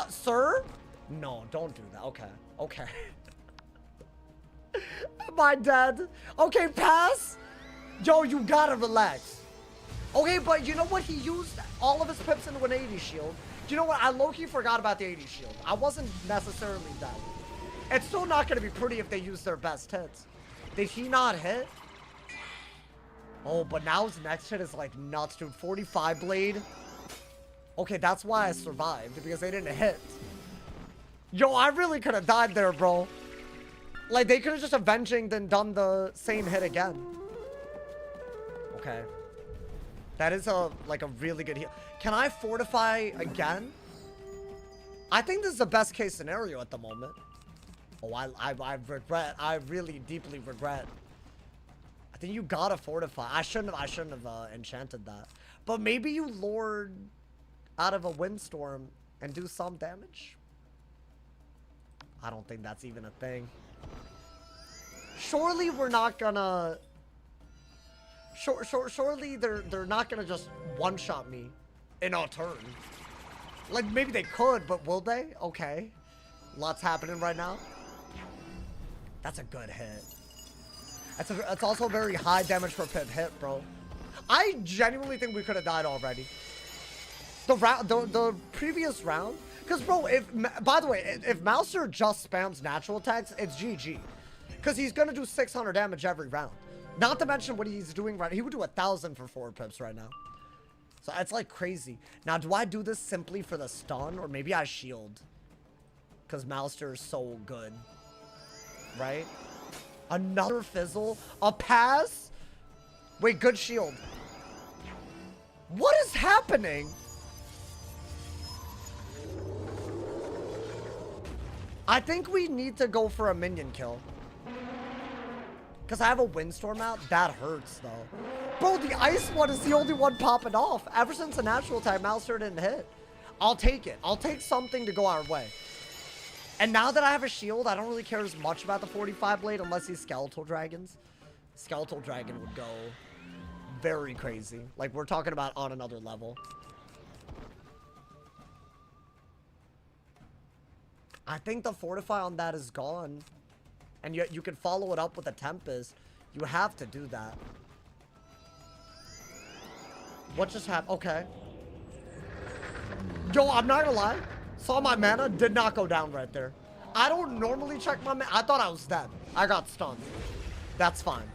Sir? No, don't do that. Okay. Okay. Am I dead? Okay, pass. Yo, you gotta relax. Okay, but you know what? He used all of his pips into an 80 shield. Do you know what? I low-key forgot about the 80 shield. I wasn't necessarily dead. It's still not gonna be pretty if they use their best hits. Did he not hit? Oh, but now his next hit is like nuts, dude. 45 blade. Okay, that's why I survived, because they didn't hit. Yo, I really could have died there, bro. Like, they could have just avenging then done the same hit again. Okay. That is like a really good heal. Can I Fortify again? I think this is the best case scenario at the moment. Oh, I regret. I really deeply regret. I think you gotta Fortify. I shouldn't have enchanted that. But maybe you Lord out of a Windstorm and do some damage. I don't think that's even a thing. Surely we're not gonna... Surely they're not gonna just one-shot me in a turn. Like, maybe they could, but will they? Okay. Lots happening right now. That's a good hit. That's also a very high damage per pip hit, bro. I genuinely think we could have died already. The previous round... Because, bro, by the way, if Mouser just spams natural attacks, it's GG. Because he's going to do 600 damage every round. Not to mention what he's doing right now. He would do 1,000 for 4 pips right now. So it's like crazy. Now, do I do this simply for the stun? Or maybe I shield? Because Mouser is so good. Right? Another fizzle? A pass? Wait, good shield. What is happening? I think we need to go for a minion kill. Because I have a Windstorm out. That hurts, though. Bro, the ice one is the only one popping off. Ever since the natural attack, Mouser didn't hit. I'll take it. I'll take something to go our way. And now that I have a shield, I don't really care as much about the 45 blade unless he's skeletal dragons. Skeletal dragon would go very crazy. Like, we're talking about on another level. I think the fortify on that is gone. And you can follow it up with a Tempest. You have to do that. What just happened? Okay. Yo, I'm not gonna lie. Saw my mana, did not go down right there. I don't normally check my mana. I thought I was dead. I got stunned. That's fine.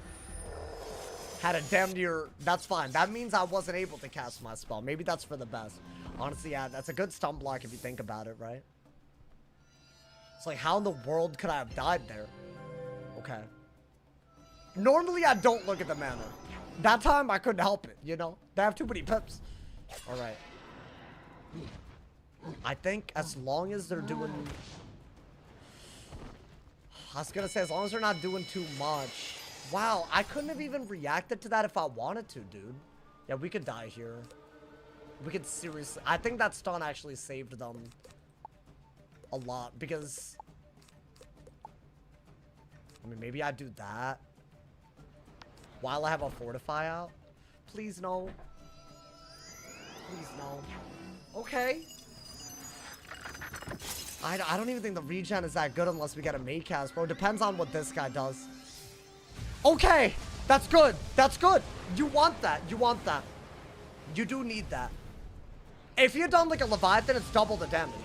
Had a damn near... That's fine. That means I wasn't able to cast my spell. Maybe that's for the best. Honestly, yeah, that's a good stun block if you think about it, right? It's like, how in the world could I have died there? Okay. Normally, I don't look at the mana. That time, I couldn't help it, you know? They have too many pips. Alright. I think as long as they're doing... I was gonna say, as long as they're not doing too much. Wow, I couldn't have even reacted to that if I wanted to, dude. Yeah, we could die here. We could seriously... I think that stun actually saved them a lot, because... I mean, maybe I do that while I have a fortify out. Please no. Please no. Okay. I don't even think the regen is that good unless we get a May cast, bro. Depends on what this guy does. Okay. That's good. That's good. You want that. You want that. You do need that. If you'd done like a Leviathan, it's double the damage.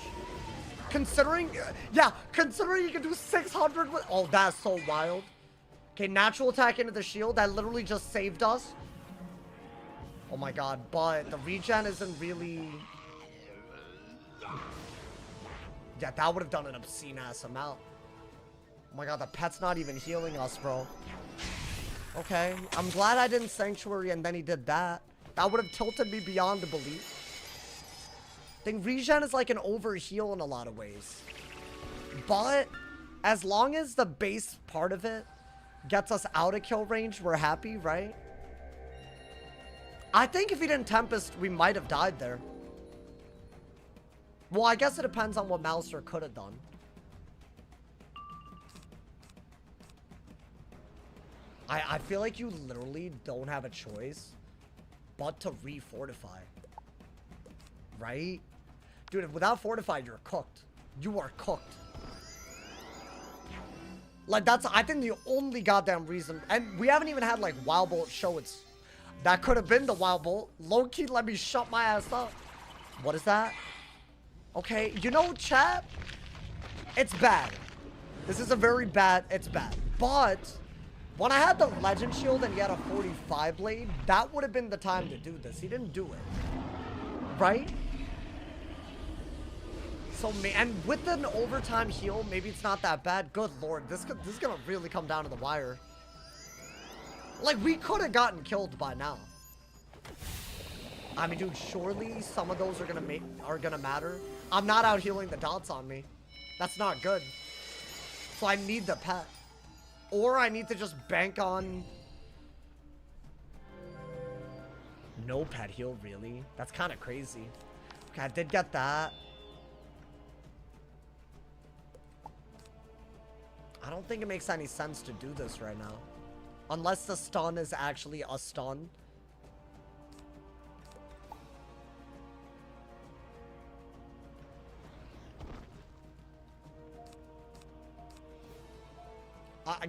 Considering, yeah, considering you can do 600 with, oh, that's so wild. Okay, natural attack into the shield. That literally just saved us. Oh my god, but the regen isn't really... Yeah, that would have done an obscene ass amount. Oh my god, the pet's not even healing us, bro. Okay, I'm glad I didn't Sanctuary and then he did that. That would have tilted me beyond the belief. I think regen is like an overheal in a lot of ways. But as long as the base part of it gets us out of kill range, we're happy, right? I think if he didn't Tempest, we might have died there. Well, I guess it depends on what Mouser could have done. I feel like you literally don't have a choice but to re-fortify. Right? Dude, without fortify, you're cooked. You are cooked. Like, that's, I think, the only goddamn reason. And we haven't even had, like, Wild Bolt show its... That could have been the Wild Bolt. Low-key, let me shut my ass up. What is that? Okay, you know, chat? It's bad. This is a very bad... It's bad. But... When I had the Legend Shield and he had a 45 blade, that would have been the time to do this. He didn't do it. Right? So, and with an overtime heal, maybe it's not that bad. Good lord, this is gonna really come down to the wire. Like, we could have gotten killed by now. I mean, dude, surely some of those are gonna matter. I'm not out healing the dots on me. That's not good. So I need the pet. Or I need to just bank on... No pet heal, really? That's kind of crazy. Okay, I did get that. I don't think it makes any sense to do this right now. Unless the stun is actually a stun.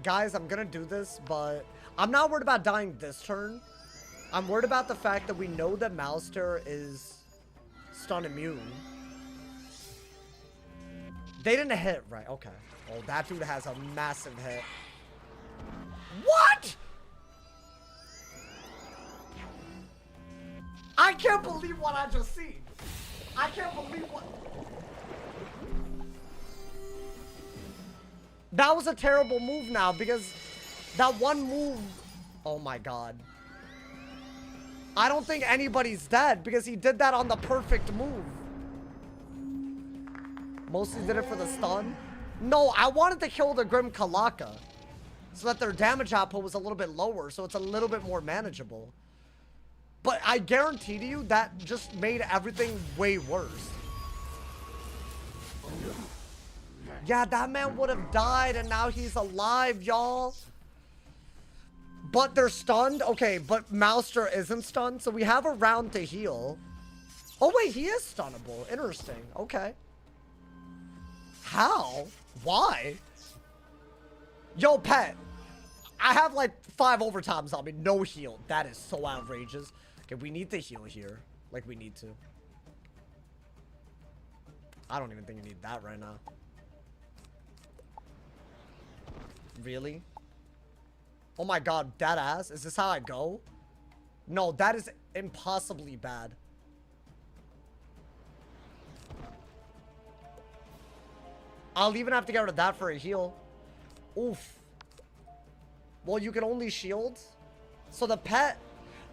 Guys, I'm gonna do this, but I'm not worried about dying this turn. I'm worried about the fact that we know that Mouser is stun immune. They didn't hit, right? Okay. Oh, that dude has a massive hit. What? I can't believe what I just seen. I can't believe what... That was a terrible move now, because that one move... Oh my god. I don't think anybody's dead, because he did that on the perfect move. Mostly did it for the stun. No, I wanted to kill the Grim Kalaka, so that their damage output was a little bit lower, so it's a little bit more manageable. But I guarantee to you that just made everything way worse. Yeah, that man would have died and now he's alive, y'all. But they're stunned? Okay, but Mouster isn't stunned, so we have a round to heal. Oh wait, he is stunnable. Interesting. Okay. How? Why? Yo, pet. I have like 5 overtimes on me. No heal. That is so outrageous. Okay, we need to heal here. Like, we need to. I don't even think we need that right now. Really? Oh my god, that ass? Is this how I go? No, that is impossibly bad. I'll even have to get rid of that for a heal. Oof. Well, you can only shield. So the pet...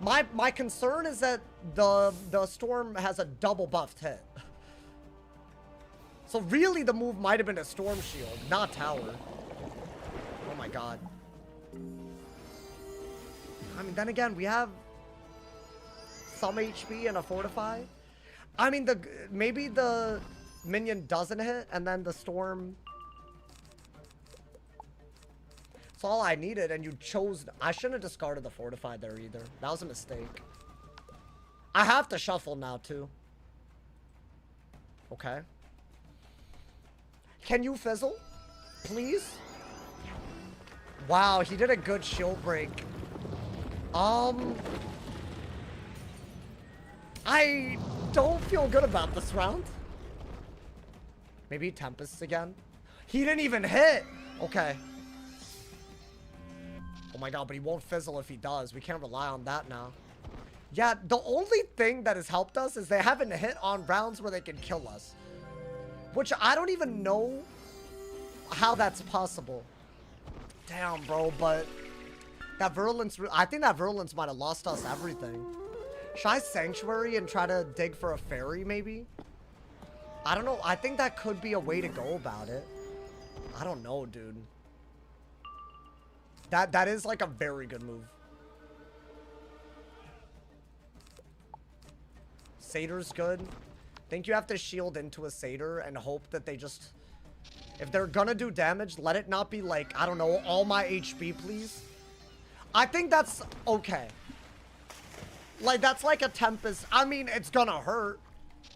My concern is that the storm has a double buffed hit. So really the move might have been a storm shield, not tower. Oh my god. I mean, then again, we have some HP and a fortify. I mean, maybe the minion doesn't hit and then the storm... That's all I needed, and you chose... I shouldn't have discarded the fortify there either. That was a mistake. I have to shuffle now, too. Okay. Can you fizzle? Please? Wow, he did a good shield break. I don't feel good about this round. Maybe Tempests again. He didn't even hit. Okay. Oh my god, but he won't fizzle if he does. We can't rely on that now. Yeah, the only thing that has helped us is they haven't hit on rounds where they can kill us. Which I don't even know how that's possible. Damn, bro, but that Virulence... I think that Virulence might have lost us everything. Should I Sanctuary and try to dig for a fairy, maybe? I don't know. I think that could be a way to go about it. I don't know, dude. That is like a very good move. Satyr's good. I think you have to shield into a Satyr and hope that they just... If they're gonna do damage, let it not be like, I don't know, all my HP, please. I think that's okay. Like, that's like a Tempest. I mean, it's gonna hurt.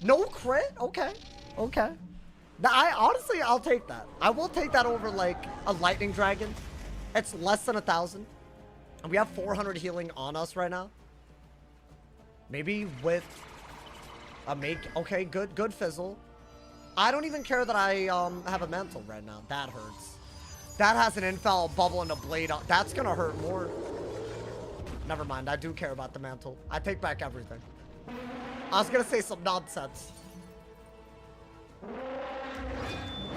No crit? Okay. Okay. Honestly, I'll take that. I will take that over, like, a Lightning Dragon. It's less than 1,000. And we have 400 healing on us right now. Maybe with a make... Okay, good fizzle. I don't even care that I have a mantle right now. That hurts. That has an infall bubble and a blade. That's gonna hurt more. Never mind. I do care about the mantle. I take back everything. I was gonna say some nonsense.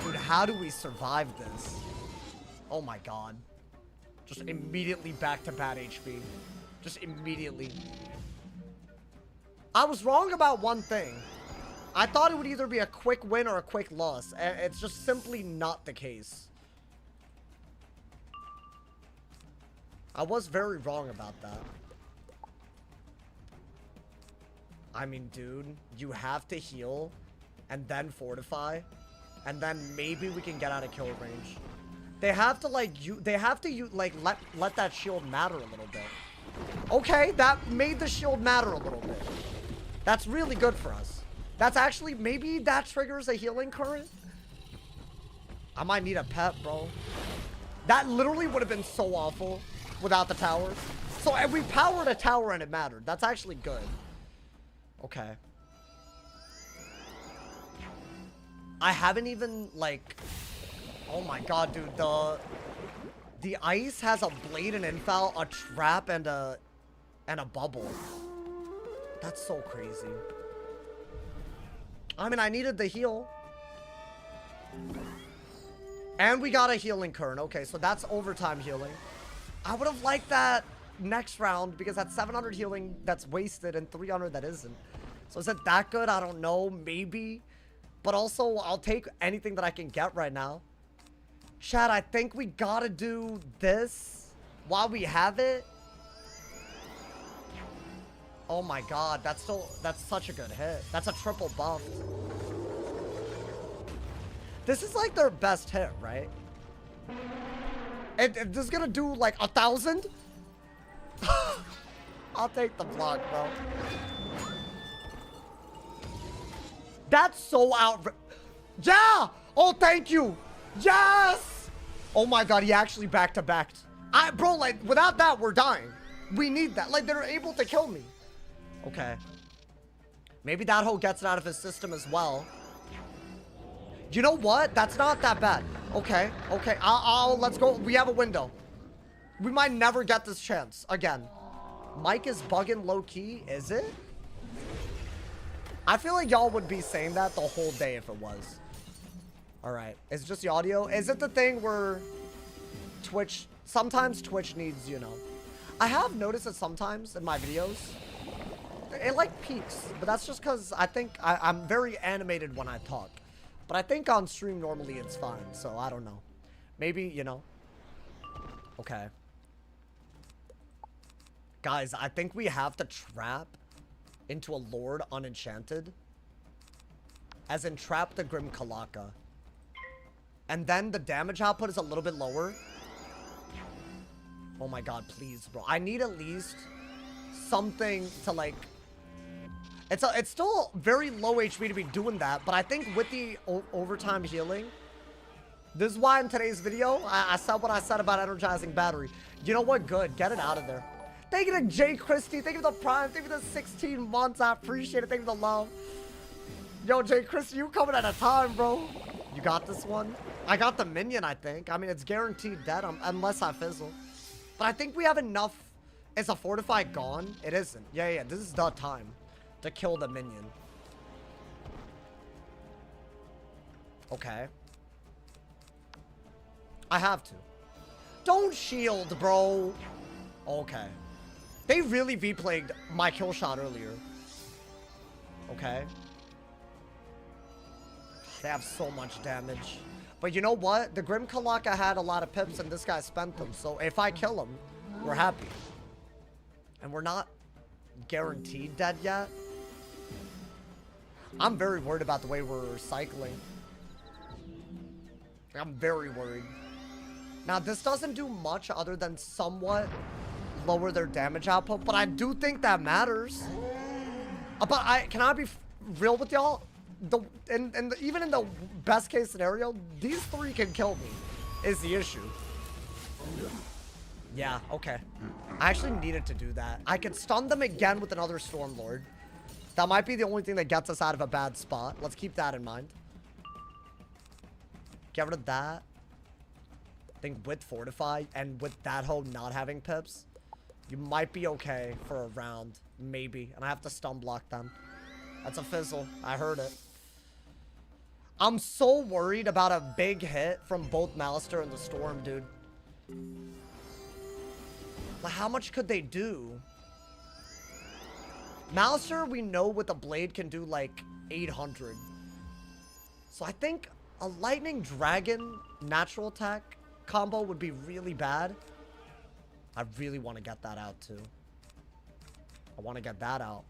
Dude, how do we survive this? Oh my god. Just immediately back to bad HP. Just immediately. I was wrong about one thing. I thought it would either be a quick win or a quick loss. It's just simply not the case. I was very wrong about that. I mean, dude, you have to heal and then fortify. And then maybe we can get out of kill range. They have to, like, let that shield matter a little bit. Okay, that made the shield matter a little bit. That's really good for us. That's actually, maybe that triggers a healing current. I might need a pet, bro. That literally would have been so awful without the tower. So we powered a tower and it mattered. That's actually good. Okay. I haven't even, like... Oh my god, dude. The ice has a blade and infall, a trap, and a bubble. That's so crazy. I mean, I needed the heal. And we got a healing current. Okay, so that's overtime healing. I would have liked that next round because that's 700 healing that's wasted and 300 that isn't. So is it that good? I don't know. Maybe. But also, I'll take anything that I can get right now. Chad, I think we gotta do this while we have it. Oh my god, that's such a good hit. That's a triple buff. This is like their best hit, right? This is gonna do like 1,000? I'll take the block, bro. That's so yeah! Oh, thank you! Yes! Oh my god, he actually back-to-backed. Bro, like, without that, we're dying. We need that. Like, they're able to kill me. Okay. Maybe that hoe gets it out of his system as well. You know what? That's not that bad. Okay, okay. Let's go. We have a window. We might never get this chance again. Mike is bugging low-key, is it? I feel like y'all would be saying that the whole day if it was. Alright. Is it just the audio? Is it the thing where Twitch... Sometimes Twitch needs, you know... I have noticed that sometimes in my videos, it like peaks. But that's just because I think I'm very animated when I talk. But I think on stream normally it's fine. So I don't know. Maybe, you know. Okay. Guys, I think we have to trap into a Lord Unenchanted. As in trap the Grim Kalaka. And then the damage output is a little bit lower. Oh my god, please, bro. I need at least something to like... It's still very low HP to be doing that, but I think with the overtime healing... This is why in today's video, I said what I said about energizing battery. You know what? Good. Get it out of there. Thank you to Jay Christie. Thank you for the prime. Thank you for the 16 months. I appreciate it. Thank you for the love. Yo, Jay Christie, you coming at a time, bro. You got this one? I got the minion, I think. I mean, it's guaranteed dead unless I fizzle. But I think we have enough. Is a fortify gone? It isn't. Yeah. This is the time to kill the minion. Okay. I have to. Don't shield, bro. Okay. They really V-plagued my kill shot earlier. Okay. They have so much damage. But you know what? The Grim Kalaka had a lot of pips and this guy spent them. So if I kill him, we're happy. And we're not guaranteed dead yet. I'm very worried about the way we're cycling. I'm very worried. Now, this doesn't do much other than somewhat lower their damage output, but I do think that matters. But can I be real with y'all? Even in the best case scenario, these three can kill me, is the issue. Yeah, okay. I actually needed to do that. I could stun them again with another Stormlord. That might be the only thing that gets us out of a bad spot. Let's keep that in mind. Get rid of that. I think with Fortify and with that hoe not having pips, you might be okay for a round. Maybe. And I have to stun block them. That's a fizzle. I heard it. I'm so worried about a big hit from both Malister and the Storm, dude. But how much could they do? Malister, we know with a blade can do like 800. So I think a Lightning Dragon natural attack combo would be really bad. I really want to get that out too. I want to get that out.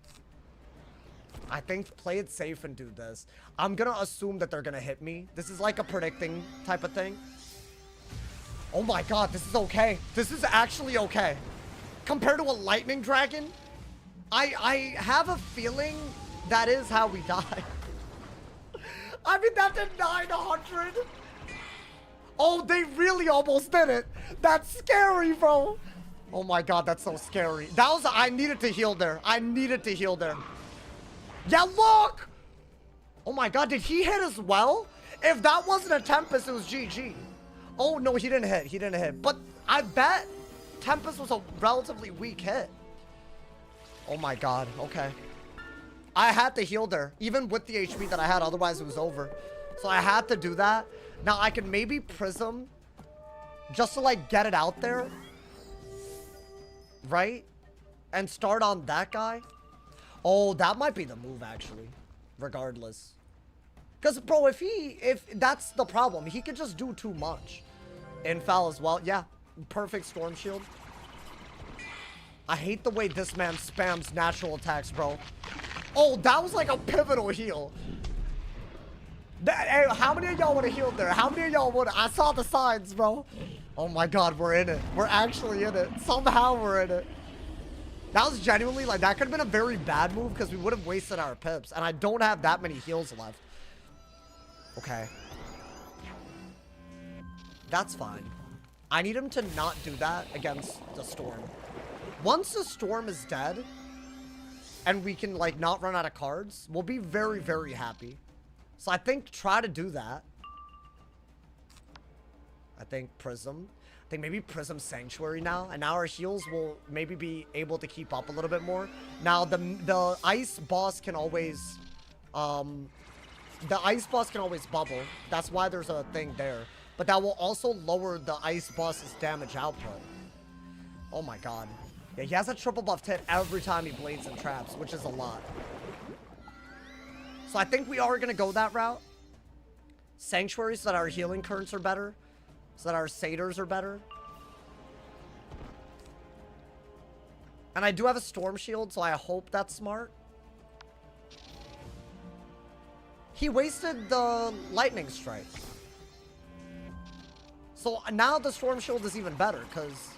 I think play it safe and do this. I'm gonna assume that they're gonna hit me. This is like a predicting type of thing. Oh my god, this is okay. This is actually okay. Compared to a Lightning Dragon, I have a feeling that is how we die. I mean, that did 900. Oh, they really almost did it. That's scary, bro. Oh my god, that's so scary. That was, I needed to heal there. I needed to heal there. Yeah, look! Oh my god, did he hit as well? If that wasn't a Tempest, it was GG. Oh no, he didn't hit. He didn't hit. But I bet Tempest was a relatively weak hit. Oh my god, okay. I had to heal there, even with the HP that I had, otherwise it was over. So I had to do that. Now I can maybe Prism, just to like get it out there. Right? And start on that guy. Oh, that might be the move, actually. Regardless. Because, bro, if that's the problem, he could just do too much. Infal as well. Yeah. Perfect Storm Shield. I hate the way this man spams natural attacks, bro. Oh, that was like a pivotal heal. Hey, how many of y'all would have healed there? How many of y'all would have? I saw the signs, bro. Oh my god, we're in it. We're actually in it. Somehow we're in it. That was genuinely, like, that could have been a very bad move because we would have wasted our pips. And I don't have that many heals left. Okay. That's fine. I need him to not do that against the storm. Once the storm is dead, and we can, like, not run out of cards, we'll be very, very happy. So I think try to do that. I think Prism. I think maybe Prism Sanctuary now. And now our heals will maybe be able to keep up a little bit more. Now, the ice boss can always... the ice boss can always bubble. That's why there's a thing there. But that will also lower the ice boss's damage output. Oh my god. Yeah, he has a triple buff hit every time he blades and traps, which is a lot. So I think we are going to go that route. Sanctuary so that our healing currents are better. So that our satyrs are better. And I do have a storm shield, so I hope that's smart. He wasted the lightning strike. So now the storm shield is even better, because...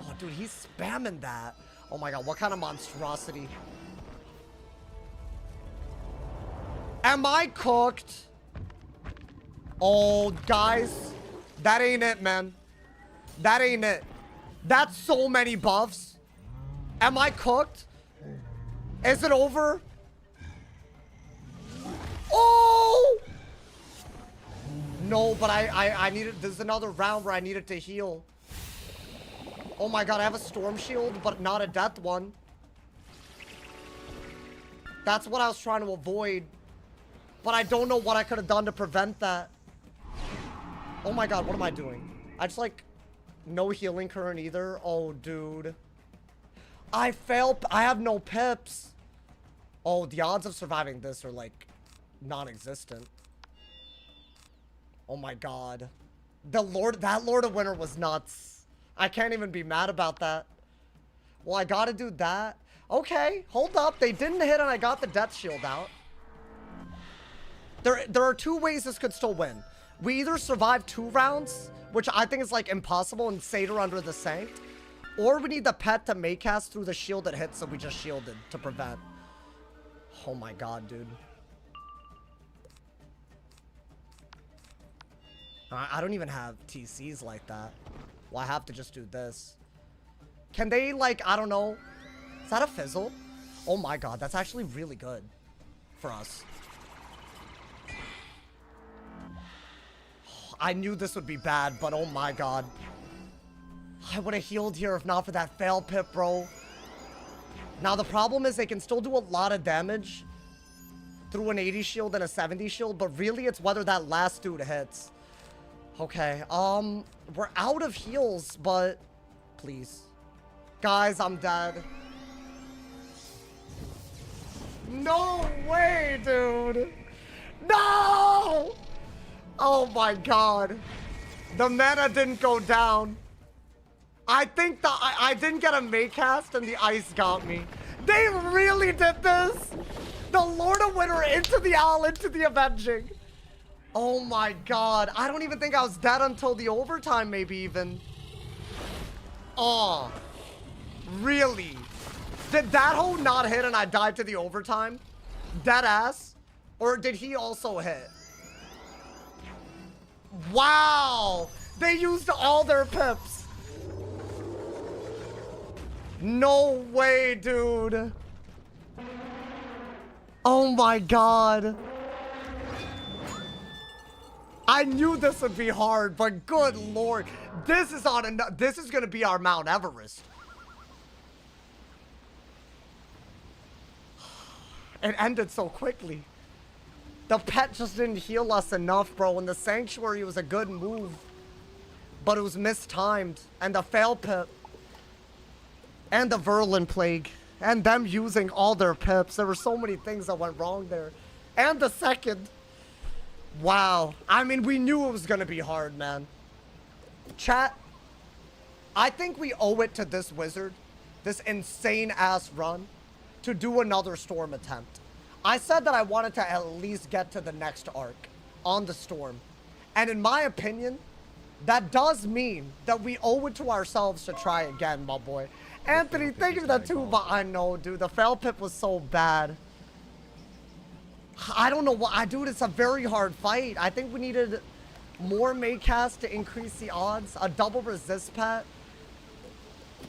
Oh, dude, he's spamming that. Oh my god, what kind of monstrosity? Am I cooked? Oh, guys. That ain't it, man. That ain't it. That's so many buffs. Am I cooked? Is it over? Oh! No, but I needed... There's another round where I needed to heal. Oh my god, I have a storm shield, but not a death one. That's what I was trying to avoid. But I don't know what I could have done to prevent that. Oh my god, what am I doing? I just, like, no healing current either. Oh, dude. I failed. I have no pips. Oh, the odds of surviving this are, like, non-existent. Oh my god. That Lord of Winter was nuts. I can't even be mad about that. Well, I gotta do that. Okay, hold up. They didn't hit and I got the death shield out. There are two ways this could still win. We either survive 2 rounds, which I think is, like, impossible, and Satyr under the Sanct. Or we need the pet to Maycast through the shield that hits, so we just shielded to prevent. Oh my god, dude. I don't even have TCs like that. Well, I have to just do this. Can they, like, I don't know. Is that a fizzle? Oh my god, that's actually really good for us. I knew this would be bad, but oh my god. I would have healed here if not for that fail pip, bro. Now, the problem is they can still do a lot of damage through an 80 shield and a 70 shield, but really it's whether that last dude hits. Okay, we're out of heals, but please. Guys, I'm dead. No way, dude. No! Oh my god. The mana didn't go down. I think I didn't get a Maycast and the ice got me. They really did this? The Lord of Winter into the Owl, into the Avenging. Oh my god. I don't even think I was dead until the overtime, maybe even. Oh. Really? Did that hole not hit and I died to the overtime? Dead ass? Or did he also hit? Wow! They used all their pips. No way, dude. Oh my god. I knew this would be hard, but good lord. This is gonna be our Mount Everest. It ended so quickly. The pet just didn't heal us enough, bro. And the Sanctuary was a good move. But it was mistimed. And the fail pip. And the Virulent Plague. And them using all their pips. There were so many things that went wrong there. And the second. Wow. I mean, we knew it was going to be hard, man. Chat. I think we owe it to this wizard, this insane-ass run, to do another storm attempt. I said that I wanted to at least get to the next arc on the storm. And in my opinion, that does mean that we owe it to ourselves to try again, my boy. Anthony, thank you for that too, but I know, dude. The fail pip was so bad. I don't know what... Dude, it's a very hard fight. I think we needed more Maycast to increase the odds. A double resist pet.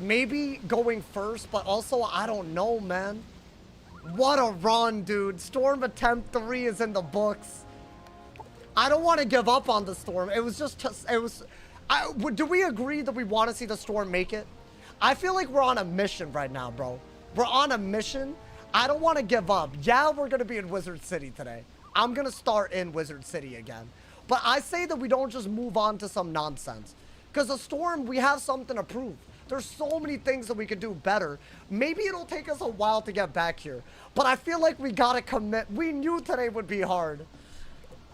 Maybe going first, but also, I don't know, man. What a run, dude. Storm attempt 3 is in the books. I don't want to give up on the storm. It was just... do we agree that we want to see the storm make it? I feel like we're on a mission right now, bro. We're on a mission. I don't want to give up. Yeah, we're going to be in Wizard City today. I'm going to start in Wizard City again. But I say that we don't just move on to some nonsense. Because the storm, we have something to prove. There's so many things that we could do better. Maybe it'll take us a while to get back here. But I feel like we got to commit. We knew today would be hard.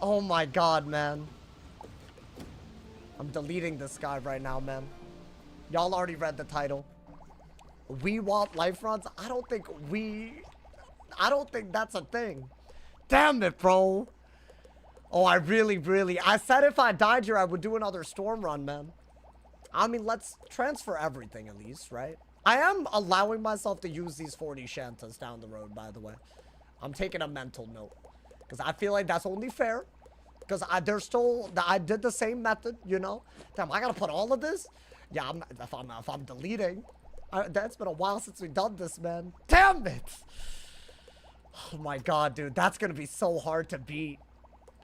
Oh my god, man. I'm deleting this guy right now, man. Y'all already read the title. We want life runs? I don't think that's a thing. Damn it, bro. Oh, I said if I died here, I would do another storm run, man. I mean, let's transfer everything at least, right? I am allowing myself to use these 40 Shantas down the road, by the way. I'm taking a mental note. Because I feel like that's only fair. Because I did the same method, you know? Damn, I gotta put all of this? Yeah, if I'm deleting. That's been a while since we've done this, man. Damn it! Oh my god, dude. That's gonna be so hard to beat.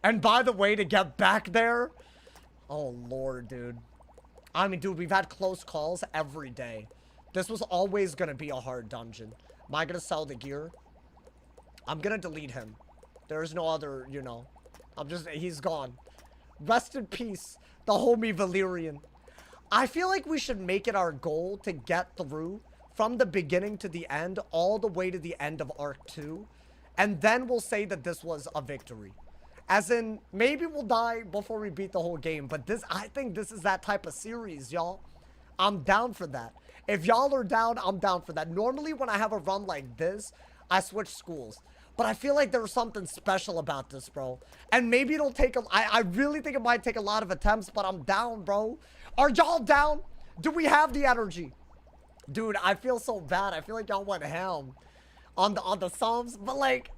And by the way, to get back there... Oh, Lord, dude. I mean, dude, we've had close calls every day. This was always gonna be a hard dungeon. Am I gonna sell the gear? I'm gonna delete him. There's no other, you know... he's gone. Rest in peace, the homie Valyrian. I feel like we should make it our goal to get through from the beginning to the end, all the way to the end of Arc 2. And then we'll say that this was a victory. As in, maybe we'll die before we beat the whole game. But I think this is that type of series, y'all. I'm down for that. If y'all are down, I'm down for that. Normally, when I have a run like this, I switch schools. But I feel like there's something special about this, bro. And maybe it'll take I really think it might take a lot of attempts, but I'm down, bro. Are y'all down? Do we have the energy? Dude, I feel so bad. I feel like y'all went ham on the subs. But like,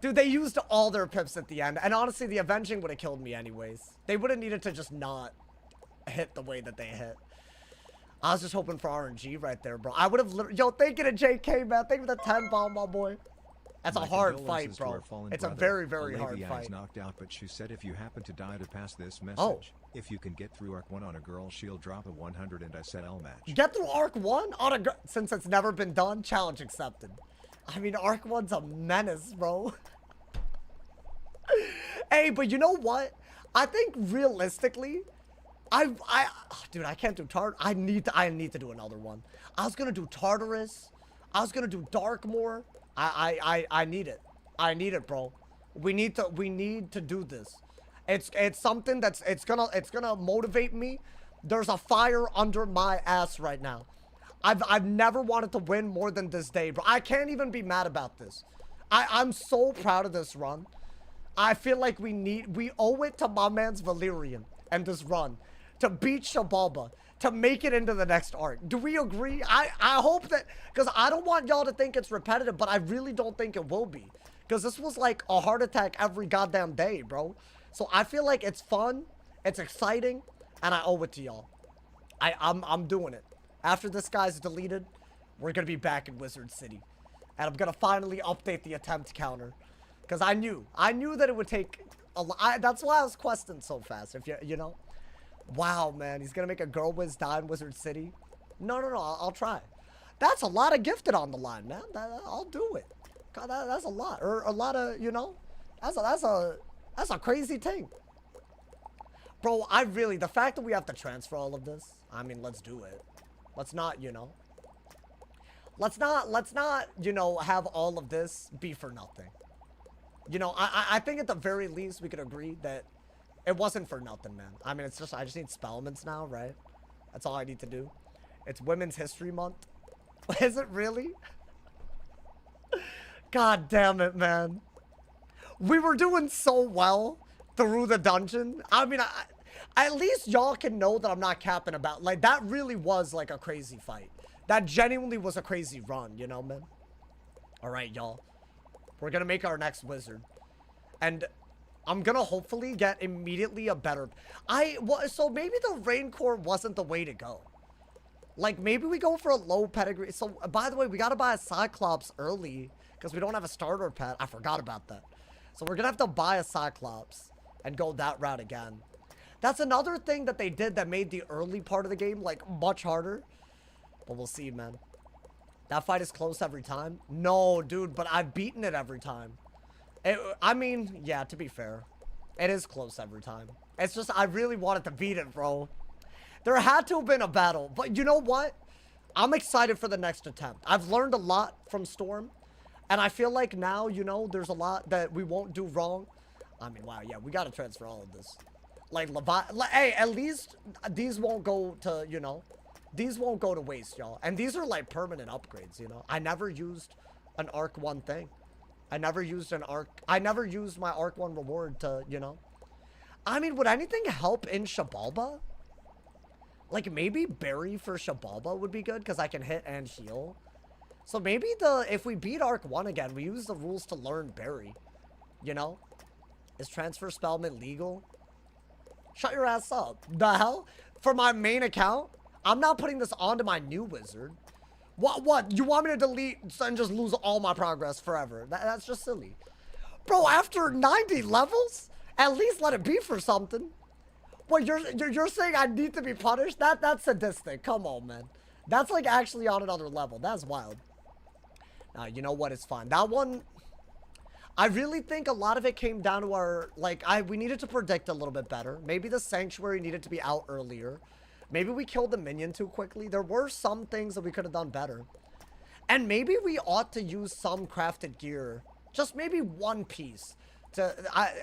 dude, they used all their pips at the end. And honestly, the avenging would have killed me anyways. They would have needed to just not hit the way that they hit. I was just hoping for RNG right there, bro. I would have literally... Yo, thank you to JK, man. Thank you for the 10 bomb, my boy. That's a hard fight, bro. It's a very, very hard fight. Knocked out, but she said if you happen to die to pass this message, if you can get through Arc 1 on a girl, she'll drop a 100 and SL match. Get through Arc 1 on a girl? Since it's never been done, challenge accepted. I mean, Arc 1's a menace, bro. Hey, but you know what? I think realistically, dude, I can't do I need to do another one. I was gonna do Tartarus. I was gonna do Darkmoor. I need it. I need it, bro. We need to do this. It's something that's it's gonna motivate me. There's a fire under my ass right now. I've never wanted to win more than this day, bro. I can't even be mad about this. I'm so proud of this run. I feel like we owe it to my man's Valyrian and this run to beat XIBALBA, to make it into the next arc. Do we agree? I hope that, because I don't want y'all to think it's repetitive, but I really don't think it will be. Because this was like a heart attack every goddamn day, bro. So I feel like it's fun, it's exciting, and I owe it to y'all. I'm doing it. After this guy's deleted, we're gonna be back in Wizard City. And I'm gonna finally update the attempt counter. Because I knew that it would take a lot. That's why I was questing so fast, if you know. Wow, man, he's gonna make a girl whiz die in Wizard City. No, I'll try. That's a lot of gifted on the line, man. I'll do it. God, that's a lot, or a lot of, you know. That's a crazy thing, bro. The fact that we have to transfer all of this. I mean, let's do it. Let's not, you know. Let's not, you know, have all of this be for nothing. You know, I think at the very least we could agree that it wasn't for nothing, man. I mean, it's just, I just need spellements now, right? That's all I need to do. It's Women's History Month. Is it really? God damn it, man. We were doing so well through the dungeon. I mean, at least y'all can know that I'm not capping about. Like, that really was like a crazy fight. That genuinely was a crazy run, you know, man? Alright, y'all. We're gonna make our next wizard. And I'm gonna hopefully get immediately a better... So maybe the Rain Core wasn't the way to go. Like, maybe we go for a low pedigree. So, by the way, we gotta buy a Cyclops early. Because we don't have a starter pet. I forgot about that. So we're gonna have to buy a Cyclops and go that route again. That's another thing that they did that made the early part of the game, like, much harder. But we'll see, man. That fight is close every time. No, dude, but I've beaten it every time. I mean, yeah, to be fair. It is close every time. It's just, I really wanted to beat it, bro. There had to have been a battle. But you know what? I'm excited for the next attempt. I've learned a lot from Storm. And I feel like now, you know, there's a lot that we won't do wrong. I mean, wow, yeah, we got to transfer all of this. Like, hey, at least these won't go to, you know, these won't go to waste, y'all. And these are, like, permanent upgrades, you know. I never used an Arc 1 thing. I never used my Arc 1 reward to, you know. I mean, would anything help in XIBALBA? Like, maybe Berry for XIBALBA would be good, because I can hit and heal. So maybe if we beat Arc 1 again, we use the rules to learn Berry. You know? Is transfer spellment legal? Shut your ass up. The hell? For my main account? I'm not putting this onto my new wizard. What? You want me to delete and just lose all my progress forever? That's just silly. Bro, after 90 levels? At least let it be for something. What, you're saying I need to be punished? That's sadistic. Come on, man. That's like actually on another level. That's wild. You know what? It's fine. That one, I really think a lot of it came down to our, like, we needed to predict a little bit better. Maybe the Sanctuary needed to be out earlier. Maybe we killed the minion too quickly. There were some things that we could have done better. And maybe we ought to use some crafted gear. Just maybe one piece.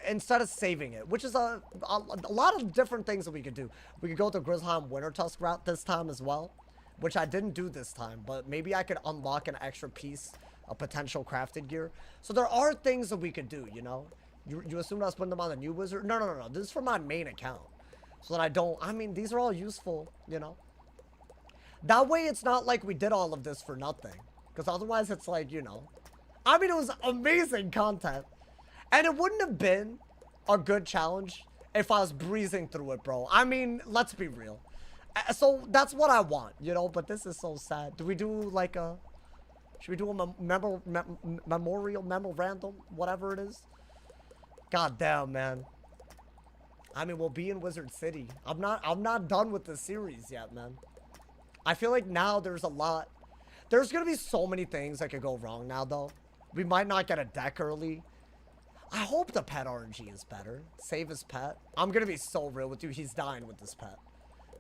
Instead of saving it. Which is a lot of different things that we could do. We could go the Grizzheim Wintertusk route this time as well. Which I didn't do this time. But maybe I could unlock an extra piece of potential crafted gear. So there are things that we could do, you know? You assumed I was putting them on the new wizard? No. This is for my main account. So that I don't... I mean, these are all useful, you know? That way, it's not like we did all of this for nothing. Because otherwise, it's like, you know... I mean, it was amazing content. And it wouldn't have been a good challenge if I was breezing through it, bro. I mean, let's be real. So, that's what I want, you know? But this is so sad. Do we do, like, a... Should we do a memorandum? Whatever it is? God damn, man. I mean, we'll be in Wizard City. I'm not done with the series yet, man. I feel like now there's a lot. There's gonna be so many things that could go wrong now, though. We might not get a deck early. I hope the pet RNG is better. Save his pet. I'm gonna be so real with you. He's dying with this pet.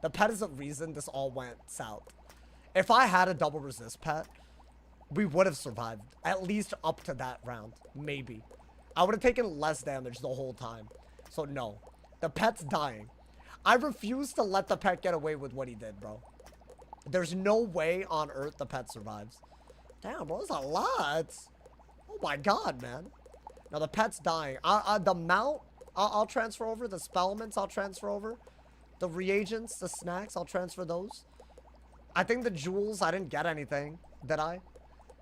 The pet is the reason this all went south. If I had a double resist pet, we would have survived. At least up to that round. Maybe. I would have taken less damage the whole time. So, no. The pet's dying. I refuse to let the pet get away with what he did, bro. There's no way on earth the pet survives. Damn, bro, that's a lot. Oh my god, man. Now, the pet's dying. The mount, I'll transfer over. The spellements, I'll transfer over. The reagents, the snacks, I'll transfer those. I think the jewels, I didn't get anything. Did I?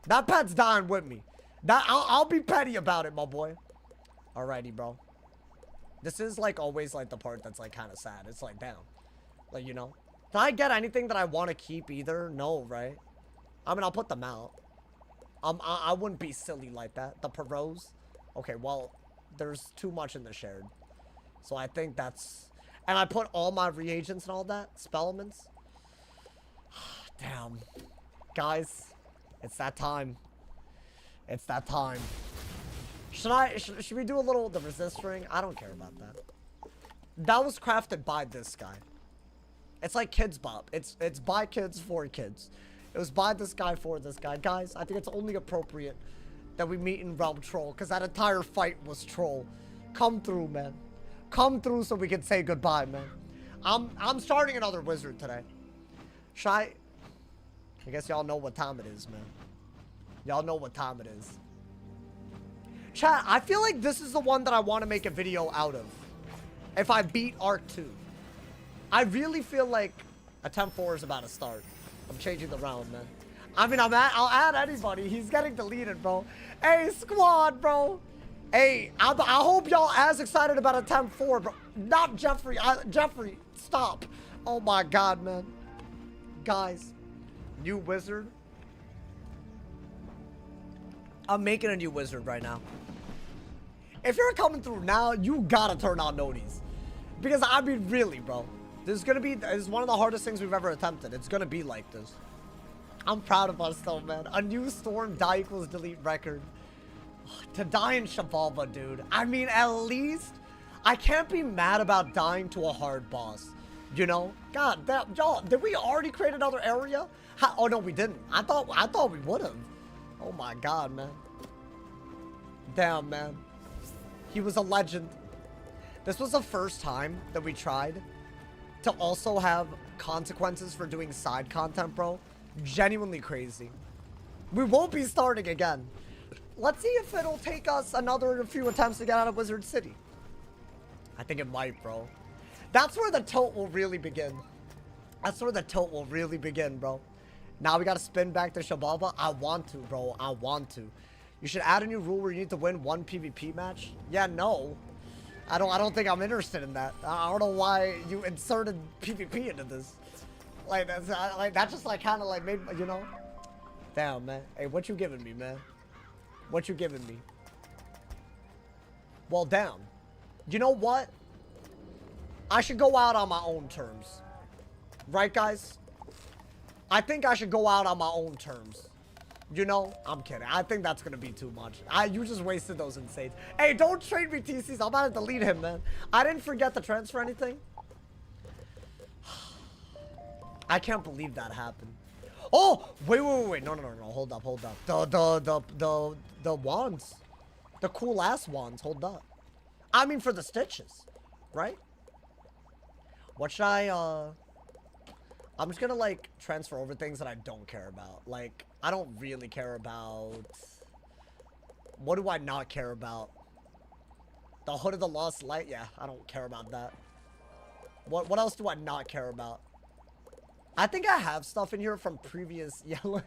That pet's dying with me. I'll be petty about it, my boy. Alrighty, bro. This is, like, always, like, the part that's, like, kind of sad. It's like, damn. Like, you know. Did I get anything that I want to keep either? No, right? I mean, I'll put them out. I wouldn't be silly like that. The Perros. Okay, well, there's too much in the shared. So I think that's... And I put all my reagents and all that. Spellements. Damn. Guys, it's that time. It's that time. Should we do a little the resist ring? I don't care about that. That was crafted by this guy. It's like Kids Bop. It's by kids for kids. It was by this guy for this guy. Guys, I think it's only appropriate that we meet in Realm Troll, because that entire fight was troll. Come through, man. Come through so we can say goodbye, man. I'm starting another wizard today. I guess y'all know what time it is, man. Y'all know what time it is. Chat, I feel like this is the one that I want to make a video out of. If I beat Arc 2. I really feel like attempt 4 is about to start. I'm changing the round, man. I mean, I'll add anybody. He's getting deleted, bro. Hey, squad, bro. Hey, I hope y'all as excited about attempt 4, bro. Not Jeffrey. Jeffrey, stop. Oh my God, man. Guys, new wizard. I'm making a new wizard right now. If you're coming through now, you gotta turn on noties. Because I mean, really, bro. This is one of the hardest things we've ever attempted. It's gonna be like this. I'm proud of us though, man. A new storm die equals delete record. To die in XIBALBA, dude. I mean, at least I can't be mad about dying to a hard boss. You know? God damn, y'all, did we already create another area? Oh no, we didn't. I thought we would have. Oh my God, man. Damn, man. He was a legend. This was the first time that we tried to also have consequences for doing side content, bro. Genuinely crazy. We won't be starting again. Let's see if it'll take us another few attempts to get out of Wizard City. I think it might, bro. That's where the tilt will really begin. That's where the tilt will really begin, bro. Now we gotta spin back to XIBALBA. I want to, bro. I want to. You should add a new rule where you need to win one PvP match. Yeah, no. I don't think I'm interested in that. I don't know why you inserted PvP into this. Like that just like kind of like made, you know. Damn, man. Hey, what you giving me, man? What you giving me? Well, damn. You know what? I should go out on my own terms. Right, guys? I think I should go out on my own terms. You know? I'm kidding. I think that's gonna be too much. You just wasted those insane. Hey, don't trade me TCs. I'm about to delete him, man. I didn't forget to transfer anything. I can't believe that happened. Oh, wait. No. Hold up. The wands. The cool ass wands. Hold up. I mean, for the stitches, right? What should I'm just gonna like transfer over things that I don't care about. Like, I don't really care about. What do I not care about? The Hood of the Lost Light? Yeah, I don't care about that. What else do I not care about? I think I have stuff in here from previous. Yeah, look.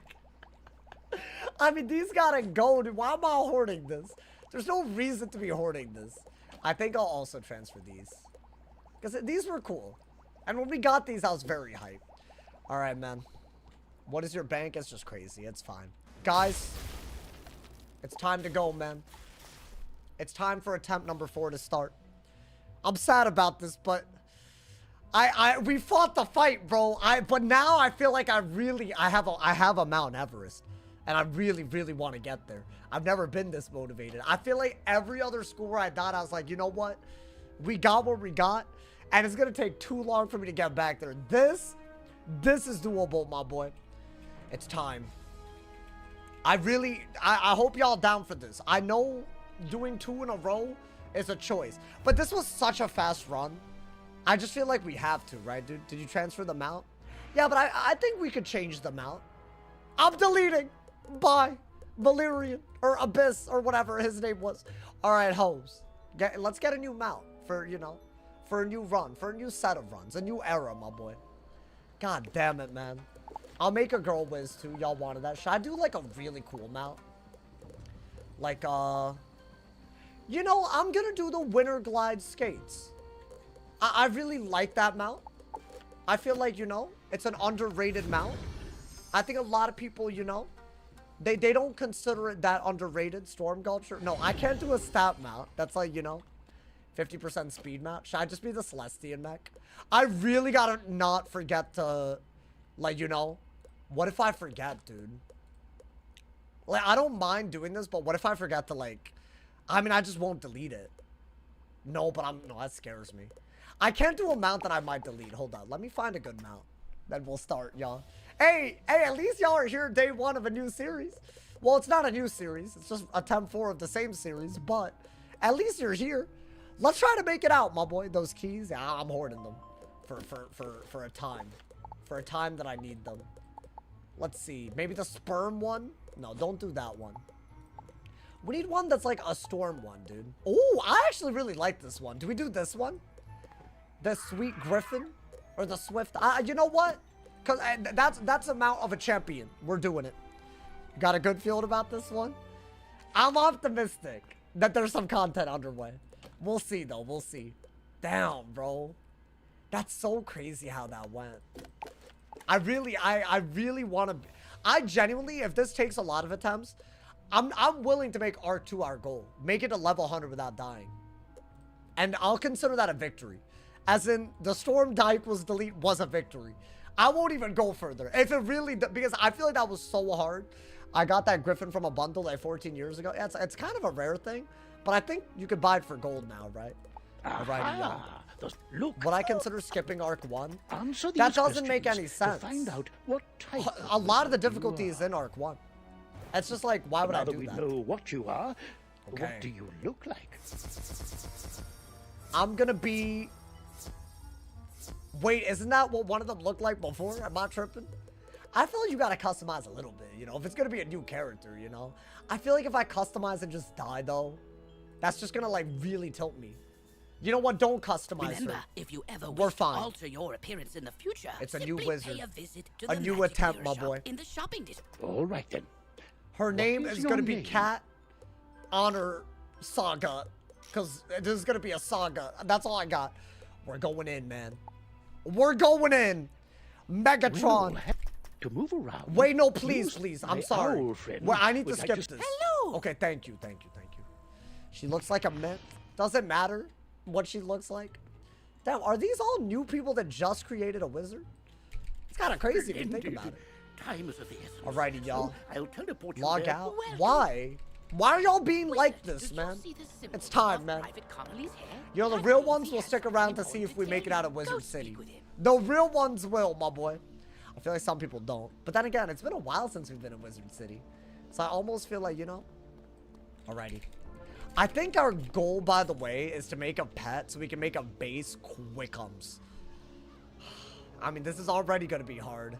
I mean, these gotta go, dude. Why am I hoarding this? There's no reason to be hoarding this. I think I'll also transfer these. Because these were cool. And when we got these, I was very hyped. Alright, man. What is your bank? It's just crazy. It's fine. Guys, it's time to go, man. It's time for attempt number 4 to start. I'm sad about this, but we fought the fight, bro. But now I feel like I have a Mount Everest. And I really, really want to get there. I've never been this motivated. I feel like every other school where I died, I was like, you know what? We got what we got. And it's going to take too long for me to get back there. This is doable, my boy. It's time. I hope y'all down for this. I know doing 2 in a row is a choice. But this was such a fast run. I just feel like we have to, right, dude? Did you transfer the mount? Yeah, but I think we could change the mount. I'm deleting. Bye. Valerian. Or Abyss. Or whatever his name was. Alright, hoes. Let's get a new mount. For, you know. For a new run. For a new set of runs. A new era, my boy. God damn it, man. I'll make a girl whiz, too. Y'all wanted that. Should I do, like, a really cool mount? Like, you know, I'm gonna do the Winter Glide skates. I really like that mount. I feel like, you know, it's an underrated mount. I think a lot of people, you know, they don't consider it that underrated. Storm Gulcher. No, I can't do a stat mount. That's like, you know, 50% speed mount. Should I just be the Celestian mech? I really gotta not forget to, like, you know, what if I forget, dude? Like, I don't mind doing this, but what if I forget to, like, I mean, I just won't delete it. No, but no, that scares me. I can't do a mount that I might delete. Hold on. Let me find a good mount. Then we'll start, y'all. Hey, at least y'all are here day 1 of a new series. Well, it's not a new series. It's just attempt 4 of the same series, but at least you're here. Let's try to make it out, my boy. Those keys, yeah, I'm hoarding them for a time. for a time that I need them. Let's see. Maybe the sperm one? No, don't do that one. We need one that's like a storm one, dude. Oh, I actually really like this one. Do we do this one? The sweet griffin? Or the swift? You know what? Because that's amount of a champion. We're doing it. Got a good feeling about this one? I'm optimistic that there's some content underway. We'll see, though. We'll see. Damn, bro. That's so crazy how that went. I really want to... I genuinely, if this takes a lot of attempts, I'm willing to make Arc 2 our goal. Make it a level 100 without dying. And I'll consider that a victory. As in, the Storm Dyke delete was a victory. I won't even go further. If it really... Because I feel like that was so hard. I got that Griffin from a bundle like 14 years ago. Yeah, it's kind of a rare thing. But I think you could buy it for gold now, right? Alrighty, y'all. Look, Would I consider skipping Arc 1? Answer these That doesn't make any questions sense. to find out what type A lot of the person you difficulty is are. in Arc 1. It's just like, why would Now I do that we that? know what you are, Okay. what do you look like? I'm gonna be... Wait, isn't that what one of them looked like before? Am I tripping? I feel like you gotta customize a little bit, you know? If it's gonna be a new character, you know? I feel like if I customize and just die, though, that's just gonna, like, really tilt me. You know what? Don't customize Remember, her. if you ever We're wish to fine. alter your appearance in the future, It's a simply new wizard. pay a visit to A the new Magic attempt, Mirror my shop boy. in the shopping district. All right, then. Her name is is your gonna be name? Cat Honor Saga. Because this is gonna be a saga. That's all I got. We're going in, man. We're going in. Megatron. We'll have to move around. Wait, no, please, Use please. my I'm sorry. owl friend Well, I need to would like skip this. Hello. Okay, thank you, thank you, thank you. She looks like a myth. Doesn't matter what she looks like. Damn, are these all new people that just created a wizard? It's kind of crazy if you think about it. Time is of the essence. Alrighty, y'all. So I'll teleport you Log there. out. Welcome. Why? Why are y'all being Wizard, like this, did you man? see the symbol It's time, of man. Private Connolly's hair? You know, the That real means ones he will has stick around to something see if we important make to it out of tell you. Wizard Go City. speak with him. The real ones will, my boy. I feel like some people don't. But then again, it's been a while since we've been in Wizard City. So I almost feel like, you know. Alrighty. I think our goal, by the way, is to make a pet so we can make a base Quickums. I mean, this is already going to be hard.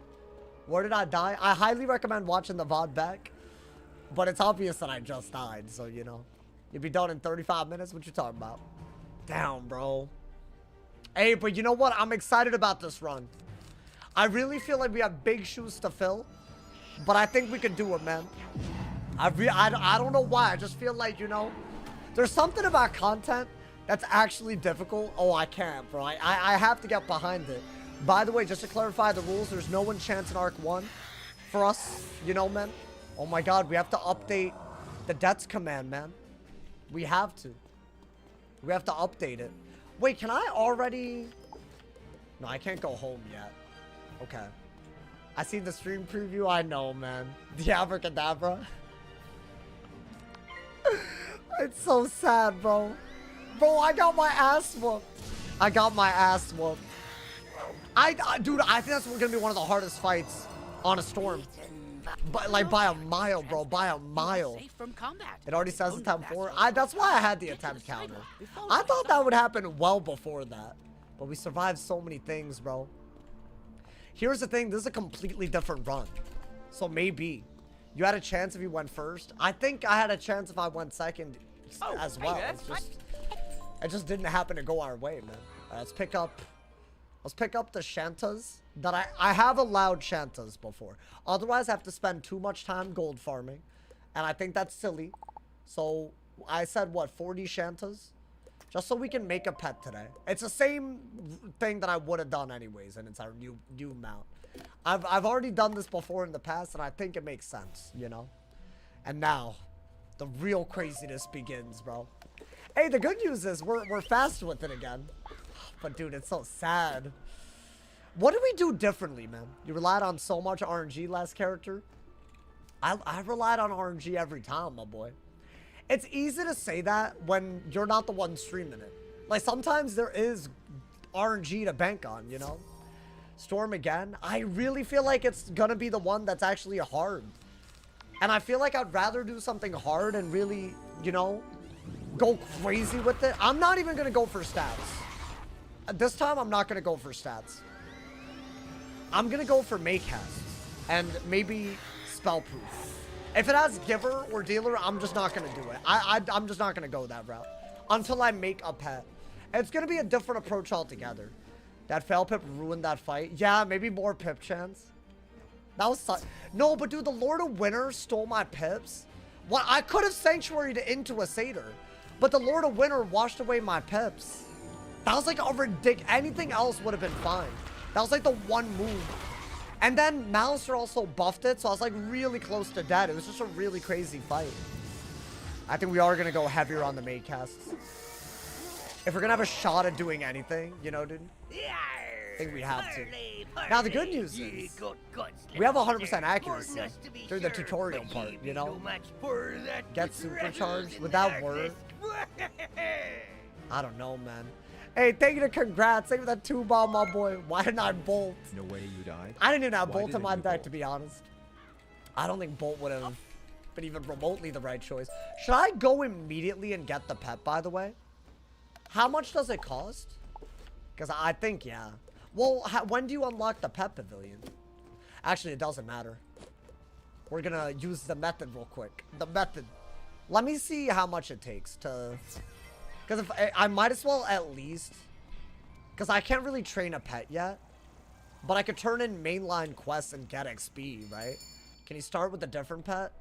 Where did I die? I highly recommend watching the VOD back. But it's obvious that I just died, so, you know. You'll be done in 35 minutes? What you talking about? Damn, bro. Hey, but you know what? I'm excited about this run. I really feel like we have big shoes to fill. But I think we can do it, man. I don't know why. I just feel like, you know, there's something about content that's actually difficult. Oh, I can't, bro. I have to get behind it. By the way, just to clarify the rules, there's no enchants in Arc 1 for us, you know, man. Oh my god, we have to update the Debts command, man. We have to. We have to update it. Wait, can I already... No, I can't go home yet. Okay. I see the stream preview. I know, man. The abracadabra. It's so sad, bro. Bro, I got my ass whooped. I got my ass whooped. Dude, I think that's gonna be one of the hardest fights on a storm. But like by a mile, bro, by a mile. Safe from combat. It already says Only attempt that's 4. all. That's why I had the Get to attempt sidewalk counter. before I we thought that stop. would happen well before that. But we survived so many things, bro. Here's the thing, this is a completely different run. So maybe. You had a chance if you went first. I think I had a chance if I went second as well. It just didn't happen to go our way, man. Let's pick up the Shantas that I have allowed Shantas before. Otherwise, I have to spend too much time gold farming. And I think that's silly. So I said, what, 40 Shantas? Just so we can make a pet today. It's the same thing that I would have done anyways, and it's our new mount. I've already done this before in the past, and I think it makes sense, you know? And now, the real craziness begins, bro. Hey, the good news is we're fast with it again. But dude, it's so sad. What did we do differently, man? You relied on so much RNG last character. I relied on RNG every time, my boy. It's easy to say that when you're not the one streaming it. Like, sometimes there is RNG to bank on, you know? Storm again. I really feel like it's gonna be the one that's actually hard. And I feel like I'd rather do something hard and really, you know, go crazy with it. I'm not even gonna go for stats. This time, I'm not gonna go for stats. I'm gonna go for Maycast and maybe Spellproof. If it has Giver or Dealer, I'm just not gonna do it. I'm just not gonna go that route until I make a pet. It's gonna be a different approach altogether. That fail pip ruined that fight. Yeah, maybe more pip chance. That was no, but dude, the Lord of Winter stole my pips. What? I could have sanctuaried it into a satyr, but the Lord of Winter washed away my pips. That was like a ridiculous. Anything else would have been fine. That was like the one move. And then Malister also buffed it, so I was like really close to dead. It was just a really crazy fight. I think we are gonna go heavier on the main casts. If we're gonna have a shot at doing anything, you know, dude. I think we have to. Now the good news is we have 100% accuracy through the tutorial part, you know. Get supercharged. Would that work? I don't know, man. Hey, thank you to congrats. Thank you for that 2-bomb, my boy. Why didn't I bolt? No way you died. I didn't even have bolt in my deck, to be honest. I don't think bolt would have been even remotely the right choice. Should I go immediately and get the pet, by the way? How much does it cost? Because I think, yeah. Well, when do you unlock the pet pavilion? Actually, it doesn't matter. We're going to use the method real quick. The method. Let me see how much it takes to... Because if I might as well at least... Because I can't really train a pet yet. But I could turn in mainline quests and get XP, right? Can you start with a different pet?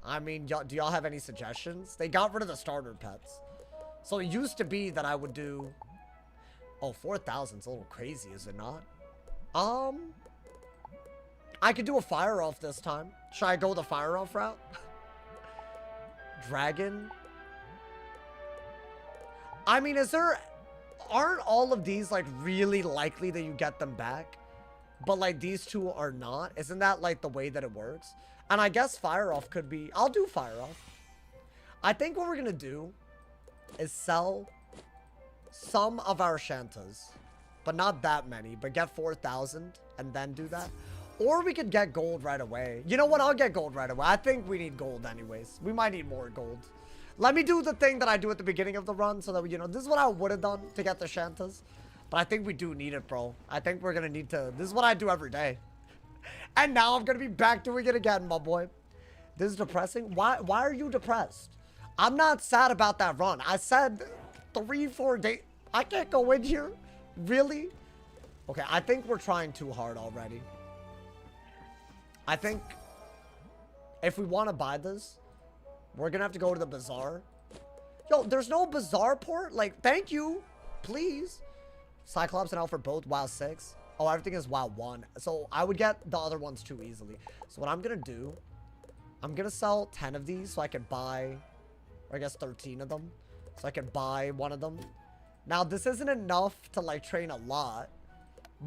I mean, do y'all have any suggestions? They got rid of the starter pets. So it used to be that I would do... Oh, 4,000's a little crazy, is it not? I could do a fire elf this time. Should I go the fire elf route? Dragon? I mean, aren't all of these like really likely that you get them back? But like these two are not? Isn't that like the way that it works? And I guess fire elf could be, I'll do fire elf. I think what we're gonna do is sell some of our Shantas, but not that many, but get 4,000 and then do that. Or we could get gold right away. You know what? I'll get gold right away. I think we need gold anyways. We might need more gold. Let me do the thing that I do at the beginning of the run so that, you know, this is what I would have done to get the Shantas. But I think we do need it, bro. I think we're going to need to. This is what I do every day. And now I'm going to be back doing it again, my boy. This is depressing. Why are you depressed? I'm not sad about that run. I said 3-4 days. I can't go in here. Really? Okay, I think we're trying too hard already. I think if we want to buy this, we're going to have to go to the Bazaar. Yo, there's no Bazaar port? Like, thank you. Please. Cyclops and Alpha both WoW 6. Oh, everything is WoW 1. So I would get the other ones too easily. So what I'm going to do, I'm going to sell 10 of these so I can buy, or I guess 13 of them. So I can buy one of them. Now, this isn't enough to, like, train a lot.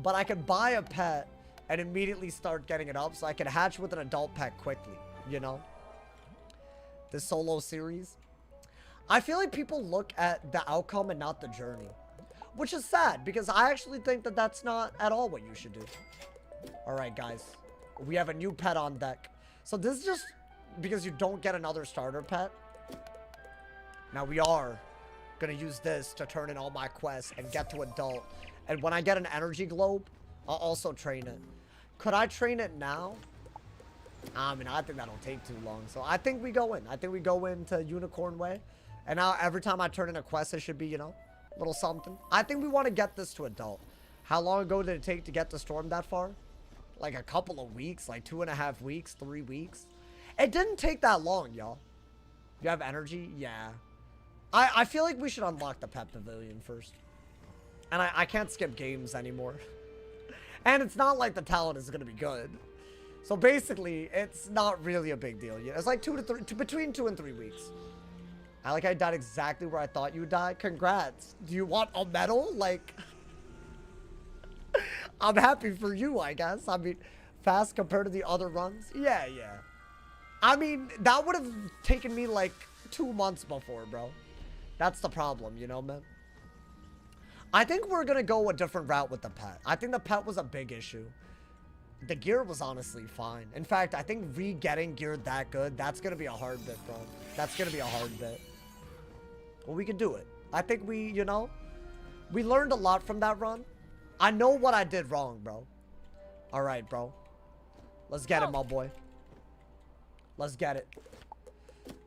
But I can buy a pet and immediately start getting it up so I can hatch with an adult pet quickly, you know? This solo series. I feel like people look at the outcome and not the journey. Which is sad, because I actually think that that's not at all what you should do. Alright, guys. We have a new pet on deck. So this is just because you don't get another starter pet. Now we are gonna use this to turn in all my quests and get to adult. And when I get an energy globe, I'll also train it. Could I train it now? I mean, I think that'll take too long. So I think we go in. I think we go into Unicorn Way. And now every time I turn in a quest, it should be, you know, a little something. I think we want to get this to adult. How long ago did it take to get the storm that far? Like a couple of weeks, like 2.5 weeks, 3 weeks. It didn't take that long, y'all. You have energy? Yeah. I feel like we should unlock the pet pavilion first. And I can't skip games anymore. And it's not like the talent is going to be good. So basically, it's not really a big deal. It's like between 2 and 3 weeks. I died exactly where I thought you would die. Congrats. Do you want a medal? Like, I'm happy for you, I guess. I mean, fast compared to the other runs. Yeah, yeah. I mean, that would have taken me like 2 months before, bro. That's the problem, you know, man? I think we're going to go a different route with the pet. I think the pet was a big issue. The gear was honestly fine. In fact, I think re-getting gear that good, that's going to be a hard bit, bro. That's going to be a hard bit. Well, we can do it. I think we, you know, we learned a lot from that run. I know what I did wrong, bro. All right, bro. Let's get it, my boy. Let's get it.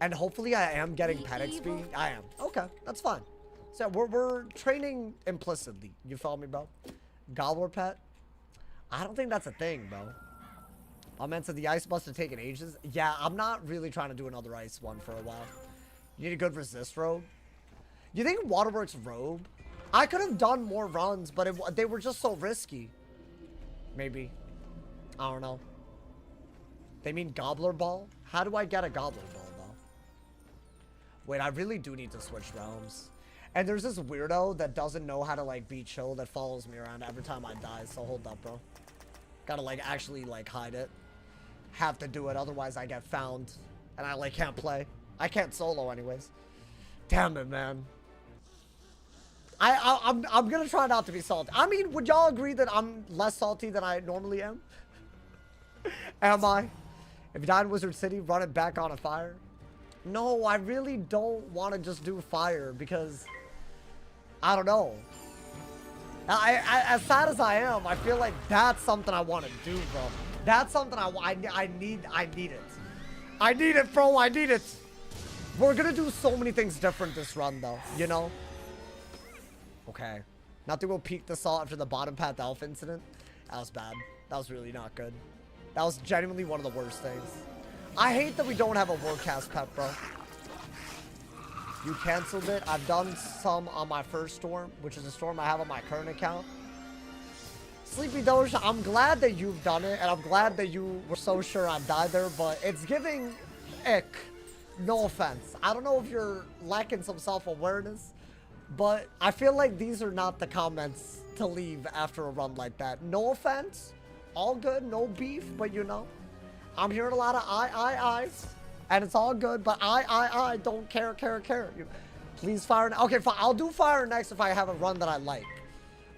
And hopefully I am getting pet XP. I am. Okay, that's fine. So we're training implicitly. You follow me, bro? Gobbler pet? I don't think that's a thing, bro. I meant to the ice must have taken ages. Yeah, I'm not really trying to do another ice one for a while. You need a good resist robe. You think Waterworks robe? I could have done more runs, but they were just so risky. Maybe. I don't know. They mean Gobbler Ball? How do I get a Gobbler Ball, though? Wait, I really do need to switch realms. And there's this weirdo that doesn't know how to, like, be chill that follows me around every time I die. So hold up, bro. Gotta, like, actually, like, hide it. Have to do it, otherwise I get found. And I, like, can't play. I can't solo anyways. Damn it, man. I'm gonna try not to be salty. I mean, would y'all agree that I'm less salty than I normally am? Am I? If you died in Wizard City, run it back on a fire? No, I really don't want to just do fire because I don't know. As sad as I am, I feel like that's something I want to do, bro. That's something I need it. I need it, bro. I need it. We're gonna do so many things different this run, though. You know. Okay. Nothing will peak the salt after the bottom path elf incident. That was bad. That was really not good. That was genuinely one of the worst things. I hate that we don't have a Warcast pet, bro. You canceled it. I've done some on my first storm, which is a storm I have on my current account. Sleepy Doja, I'm glad that you've done it, and I'm glad that you were so sure I'd die there, but it's giving ick. No offense. I don't know if you're lacking some self-awareness, but I feel like these are not the comments to leave after a run like that. No offense. All good. No beef, but you know. I'm hearing a lot of I, and it's all good, but I don't care. Please fire. Okay, fine. I'll do fire next if I have a run that I like.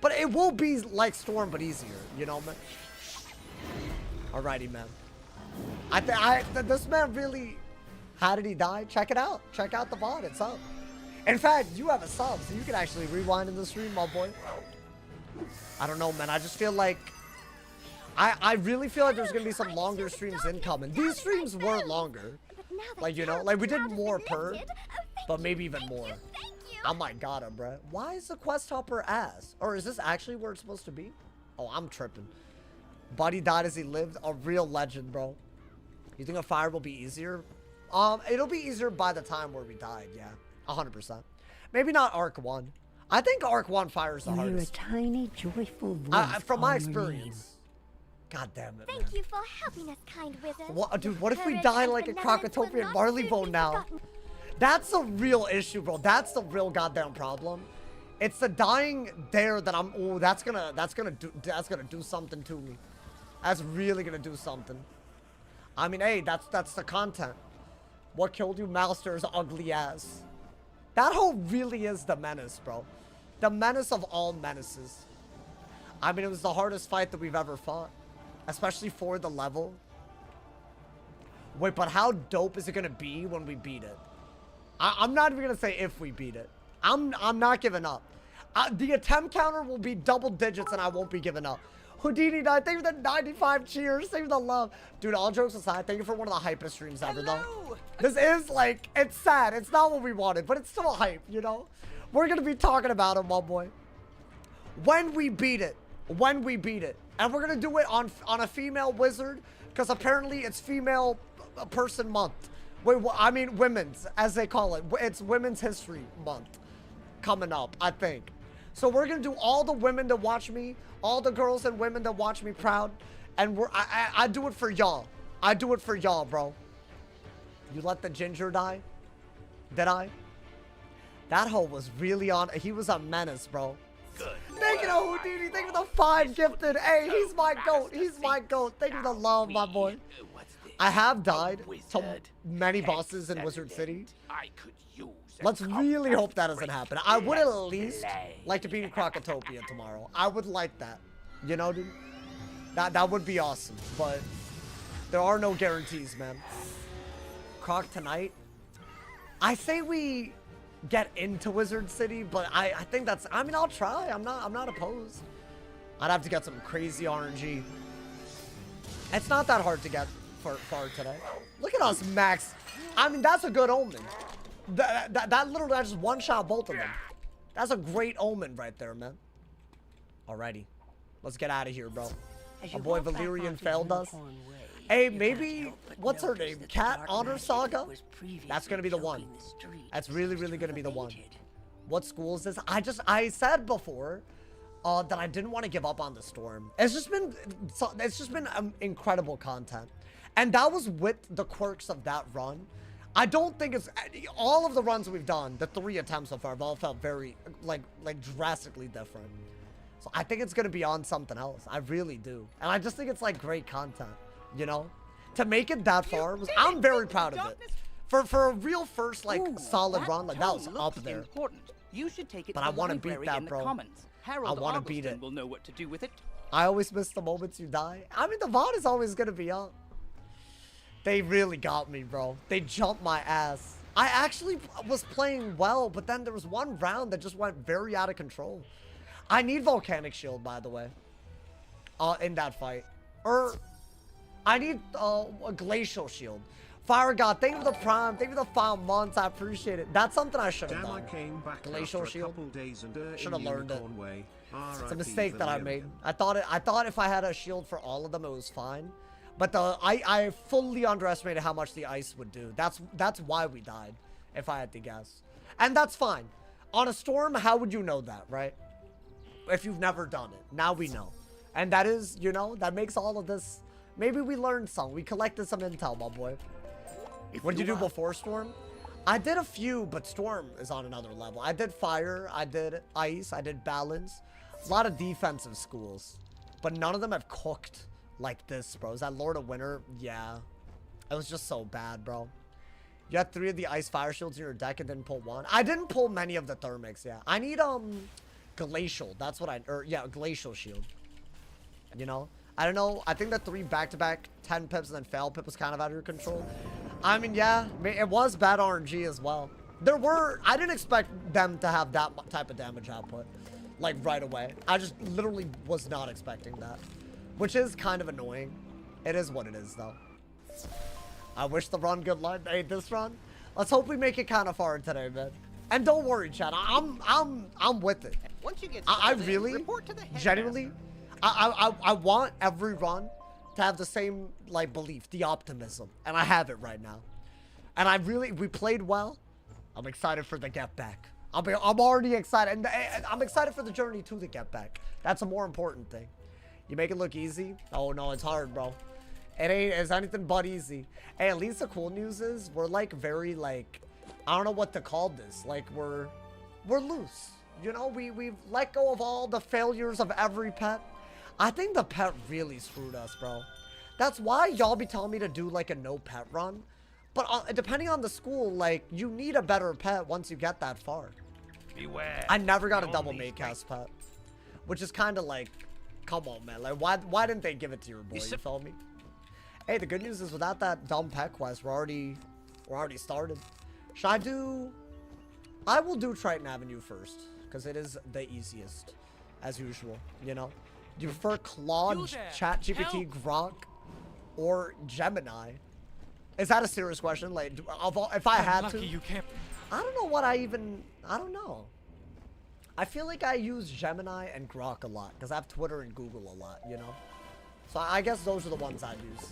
But it will be like Storm, but easier. You know, man? Alrighty, man. This man really... How did he die? Check it out. Check out the VOD. It's up. In fact, you have a sub, so you can actually rewind in the stream, my boy. I don't know, man. I just feel like... I really feel like there's going to be some longer streams incoming. These streams were longer. Like, you know, like we did more per, but maybe even more. Oh my god, bruh. Why is the quest hopper ass? Or is this actually where it's supposed to be? Oh, I'm tripping. Buddy died as he lived. A real legend, bro. You think a fire will be easier? It'll be easier by the time where we died, yeah. 100%. Maybe not Arc 1. I think Arc 1 fire is the hardest. You're a tiny, joyful voice. From my experience. God damn it, man. Thank you for helping us, kind wizard. What, dude, what if we die like a Crocotopia Marleybone now? That's a real issue, bro. That's the real goddamn problem. It's the dying there that I'm... Oh, that's gonna do something to me. That's really gonna do something. I mean, hey, that's the content. What killed you? Malster's ugly ass. That hoe really is the menace, bro. The menace of all menaces. I mean, it was the hardest fight that we've ever fought. Especially for the level. Wait, but how dope is it gonna be when we beat it? I'm not even gonna say if we beat it. I'm not giving up. The attempt counter will be double digits and I won't be giving up. Houdini died. Thank you for the 95 cheers. Thank you for the love. Dude, all jokes aside, thank you for one of the hypest streams ever, though. This is, like, it's sad. It's not what we wanted, but it's still hype, you know? We're going to be talking about it, my boy. When we beat it. When we beat it. And we're going to do it on a female wizard, because apparently it's female person month. Wait, I mean women's, as they call it. It's Women's History Month coming up, I think. So we're going to do all the women that watch me, all the girls and women that watch me proud, and I do it for y'all. I do it for y'all, bro. You let the ginger die? Did I? That hoe was really on. He was a menace, bro. Good. Thank you, Houdini. Thank you for the 5 gifted. Hey, he's my goat. He's my goat. Thank you for the love, my boy. I have died to many bosses in Wizard City. Let's really hope that doesn't happen. I would at least like to be in Crocotopia tomorrow. I would like that. You know, dude? That would be awesome. But there are no guarantees, man. Croc tonight? I say we get into Wizard City, but I think that's... I mean, I'll try. I'm not opposed. I'd have to get some crazy RNG. It's not that hard to get far today. Look at us, Max. I mean, that's a good omen. That literally, I just one-shot both of them. That's a great omen right there, man. Alrighty. Let's get out of here, bro. Our boy Valerian failed us. Hey, maybe, what's her name? Cat Honor Saga? That's gonna be the one. That's really, really gonna be the one. What school is this? I said before that I didn't want to give up on the storm. It's just been incredible content. And that was with the quirks of that run. I don't think it's, all of the runs we've done, the 3 attempts so far, have all felt very, like drastically different. So I think it's gonna be on something else. I really do. And I just think it's like great content, you know? To make it that far, I'm very proud of it. For a real first, like, solid run, like, that was up there. You should take it but I want to beat that, bro. I want to beat it. Will know what to do with it. I always miss the moments you die. I mean, the VOD is always gonna be up. They really got me, bro. They jumped my ass. I actually was playing well, but then there was one round that just went very out of control. I need Volcanic Shield, by the way, in that fight. I need a Glacial Shield. Fire God, thank you for the prime. Thank you for the 5 months. I appreciate it. That's something I should have done. Glacial Shield. Should have learned it. It's a mistake that I made. I thought if I had a shield for all of them, it was fine. But I fully underestimated how much the ice would do. That's why we died, if I had to guess. And that's fine. On a storm, how would you know that, right? If you've never done it. Now we know. And that is, you know, that makes all of this. Maybe we learned some. We collected some intel, my boy. What did you do before Storm? I did a few, but Storm is on another level. I did Fire, I did Ice, I did Balance. A lot of defensive schools. But none of them have cooked like this, bro. Is that Lord of Winter? Yeah. It was just so bad, bro. You had 3 of the Ice Fire Shields in your deck and didn't pull 1. I didn't pull many of the Thermics, yeah. I need, Glacial. That's what yeah, Glacial Shield. You know? I don't know. I think the 3 back-to-back 10 pips and then fail pip was kind of out of your control. I mean, yeah, it was bad RNG as well. I didn't expect them to have that type of damage output, like, right away. I just literally was not expecting that, which is kind of annoying. It is what it is, though. I wish the run good luck. Hey, this run, let's hope we make it kind of far today, man. And don't worry, Chad. I'm with it. Once you get I really, genuinely, I want every run to have the same, like, belief, the optimism. And I have it right now. And we played well. I'm excited for the get back. I'm already excited. And I'm excited for the journey to the get back. That's a more important thing. You make it look easy? Oh, no, it's hard, bro. It's anything but easy. Hey, at least the cool news is we're, like, very, like, I don't know what to call this. Like, we're loose. You know, we've let go of all the failures of every pet. I think the pet really screwed us, bro. That's why y'all be telling me to do, like, a no pet run. But depending on the school, like, you need a better pet once you get that far. Beware. I never got a double Maycast pet. Which is kind of like, come on, man. Like, why didn't they give it to your boy? You feel me? Hey, the good news is without that dumb pet quest, we're already started. Should I will do Triton Avenue first. Because it is the easiest. As usual, you know? Do you prefer Claude, ChatGPT, Grok, or Gemini? Is that a serious question? Like, if I had to, I don't know what I don't know. I feel like I use Gemini and Grok a lot because I have Twitter and Google a lot, you know? So I guess those are the ones I use.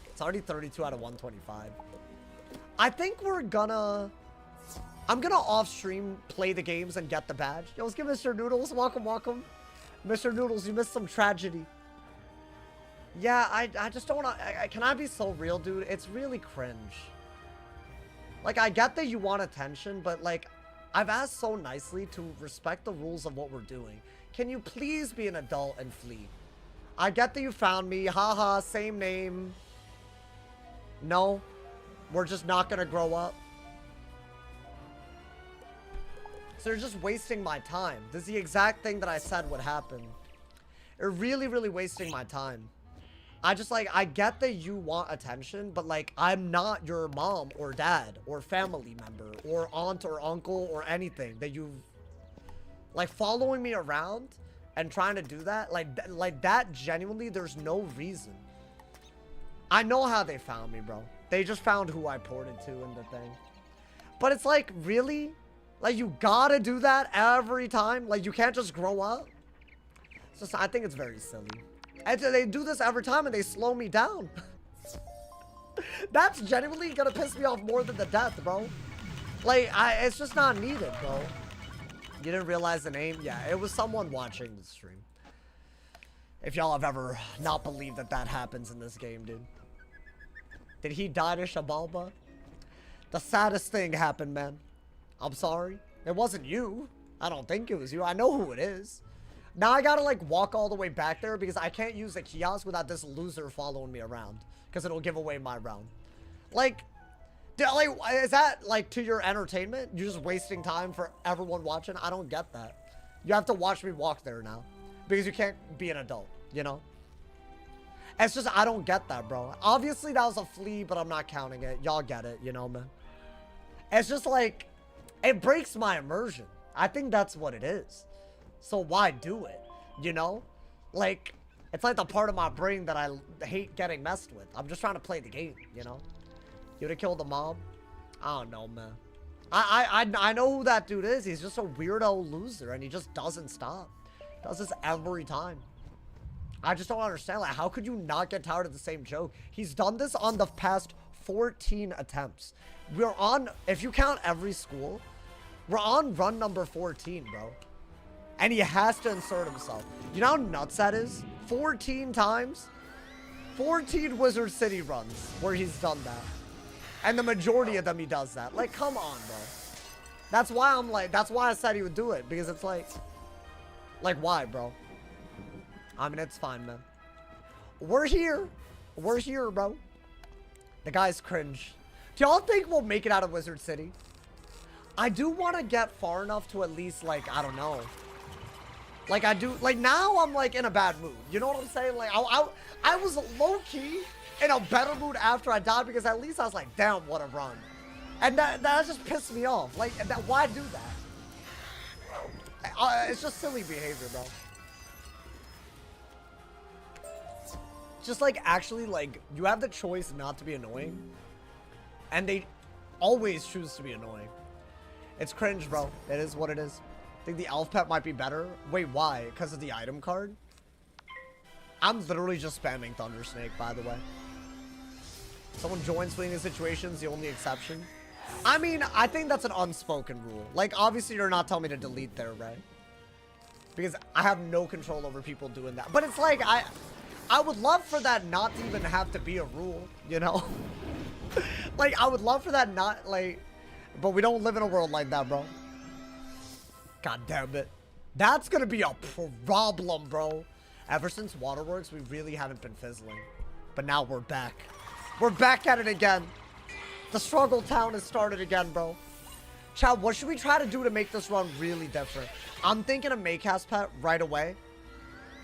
It's already 32 out of 125. I think I'm gonna off-stream play the games and get the badge. Yo, let's give Mr. Noodles. Welcome, welcome. Mr. Noodles, you missed some tragedy. Yeah, I just don't want to... Can I be so real, dude? It's really cringe. Like, I get that you want attention, but, like, I've asked so nicely to respect the rules of what we're doing. Can you please be an adult and flee? I get that you found me. Haha, same name. No, we're just not gonna grow up. So you're just wasting my time. This is the exact thing that I said would happen. You're really, really wasting my time. I get that you want attention, but, like, I'm not your mom or dad or family member or aunt or uncle or anything that you've... Like, following me around and trying to do that, like that, genuinely, there's no reason. I know how they found me, bro. They just found who I ported to in the thing. But it's like, really? Like, you gotta do that every time? Like, you can't just grow up? It's just, I think it's very silly. And they do this every time and they slow me down. That's genuinely gonna piss me off more than the death, bro. Like, it's just not needed, bro. You didn't realize the name? Yeah, it was someone watching the stream. If y'all have ever not believed that that happens in this game, dude. Did he die to XIBALBA? The saddest thing happened, man. I'm sorry. It wasn't you. I don't think it was you. I know who it is. Now I gotta, like, walk all the way back there because I can't use the kiosk without this loser following me around. Because it'll give away my round. Like, is that, like, to your entertainment? You're just wasting time for everyone watching? I don't get that. You have to watch me walk there now. Because you can't be an adult, you know? It's just, I don't get that, bro. Obviously, that was a flea, but I'm not counting it. Y'all get it, you know, man? It's just like, it breaks my immersion. I think that's what it is. So why do it, you know? Like, it's like the part of my brain that I hate getting messed with. I'm just trying to play the game, you know? You would have killed the mob? I don't know, man. I know who that dude is. He's just a weirdo loser, and he just doesn't stop. Does this every time. I just don't understand. Like, how could you not get tired of the same joke? He's done this on the past 14 attempts. We're on, if you count every school, we're on run number 14, bro. And he has to insert himself. You know how nuts that is? 14 times? 14 Wizard City runs where he's done that. And the majority of them he does that. Like, come on, bro. That's why I'm like, that's why I said he would do it. Because it's like why, bro? I mean, it's fine, man. We're here. We're here, bro. The guy's cringe. Do y'all think we'll make it out of Wizard City? I do want to get far enough to at least, like, I don't know. Like, I do. Like, now I'm, like, in a bad mood. You know what I'm saying? Like, I was low-key in a better mood after I died because at least I was like, damn, what a run. And that just pissed me off. Like, why do that? It's just silly behavior, bro. Just, like, actually, like, you have the choice not to be annoying. And they always choose to be annoying. It's cringe, bro. It is what it is. I think the elf pet might be better. Wait, why? Because of the item card? I'm literally just spamming Thunder Snake, by the way. Someone joins fleeing situations, the only exception. I mean, I think that's an unspoken rule. Like, obviously, you're not telling me to delete there, right? Because I have no control over people doing that. But it's like, I would love for that not to even have to be a rule, you know? Like, I would love for that not, like... But we don't live in a world like that, bro. God damn it. That's gonna be a problem, bro. Ever since Waterworks, we really haven't been fizzling. But now we're back. We're back at it again. The struggle town has started again, bro. Chad, what should we try to do to make this run really different? I'm thinking a Maycast pet right away.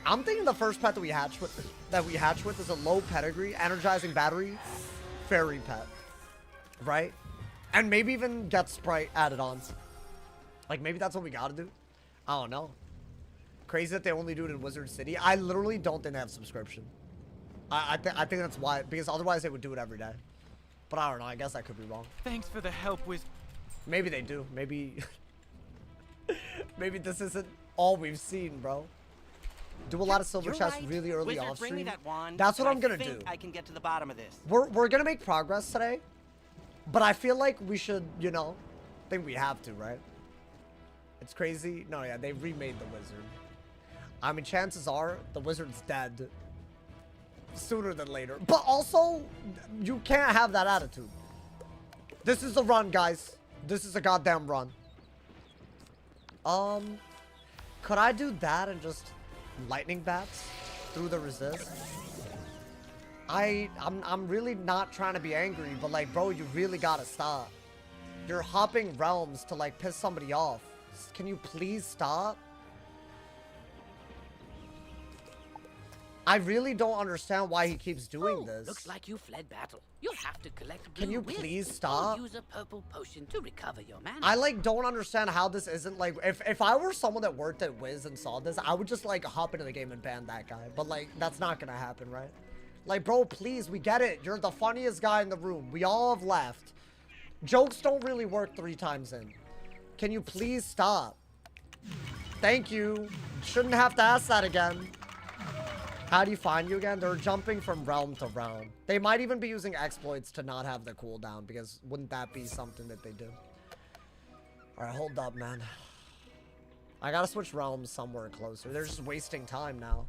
I'm thinking the first pet that we hatch with is a low pedigree, energizing battery, fairy pet. Right? And maybe even get Sprite added on. Like, maybe that's what we gotta do. I don't know. Crazy that they only do it in Wizard City. I literally don't think they have subscription. I think that's why, because otherwise they would do it every day. But I don't know. I guess I could be wrong. Thanks for the help, Wiz. Maybe they do. Maybe... maybe this isn't all we've seen, bro. Do a lot of silver chests really early off stream. Bring me that wand, That's what I'm gonna do. I can get to the bottom of this. We're gonna make progress today. But I feel like we should, you know, I think we have to, right? It's crazy. No, yeah, they remade the wizard. I mean, chances are the wizard's dead sooner than later. But also, you can't have that attitude. This is a run, guys. This is a goddamn run. Could I do that and just lightning bats through the resist? I'm really not trying to be angry, but like, bro, you really gotta stop. You're hopping realms to like piss somebody off. Can you please stop? I really don't understand why he keeps doing this. Looks like you fled battle. You'll have to collect blue Can you wisp please or stop? use a purple potion to recover your mana. I like don't understand how this isn't like if I were someone that worked at Wiz and saw this, I would just like hop into the game and ban that guy. But like that's not gonna happen, right? Like, bro, please, we get it. You're the funniest guy in the room. We all have left. Jokes don't really work 3 times in. Can you please stop? Thank you. Shouldn't have to ask that again. How do you find you again? They're jumping from realm to realm. They might even be using exploits to not have the cooldown, because wouldn't that be something that they do? Alright, hold up, man. I gotta switch realms somewhere closer. They're just wasting time now.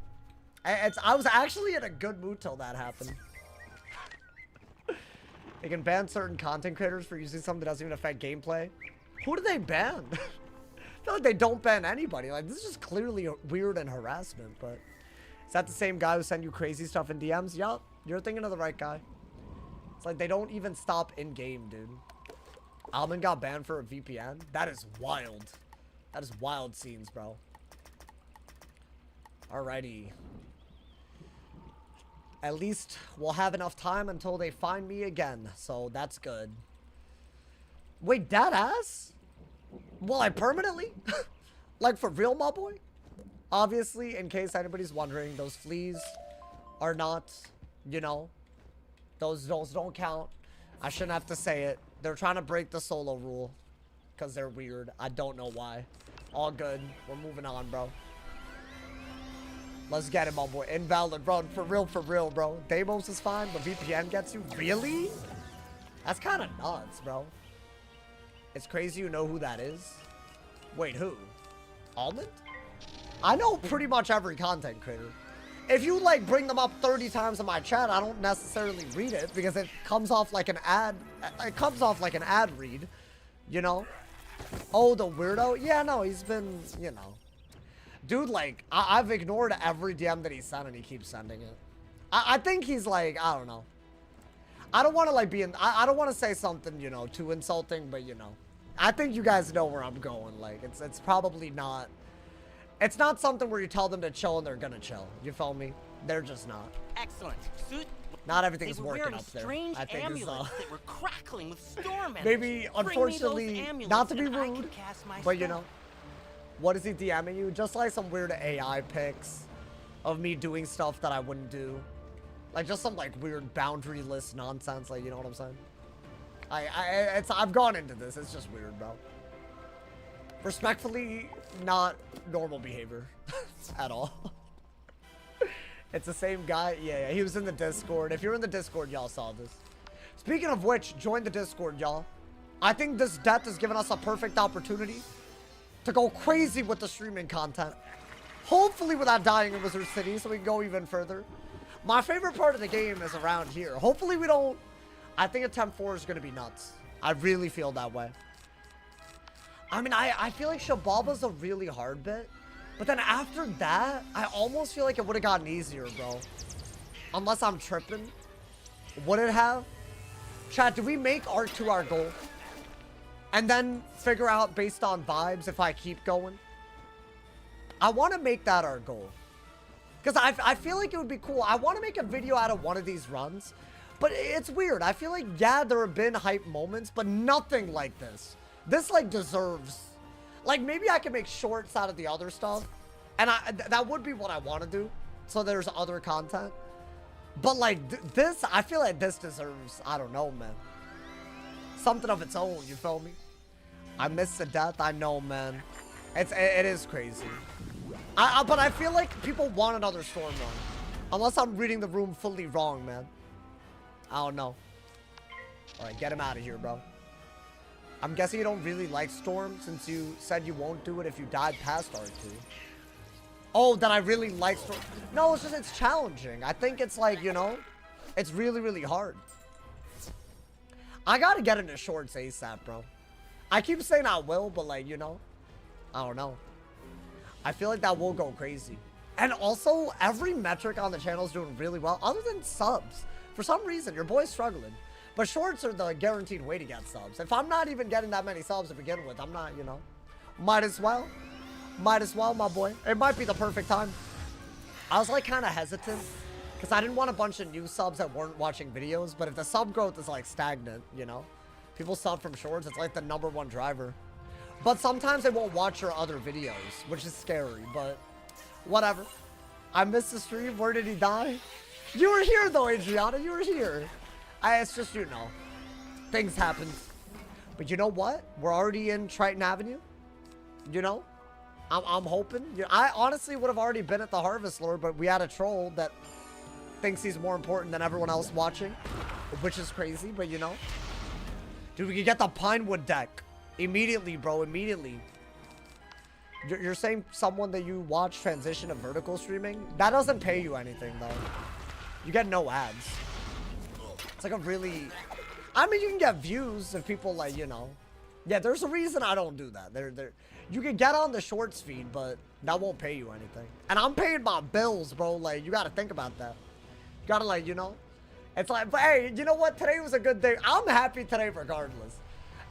I was actually in a good mood till that happened. They can ban certain content creators for using something that doesn't even affect gameplay. Who do they ban? I feel like they don't ban anybody. Like, this is just clearly weird and harassment, but... Is that the same guy who sent you crazy stuff in DMs? Yup, you're thinking of the right guy. It's like they don't even stop in-game, dude. Almond got banned for a VPN? That is wild. That is wild scenes, bro. Alrighty. At least we'll have enough time until they find me again, so that's good. Wait, that ass? Well, I permanently? Like, for real, my boy? Obviously, in case anybody's wondering, those fleas are not, you know, those don't count. I shouldn't have to say it. They're trying to break the solo rule because they're weird. I don't know why. All good. We're moving on, bro. Let's get it, my boy. Invalid, bro. For real, bro. Deimos is fine, but VPN gets you? Really? That's kind of nuts, bro. It's crazy you know who that is. Wait, who? Almond? I know pretty much every content creator. If you, like, bring them up 30 times in my chat, I don't necessarily read it because it comes off like an ad. It comes off like an ad read, you know? Oh, the weirdo? Yeah, no, he's been, you know. Dude, like, I've ignored every DM that he sent and he keeps sending it. I think he's like, I don't know. I don't want to, like, be in, I don't want to say something, you know, too insulting, but, you know. I think you guys know where I'm going. Like, it's probably not. It's not something where you tell them to chill and they're gonna chill. You feel me? They're just not. Excellent. Not everything's working up there. I think it's that were crackling with storm maybe, unfortunately, not to be rude, but you know, what is he DMing you? Just like some weird AI pics of me doing stuff that I wouldn't do, like just some like weird boundaryless nonsense. Like, you know what I'm saying? I've gone into this. It's just weird, bro. Respectfully, not normal behavior at all. It's the same guy. Yeah, he was in the Discord. If you're in the Discord, y'all saw this. Speaking of which, join the Discord, y'all. I think this death has given us a perfect opportunity to go crazy with the streaming content. Hopefully without dying in Wizard City, so we can go even further. My favorite part of the game is around here. Hopefully we don't... I think attempt 4 is going to be nuts. I really feel that way. I mean, I feel like XIBALBA's a really hard bit. But then after that, I almost feel like it would have gotten easier, bro. Unless I'm tripping. Would it have? Chat, do we make Arc 2 our goal? And then figure out based on vibes if I keep going? I want to make that our goal. Because I feel like it would be cool. I want to make a video out of one of these runs. But it's weird. I feel like, yeah, there have been hype moments, but nothing like this. This, like, deserves... Like, maybe I can make shorts out of the other stuff. And that would be what I want to do. So there's other content. But, like, this... I feel like this deserves... I don't know, man. Something of its own, you feel me? I miss the death. I know, man. It is crazy. But I feel like people want another Storm run. Unless I'm reading the room fully wrong, man. I don't know. Alright, get him out of here, bro. I'm guessing you don't really like Storm since you said you won't do it if you died past R2. Oh, that I really like Storm. No, it's just, it's challenging. I think it's like, you know, it's really, really hard. I gotta get into shorts ASAP, bro. I keep saying I will, but like, you know, I don't know. I feel like that will go crazy. And also, every metric on the channel is doing really well, other than subs. For some reason, your boy's struggling. But shorts are the guaranteed way to get subs. If I'm not even getting that many subs to begin with, I'm not, you know. Might as well. Might as well, my boy. It might be the perfect time. I was like kind of hesitant because I didn't want a bunch of new subs that weren't watching videos. But if the sub growth is like stagnant, you know, people sub from shorts, it's like the #1 driver. But sometimes they won't watch your other videos, which is scary, but whatever. I missed the stream. Where did he die? You were here though, Adriana. You were here. It's just, you know, things happen. But you know what? We're already in Triton Avenue. You know, I'm hoping. I honestly would have already been at the Harvest Lord, but we had a troll that thinks he's more important than everyone else watching, which is crazy, but you know. Dude, we could get the Pinewood deck immediately, bro, immediately. You're saying someone that you watch transition to vertical streaming? That doesn't pay you anything, though. You get no ads. It's like a really... I mean, you can get views if people, like, you know... Yeah, there's a reason I don't do that. You can get on the shorts feed, but that won't pay you anything. And I'm paying my bills, bro. Like, you gotta think about that. You gotta, like, you know... It's like, but hey, you know what? Today was a good day. I'm happy today regardless.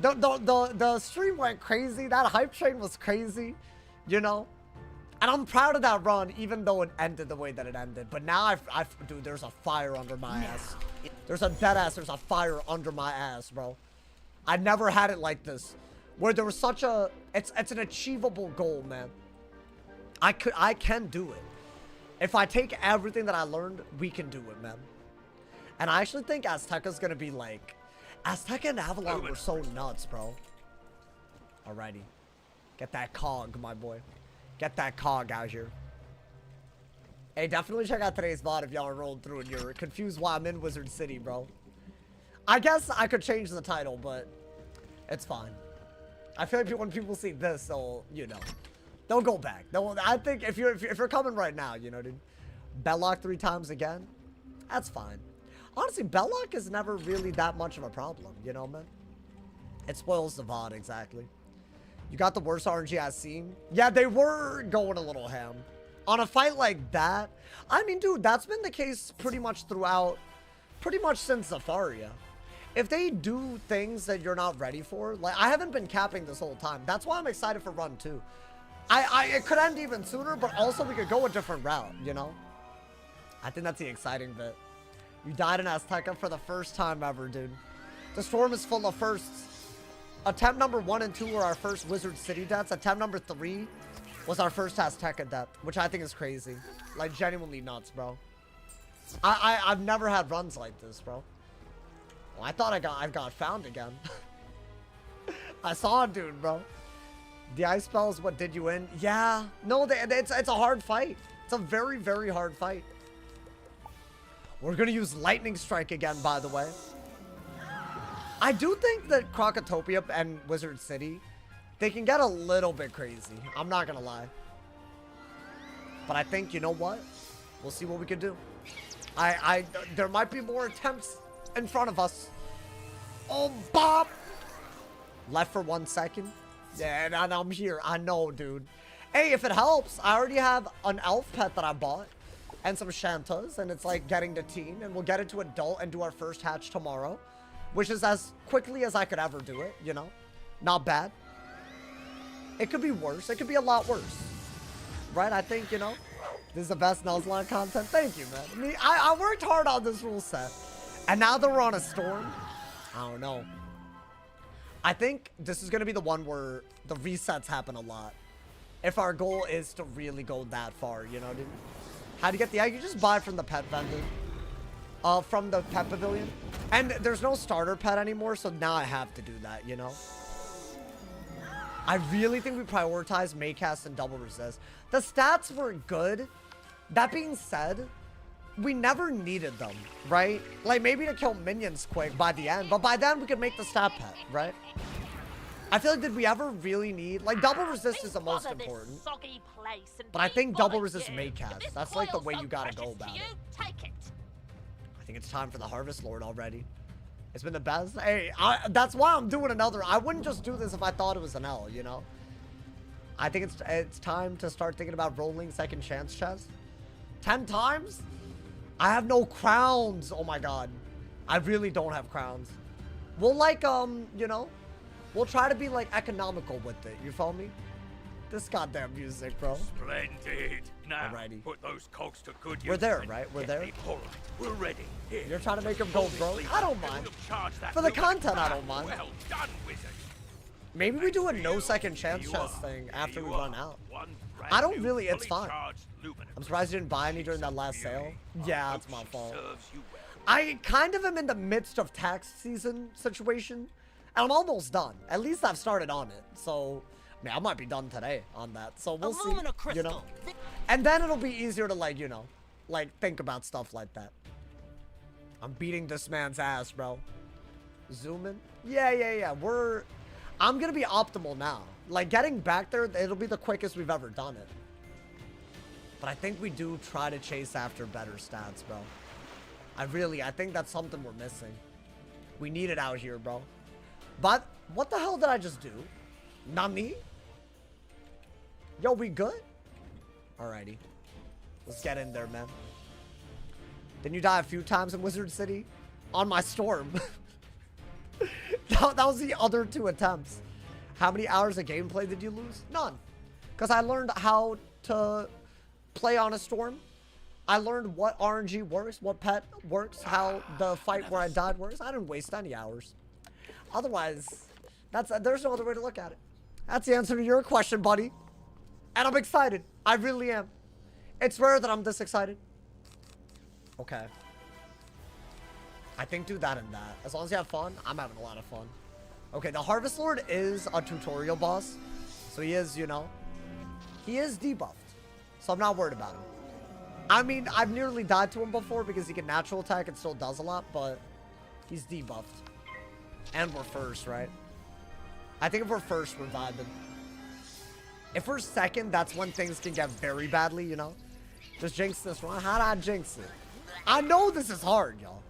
The stream went crazy. That hype train was crazy, you know? And I'm proud of that run, even though it ended the way that it ended. But now, dude, there's a fire under my ass. There's a dead ass. There's a fire under my ass, bro. I never had it like this. Where there was such a... It's an achievable goal, man. I can do it. If I take everything that I learned, we can do it, man. And I actually think AZTECA's gonna be like... AZTECA and Avalon were so nuts, bro. Alrighty. Get that cog, my boy. Get that cog out here. Hey, definitely check out today's VOD if y'all are rolling through and you're confused why I'm in Wizard City, bro. I guess I could change the title, but it's fine. I feel like when people see this, they'll, you know, they'll go back. I think if you're coming right now, you know, dude, Belloc 3 times again, that's fine. Honestly, Belloc is never really that much of a problem, you know, man? It spoils the VOD, exactly. You got the worst RNG I've seen? Yeah, they were going a little ham. On a fight like that, I mean, dude, that's been the case pretty much throughout, pretty much since Zafaria. If they do things that you're not ready for, like, I haven't been capping this whole time. That's why I'm excited for Run 2. It could end even sooner, but also we could go a different route, you know? I think that's the exciting bit. You died in AZTECA for the first time ever, dude. The storm is full of firsts. Attempt number 1 and 2 were our first Wizard City deaths. Attempt number 3 was our first AZTECA death, which I think is crazy. Like, genuinely nuts, bro. I've never had runs like this, bro. Well, I thought I got found again. I saw a dude, bro. The ice spell is what did you in? Yeah. No, it's a hard fight. It's a very, very hard fight. We're going to use Lightning Strike again, by the way. I do think that Crocotopia and Wizard City, they can get a little bit crazy. I'm not going to lie. But I think, you know what? We'll see what we can do. There might be more attempts in front of us. Oh, Bob! Left for 1 second. Yeah, and I'm here. I know, dude. Hey, if it helps, I already have an elf pet that I bought. And some Shantas, and it's like getting to teen, and we'll get it to adult and do our first hatch tomorrow, which is as quickly as I could ever do it, you know? Not bad. It could be worse. It could be a lot worse. Right? I think, you know, this is the best Nuzlocke content. Thank you, man. I worked hard on this rule set. And now that we're on a storm, I don't know. I think this is going to be the one where the resets happen a lot. If our goal is to really go that far, you know, dude? How do you get the egg? You just buy it from the pet vendor. From the pet pavilion. And there's no starter pet anymore, so now I have to do that, you know? I really think we prioritize Maycast and double resist. The stats were good. That being said, we never needed them, right? Like, maybe to kill minions quick by the end, but by then we could make the stat pet, right? I feel like, did we ever really need... Like, double resist is the most important. But I think double resist Maycast. That's like the way you gotta go about it. I think it's time for the Harvest Lord already. It's been the best. Hey, that's why I'm doing another. I wouldn't just do this if I thought it was an L, you know? I think it's time to start thinking about rolling second chance chest. 10 times? I have no crowns. Oh my god. I really don't have crowns. We'll like, you know, we'll try to be like economical with it. You follow me? This goddamn music, bro. Splendid. Now, Alrighty. put those cogs to good use. We're there, and right? We're get there? me- All right, we're ready. Here. You're trying to make him go broke? I don't mind. Charge that For the lunatic content, I man. don't mind. Well done, wizard. Maybe we do a no second chance You chest are. thing Here after we you run are. out. One brand I don't new, really, it's fully fine. charged luminous. I'm surprised you didn't buy any during that last Beauty. sale. I Yeah, hope it's my she fault. serves you well. I kind of am in the midst of tax season situation, and I'm almost done. At least I've started on it, so man, I might be done today on that. So we'll see. You know, and then it'll be easier to like, you know, like think about stuff like that. I'm beating this man's ass, bro. Zoom in. Yeah. I'm gonna be optimal now. Like getting back there, it'll be the quickest we've ever done it. But I think we do try to chase after better stats, bro. I think that's something we're missing. We need it out here, bro. But what the hell did I just do? Nani? Yo, we good? Alrighty. Let's get in there, man. Didn't you die a few times in Wizard City? On my storm. that was the other 2 attempts. How many hours of gameplay did you lose? None. Because I learned how to play on a storm. I learned what RNG works, what pet works, how the fight where I died works. I didn't waste any hours. Otherwise, there's no other way to look at it. That's the answer to your question, buddy. And I'm excited. I really am. It's rare that I'm this excited. Okay. I think do that and that. As long as you have fun, I'm having a lot of fun. Okay, the Harvest Lord is a tutorial boss. So he is, you know, he is debuffed. So I'm not worried about him. I mean, I've nearly died to him before because he can natural attack and still does a lot, but he's debuffed. And we're first, right? I think if we're first, we're vibing. If we're second, that's when things can get very badly, you know? Just jinx this one. How did I jinx it? I know this is hard, y'all.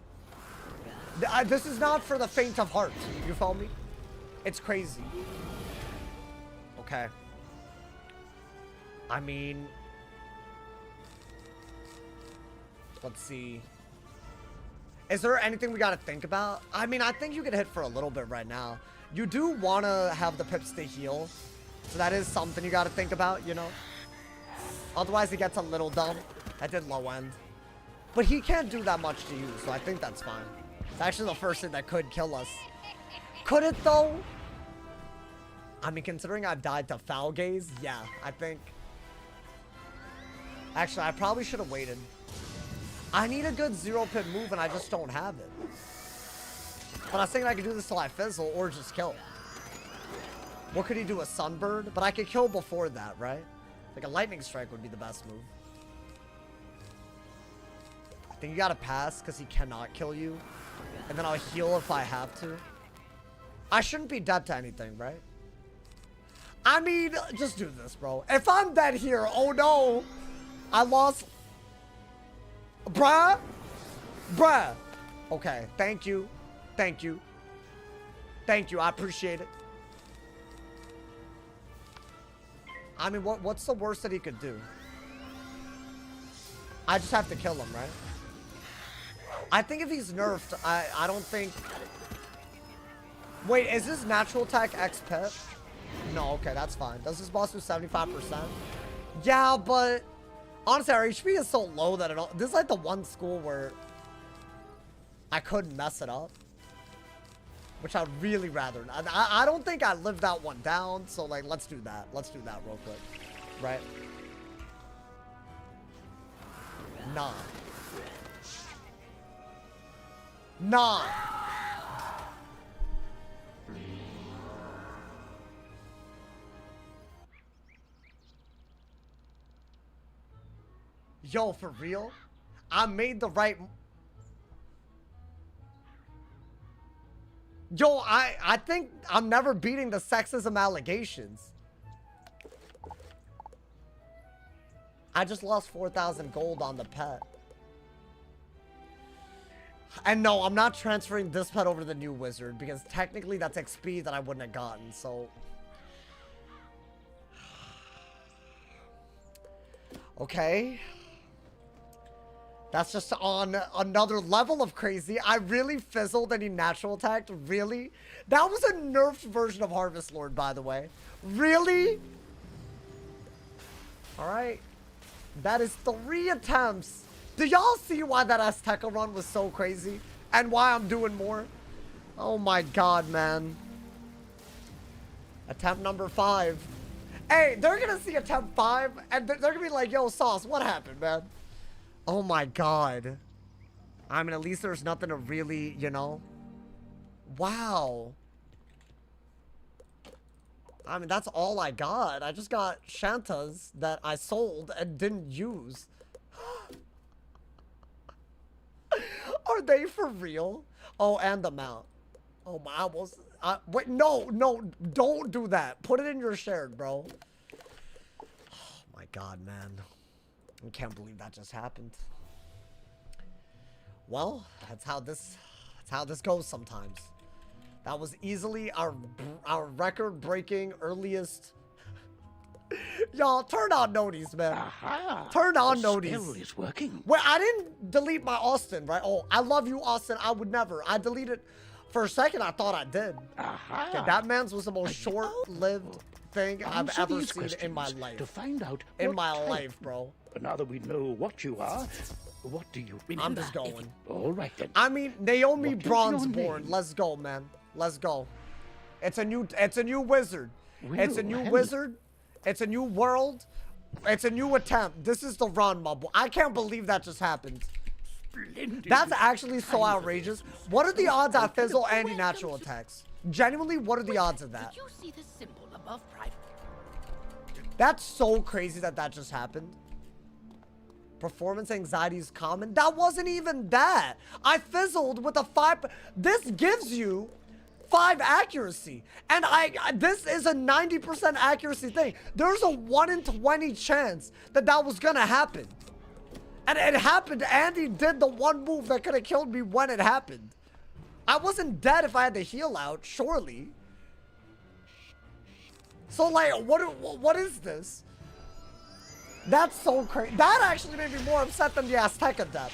This is not for the faint of heart. You follow me? It's crazy. Okay. I mean... Let's see. Is there anything we gotta think about? I mean, I think you could hit for a little bit right now. You do want to have the pips to heal. So that is something you gotta think about, you know? Otherwise, it gets a little dumb. That did low end. But he can't do that much to you, so I think that's fine. It's actually the first thing that could kill us. Could it, though? I mean, considering I've died to Foul Gaze, yeah, I think... Actually, I probably should have waited. I need a good 0-pip move, and I just don't have it. But I was thinking I could do this till I fizzle, or just kill. What could he do? A Sunbird? But I could kill before that, right? Like a Lightning Strike would be the best move. I think you gotta pass, because he cannot kill you. And then I'll heal if I have to. I shouldn't be dead to anything, right? I mean, just do this, bro. If I'm dead here, oh no! I lost... Bruh? Bruh! Okay, thank you. Thank you. Thank you, I appreciate it. I mean, what's the worst that he could do? I just have to kill him, right? I think if he's nerfed, I don't think... Wait, is this natural attack X pip? No, okay, that's fine. Does this boss do 75%? Yeah, but... Honestly, our HP is so low that it all... This is like the one school where... I couldn't mess it up. Which I'd really rather... I don't think I lived that one down, so like, let's do that. Let's do that real quick. Right? Nah. Nah. Yo, for real? I made the right... Yo, I think I'm never beating the sexism allegations. I just lost 4,000 gold on the pet. And no, I'm not transferring this pet over to the new wizard, because technically that's XP that I wouldn't have gotten, so... Okay. That's just on another level of crazy. I really fizzled and he natural attacked. Really? That was a nerfed version of Harvest Lord, by the way. Really? Alright. That is 3 attempts. Do y'all see why that AZTECA run was so crazy? And why I'm doing more? Oh my god, man. Attempt number 5. Hey, they're gonna see attempt 5, and they're gonna be like, yo, Sauce, what happened, man? Oh my god. I mean, at least there's nothing to really, you know. Wow. I mean, that's all I got. I just got Shantas that I sold and didn't use. Are they for real? Oh, and the mount. Oh, my, almost. Wait, no, don't do that. Put it in your shared, bro. Oh, my God, man. I can't believe that just happened. Well, that's how this goes sometimes. That was easily our record-breaking earliest. Y'all, turn on noties, man. Aha! Turn on the noties. spell is working. Well, I didn't delete my Austin, right? Oh, I love you, Austin. I would never. I deleted. For a second, I thought I did. Aha! Okay, that man's was the most short-lived thing I've Answer ever these seen in my questions life. to find out In what my type. life, bro. But now that we know what you are, what do you remember? I'm just going. All right then. I mean, Naomi What is your Bronzeborn. name? Let's go, man. Let's go. It's a new wizard. It's a new Well, wizard. It's a new world. It's a new attempt. This is the run, my boy. I can't believe that just happened. Splendid. That's actually so outrageous. What are the odds I fizzle anti-natural attacks? Genuinely, what are the odds of that? Did you see the symbol above private? That's so crazy that that just happened. Performance anxiety is common. That wasn't even that. I fizzled with a 5. This gives you 5 accuracy. And this is a 90% accuracy thing. There's a 1 in 20 chance that that was gonna happen. And it happened. Andy did the one move that could have killed me when it happened. I wasn't dead if I had to heal out, surely. So, like, what is this? That's so crazy. That actually made me more upset than the AZTECA death.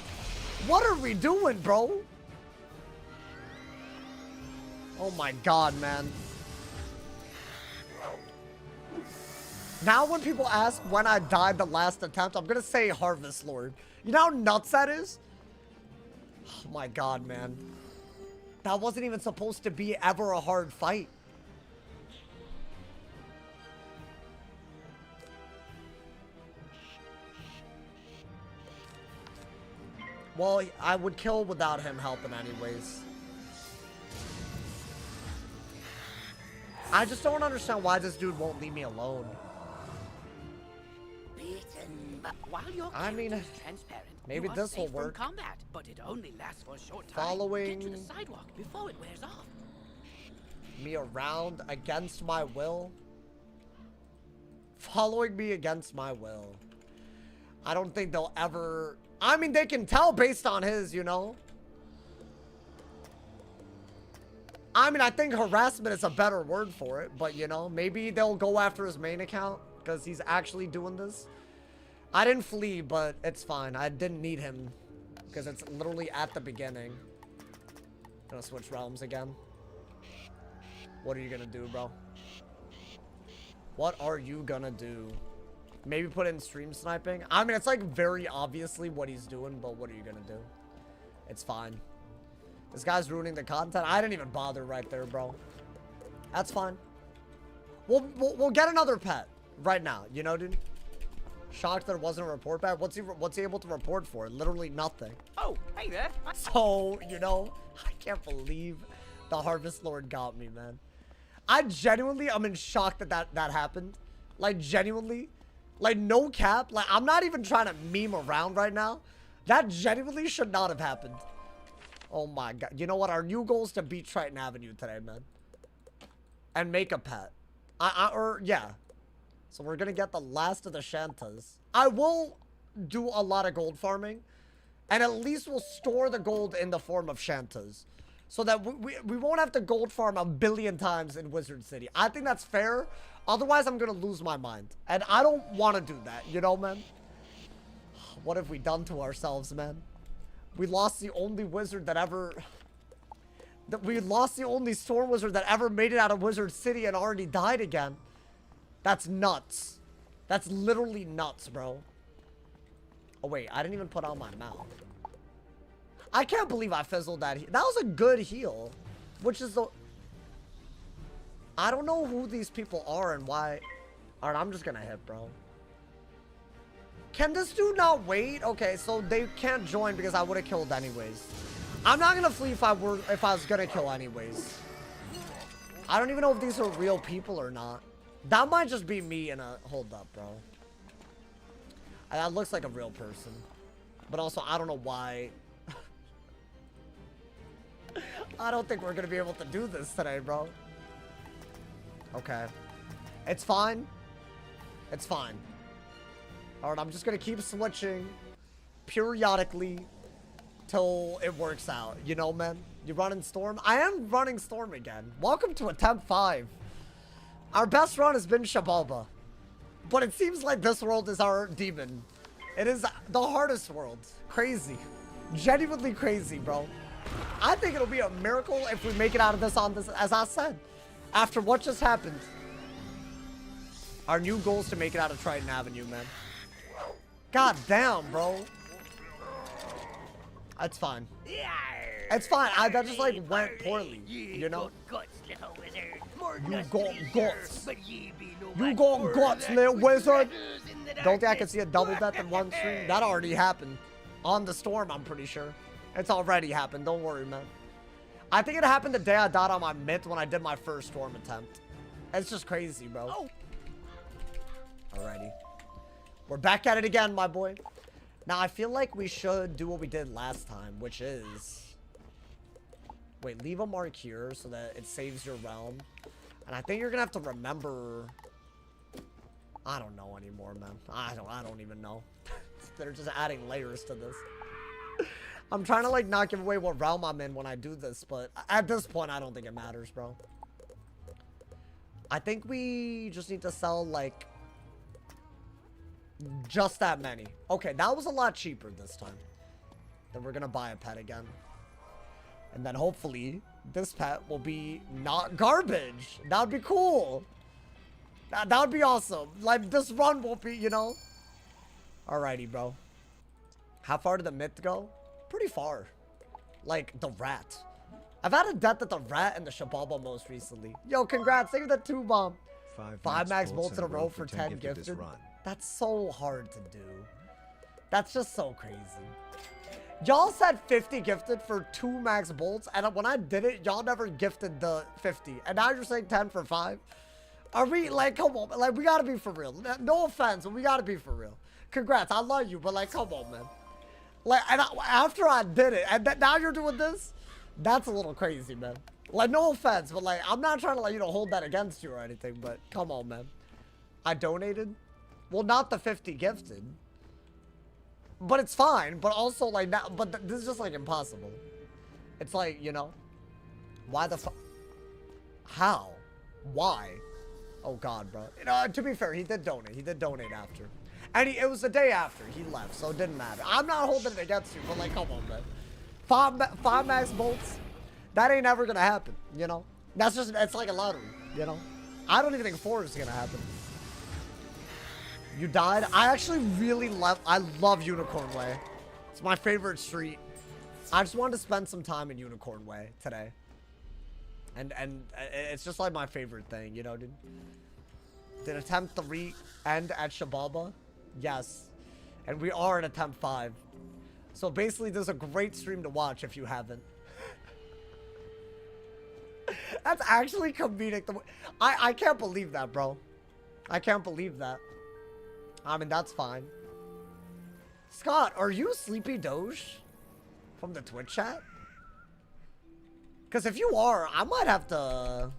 What are we doing, bro? Oh my god, man. Now when people ask when I died the last attempt, I'm gonna say Harvest Lord. You know how nuts that is? Oh my god, man. That wasn't even supposed to be ever a hard fight. Well, I would kill without him helping anyways. I just don't understand why this dude won't leave me alone. But while your I mean, character is transparent, maybe you are this will safe from work. combat, but it only lasts for a short time. Following Get to the sidewalk before it wears off. me around against my will. Following me against my will. I don't think they'll ever... I mean, they can tell based on his, you know? I mean, I think harassment is a better word for it, but, you know, maybe they'll go after his main account because he's actually doing this. I didn't flee, but it's fine. I didn't need him because it's literally at the beginning. Gonna switch realms again. What are you gonna do, bro? What are you gonna do? Maybe put in stream sniping? I mean, it's like very obviously what he's doing, but what are you gonna do? It's fine. This guy's ruining the content. I didn't even bother right there, bro. That's fine. We'll get another pet right now. You know, dude? Shocked there wasn't a report back. What's he able to report for? Literally nothing. Oh, hey there. So, you know, I can't believe the Harvest Lord got me, man. I genuinely, I'm in shock that happened. Like, genuinely. Like, no cap. Like, I'm not even trying to meme around right now. That genuinely should not have happened. Oh my god. You know what? Our new goal is to beat Triton Avenue today, man. And make a pet. Yeah. So we're gonna get the last of the Shantas. I will do a lot of gold farming. And at least we'll store the gold in the form of Shantas. So that we won't have to gold farm a billion times in Wizard City. I think that's fair. Otherwise, I'm gonna lose my mind. And I don't want to do that. You know, man? What have we done to ourselves, man? We lost the only wizard that ever... We lost the only storm wizard that ever made it out of Wizard City and already died again. That's nuts. That's literally nuts, bro. Oh, wait. I didn't even put on my mouth. I can't believe I fizzled that. That was a good heal. Which is the... I don't know who these people are and why. Alright, I'm just gonna hit, bro. Can this dude not wait? Okay, so they can't join because I would have killed anyways. I'm not gonna flee if I was gonna kill anyways. I don't even know if these are real people or not. That might just be me in a... Hold up, bro. That looks like a real person. But also, I don't know why. I don't think we're gonna be able to do this today, bro. Okay. It's fine. It's fine. Alright, I'm just gonna keep switching periodically till it works out. You know, man? You running Storm? I am running Storm again. Welcome to attempt 5. Our best run has been XIBALBA. But it seems like this world is our demon. It is the hardest world. Crazy. Genuinely crazy, bro. I think it'll be a miracle if we make it out of this on this, as I said. After what just happened. Our new goal is to make it out of Triton Avenue, man. God damn, bro. That's fine. It's fine. That just like went poorly, you know? You got guts. You got guts, little wizard. Don't think I can see a double death in one stream? That already happened. On the Storm, I'm pretty sure. It's already happened. Don't worry, man. I think it happened the day I died on my myth when I did my first Storm attempt. It's just crazy, bro. Alrighty. We're back at it again, my boy. Now, I feel like we should do what we did last time, which is... Wait, leave a mark here so that it saves your realm. And I think you're gonna have to remember... I don't know anymore, man. I don't even know. They're just adding layers to this. I'm trying to, like, not give away what realm I'm in when I do this, but at this point, I don't think it matters, bro. I think we just need to sell, like... just that many. Okay, that was a lot cheaper this time. Then we're gonna buy a pet again. And then hopefully, this pet will be not garbage. That would be cool. That would be awesome. Like, this run won't be, you know? Alrighty, bro. How far did the myth go? Pretty far. Like, the rat. I've had a death at the rat and the XIBALBA most recently. Yo, congrats. Thank you for that 2 bomb. 5 max bolts in a row for 10 gifted. That's so hard to do. That's just so crazy. Y'all said 50 gifted for 2 max bolts, and when I did it, y'all never gifted the 50. And now you're saying 10 for 5? Are we, like, come on, like, we gotta be for real. No offense, but we gotta be for real. Congrats, I love you, but, like, come on, man. Like, and after I did it, and now you're doing this? That's a little crazy, man. Like, no offense, but, like, I'm not trying to, like, you know, hold that against you or anything, but come on, man. I donated? Well, not the 50 gifted. But it's fine, but also, like, that, but this is just, like, impossible. It's like, you know, why the fuck? How? Why? Oh, God, bro. You know, to be fair, he did donate. He did donate after. And it was the day after he left, so it didn't matter. I'm not holding it against you, but, like, come on, man. 5 max bolts? That ain't ever gonna happen, you know? That's just, it's like a lottery, you know? I don't even think 4 is gonna happen. You died? I actually really love Unicorn Way. It's my favorite street. I just wanted to spend some time in Unicorn Way today. And it's just like my favorite thing, you know, dude. Did attempt 3 end at XIBALBA? Yes. And we are at attempt 5. So basically, there's a great stream to watch if you haven't. That's actually comedic. I can't believe that, bro. I can't believe that. I mean, that's fine. Scott, are you Sleepy Doge from the Twitch chat? Because if you are, I might have to...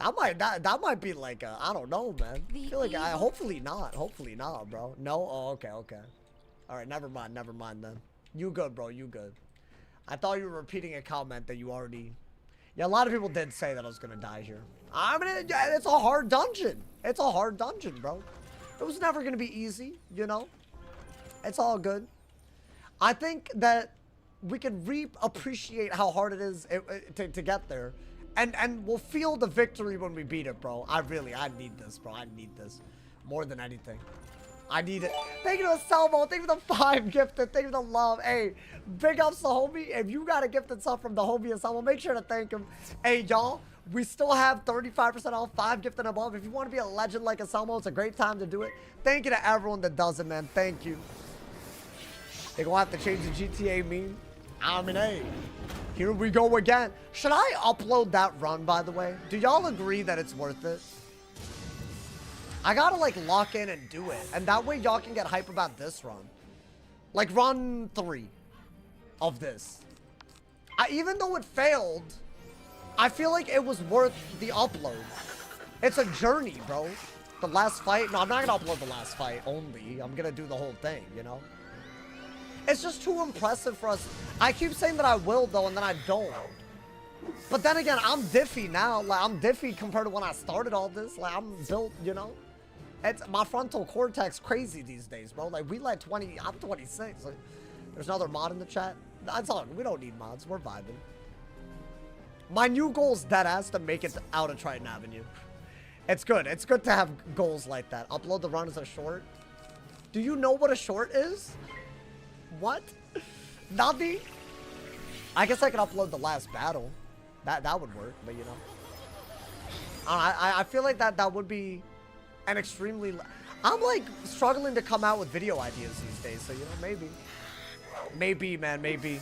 That might be like a... I don't know, man. I feel like hopefully not. Hopefully not, bro. No? Oh, okay, okay. Alright, never mind then. You good, bro. You good. I thought you were repeating a comment that you already... Yeah, a lot of people did say that I was going to die here. I mean, it's a hard dungeon. It's a hard dungeon, bro. It was never going to be easy, you know? It's all good. I think that we can appreciate how hard it is to get there. And we'll feel the victory when we beat it, bro. I need this, bro. I need this. More than anything. I need it. Thank you to the Selmo. Thank you for the 5 gifted. Thank you for the love. Hey, big ups to homie. If you got a gifted sub from the homie and Selmo, make sure to thank him. Hey, y'all, we still have 35% off 5 gifted and above. If you want to be a legend like a Selmo, it's a great time to do it. Thank you to everyone that does it, man. Thank you. They're going to have to change the GTA meme. I mean, hey, here we go again. Should I upload that run, by the way? Do y'all agree that it's worth it? I gotta, like, lock in and do it. And that way y'all can get hype about this run. Like, run 3 of this. Even though it failed, I feel like it was worth the upload. It's a journey, bro. The last fight. No, I'm not gonna upload the last fight only. I'm gonna do the whole thing, you know? It's just too impressive for us. I keep saying that I will, though, and then I don't. But then again, I'm diffy now. Like, I'm diffy compared to when I started all this. Like, I'm built, you know? It's my frontal cortex crazy these days, bro. Like, we let 20... I'm 26. Like, there's another mod in the chat. That's all. We don't need mods. We're vibing. My new goal is deadass to make it out of Triton Avenue. It's good. It's good to have goals like that. Upload the run as a short. Do you know what a short is? What? Nothing? I guess I could upload the last battle. That would work, but you know. I feel like that would be an extremely... I'm like struggling to come out with video ideas these days, so you know, maybe. Maybe, man, maybe.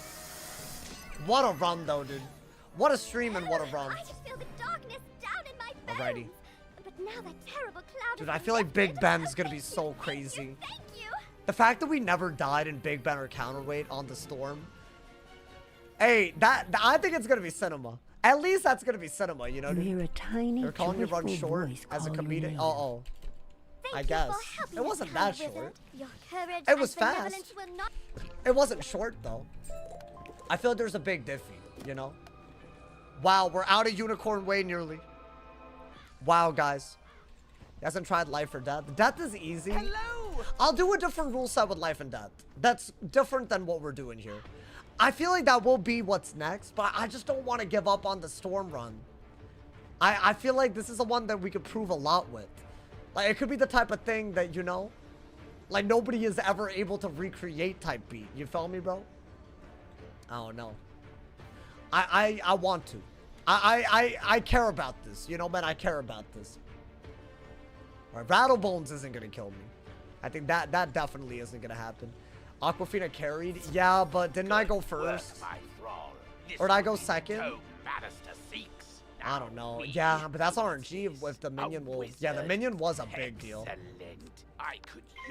What a run though, dude. What a stream and what a run. I just feel the darkness down in my bones. Alrighty. But now that terrible cloud. Dude, I feel like Big Ben's gonna be so crazy. Thank you. The fact that we never died in Big Ben or Counterweight on the Storm. Hey, I think it's gonna be cinema. At least that's gonna be cinema, you know? You hear a tiny, they're calling you run short as a comedic. Uh-oh. I guess. It wasn't that short. It was fast. It wasn't short, though. I feel like there's a big diffy, you know? Wow, we're out of Unicorn Way nearly. Wow, guys. You hasn't tried Life or Death. Death is easy. Hello! I'll do a different rule set with Life and Death. That's different than what we're doing here. I feel like that will be what's next, but I just don't want to give up on the Storm run. I feel like this is the one that we could prove a lot with. Like, it could be the type of thing that, you know, like nobody is ever able to recreate type beat. You feel me, bro? I don't know. I want to. I care about this. You know, man, I care about this. All right, Rattlebones isn't going to kill me. I think that definitely isn't going to happen. Aquafina carried. Yeah, but didn't I go first? Or did I go second? I don't know. Yeah, but that's RNG with the minion wolf. Yeah, the minion was a big deal.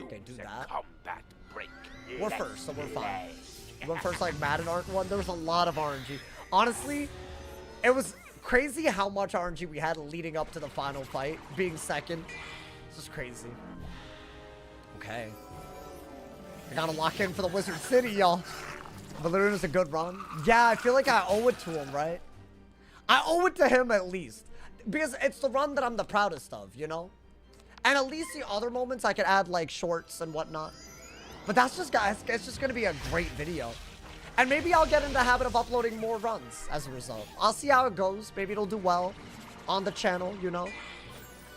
Okay, do that. We're first, so we're fine. We went first like Madden Arc 1. There was a lot of RNG. Honestly, it was crazy how much RNG we had leading up to the final fight. Being second. This is crazy. Okay. I gotta lock in for the Wizard City, y'all. Balloon is a good run. Yeah, I feel like I owe it to him, right? I owe it to him at least. Because it's the run that I'm the proudest of, you know? And at least the other moments I could add like shorts and whatnot. But that's just, guys, it's just gonna be a great video. And maybe I'll get in the habit of uploading more runs as a result. I'll see how it goes. Maybe it'll do well on the channel, you know?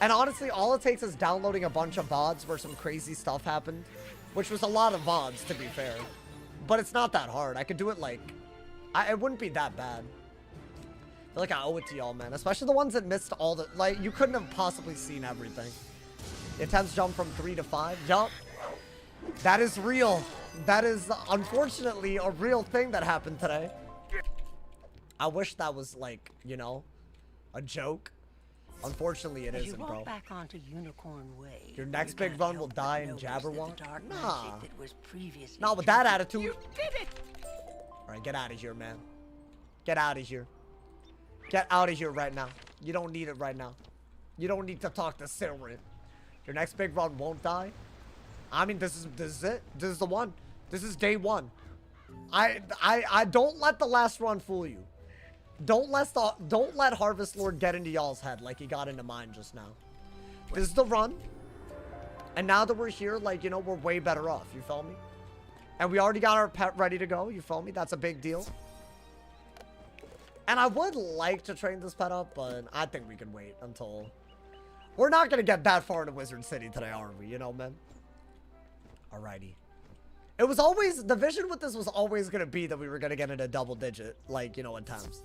And honestly, all it takes is downloading a bunch of VODs where some crazy stuff happened. Which was a lot of VODs, to be fair. But it's not that hard. I could do it like... it wouldn't be that bad. I feel like I owe it to y'all, man. Especially the ones that missed all the... Like, you couldn't have possibly seen everything. The attempts jump from 3 to 5. Yup. That is real. That is, unfortunately, a real thing that happened today. I wish that was, like, you know, a joke. Unfortunately, it isn't, bro. Back onto Unicorn Way, your next big run will die in Jabberwock? Nah. Was not with that attitude. You did it! Alright, get out of here, man. Get out of here. Get out of here right now. You don't need it right now. You don't need to talk to Silverin. Your next big run won't die. I mean, this is it. This is the one. This is day one. I don't let the last run fool you. Don't let Harvest Lord get into y'all's head like he got into mine just now. This is the run. And now that we're here, like, you know, we're way better off. You feel me? And we already got our pet ready to go. You feel me? That's a big deal. And I would like to train this pet up, but I think we can wait until We're not gonna get that far into Wizard City today, are we? You know, man. Alrighty. It was always, the vision with this was always gonna be that we were gonna get into double digit, like, you know, attempts.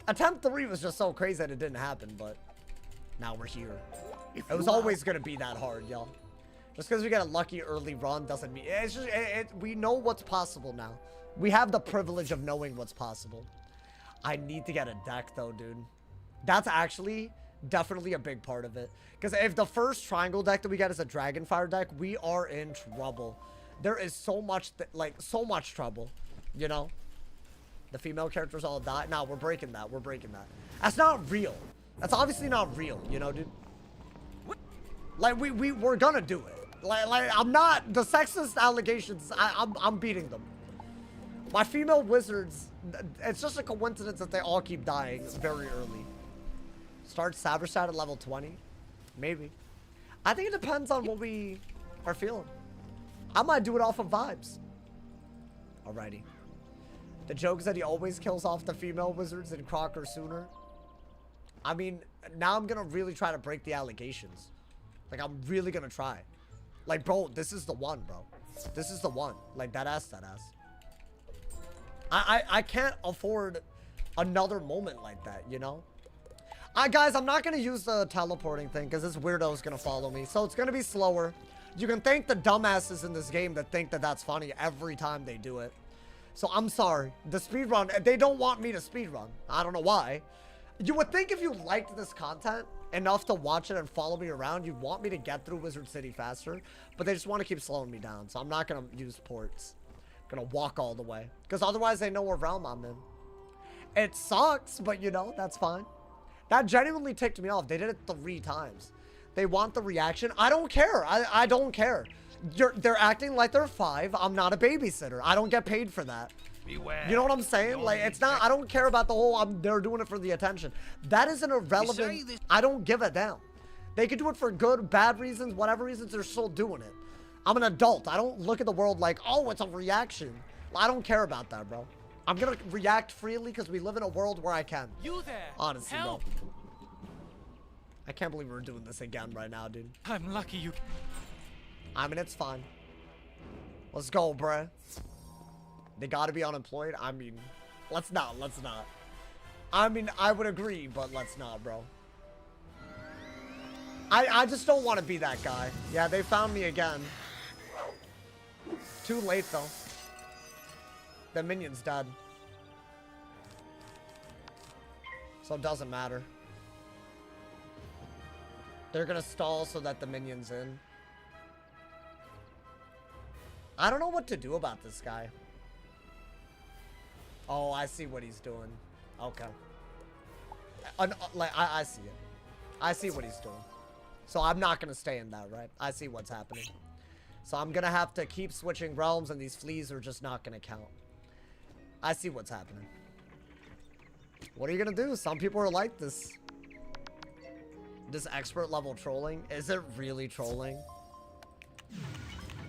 Attempt 3 was just so crazy that it didn't happen, but now we're here. It was always gonna be that hard, y'all. Just because we get a lucky early run doesn't mean, it's just, we know what's possible now. We have the privilege of knowing what's possible. I need to get a deck though, dude. That's actually definitely a big part of it. Because if the first triangle deck that we get is a Dragonfire deck, we are in trouble. There is so much, so much trouble, you know? The female characters all die. No, we're breaking that. We're breaking that. That's not real. That's obviously not real, you know, dude? Like, we're gonna do it. Like I'm not, the sexist allegations, I'm beating them. My female wizards, it's just a coincidence that they all keep dying very early. Start Sabershad at level 20? Maybe. I think it depends on what we are feeling. I might do it off of vibes. Alrighty. The joke is that he always kills off the female wizards in Crocker sooner. I mean, now I'm gonna really try to break the allegations. Like, I'm really gonna try. Like, bro, this is the one, bro. This is the one. Like, that ass. I can't afford another moment like that, you know? Guys, I'm not gonna use the teleporting thing because this weirdo is gonna follow me. So it's gonna be slower. You can thank the dumbasses in this game that think that that's funny every time they do it. So I'm sorry. The speedrun, they don't want me to speedrun. I don't know why. You would think if you liked this content enough to watch it and follow me around, you'd want me to get through Wizard City faster. But they just want to keep slowing me down. So I'm not going to use ports. I'm going to walk all the way. Because otherwise they know what realm I'm in. It sucks, but you know, that's fine. That genuinely ticked me off. They did it 3 times. They want the reaction. I don't care. I don't care. They're acting like they're 5. I'm not a babysitter. I don't get paid for that. Beware. You know what I'm saying? Like, it's not, I don't care about the whole, they're doing it for the attention. That is an irrelevant, I don't give a damn. They could do it for good, bad reasons, whatever reasons, they're still doing it. I'm an adult. I don't look at the world like, oh, it's a reaction. I don't care about that, bro. I'm gonna react freely because we live in a world where I can. You there? Honestly, Help. bro. I can't believe we're doing this again right now, dude. I'm lucky you... I mean, it's fine. Let's go, bruh. They gotta be unemployed? I mean, let's not. I mean, I would agree, but let's not, bro. I just don't want to be that guy. Yeah, they found me again. Too late, though. The minion's dead. So it doesn't matter. They're gonna stall so that the minion's in. I don't know what to do about this guy. Oh, I see what he's doing. Okay. Like, I see it. I see what he's doing. So I'm not going to stay in that, right? I see what's happening. So I'm going to have to keep switching realms, and these fleas are just not going to count. I see what's happening. What are you going to do? Some people are like this. This expert level trolling. Is it really trolling?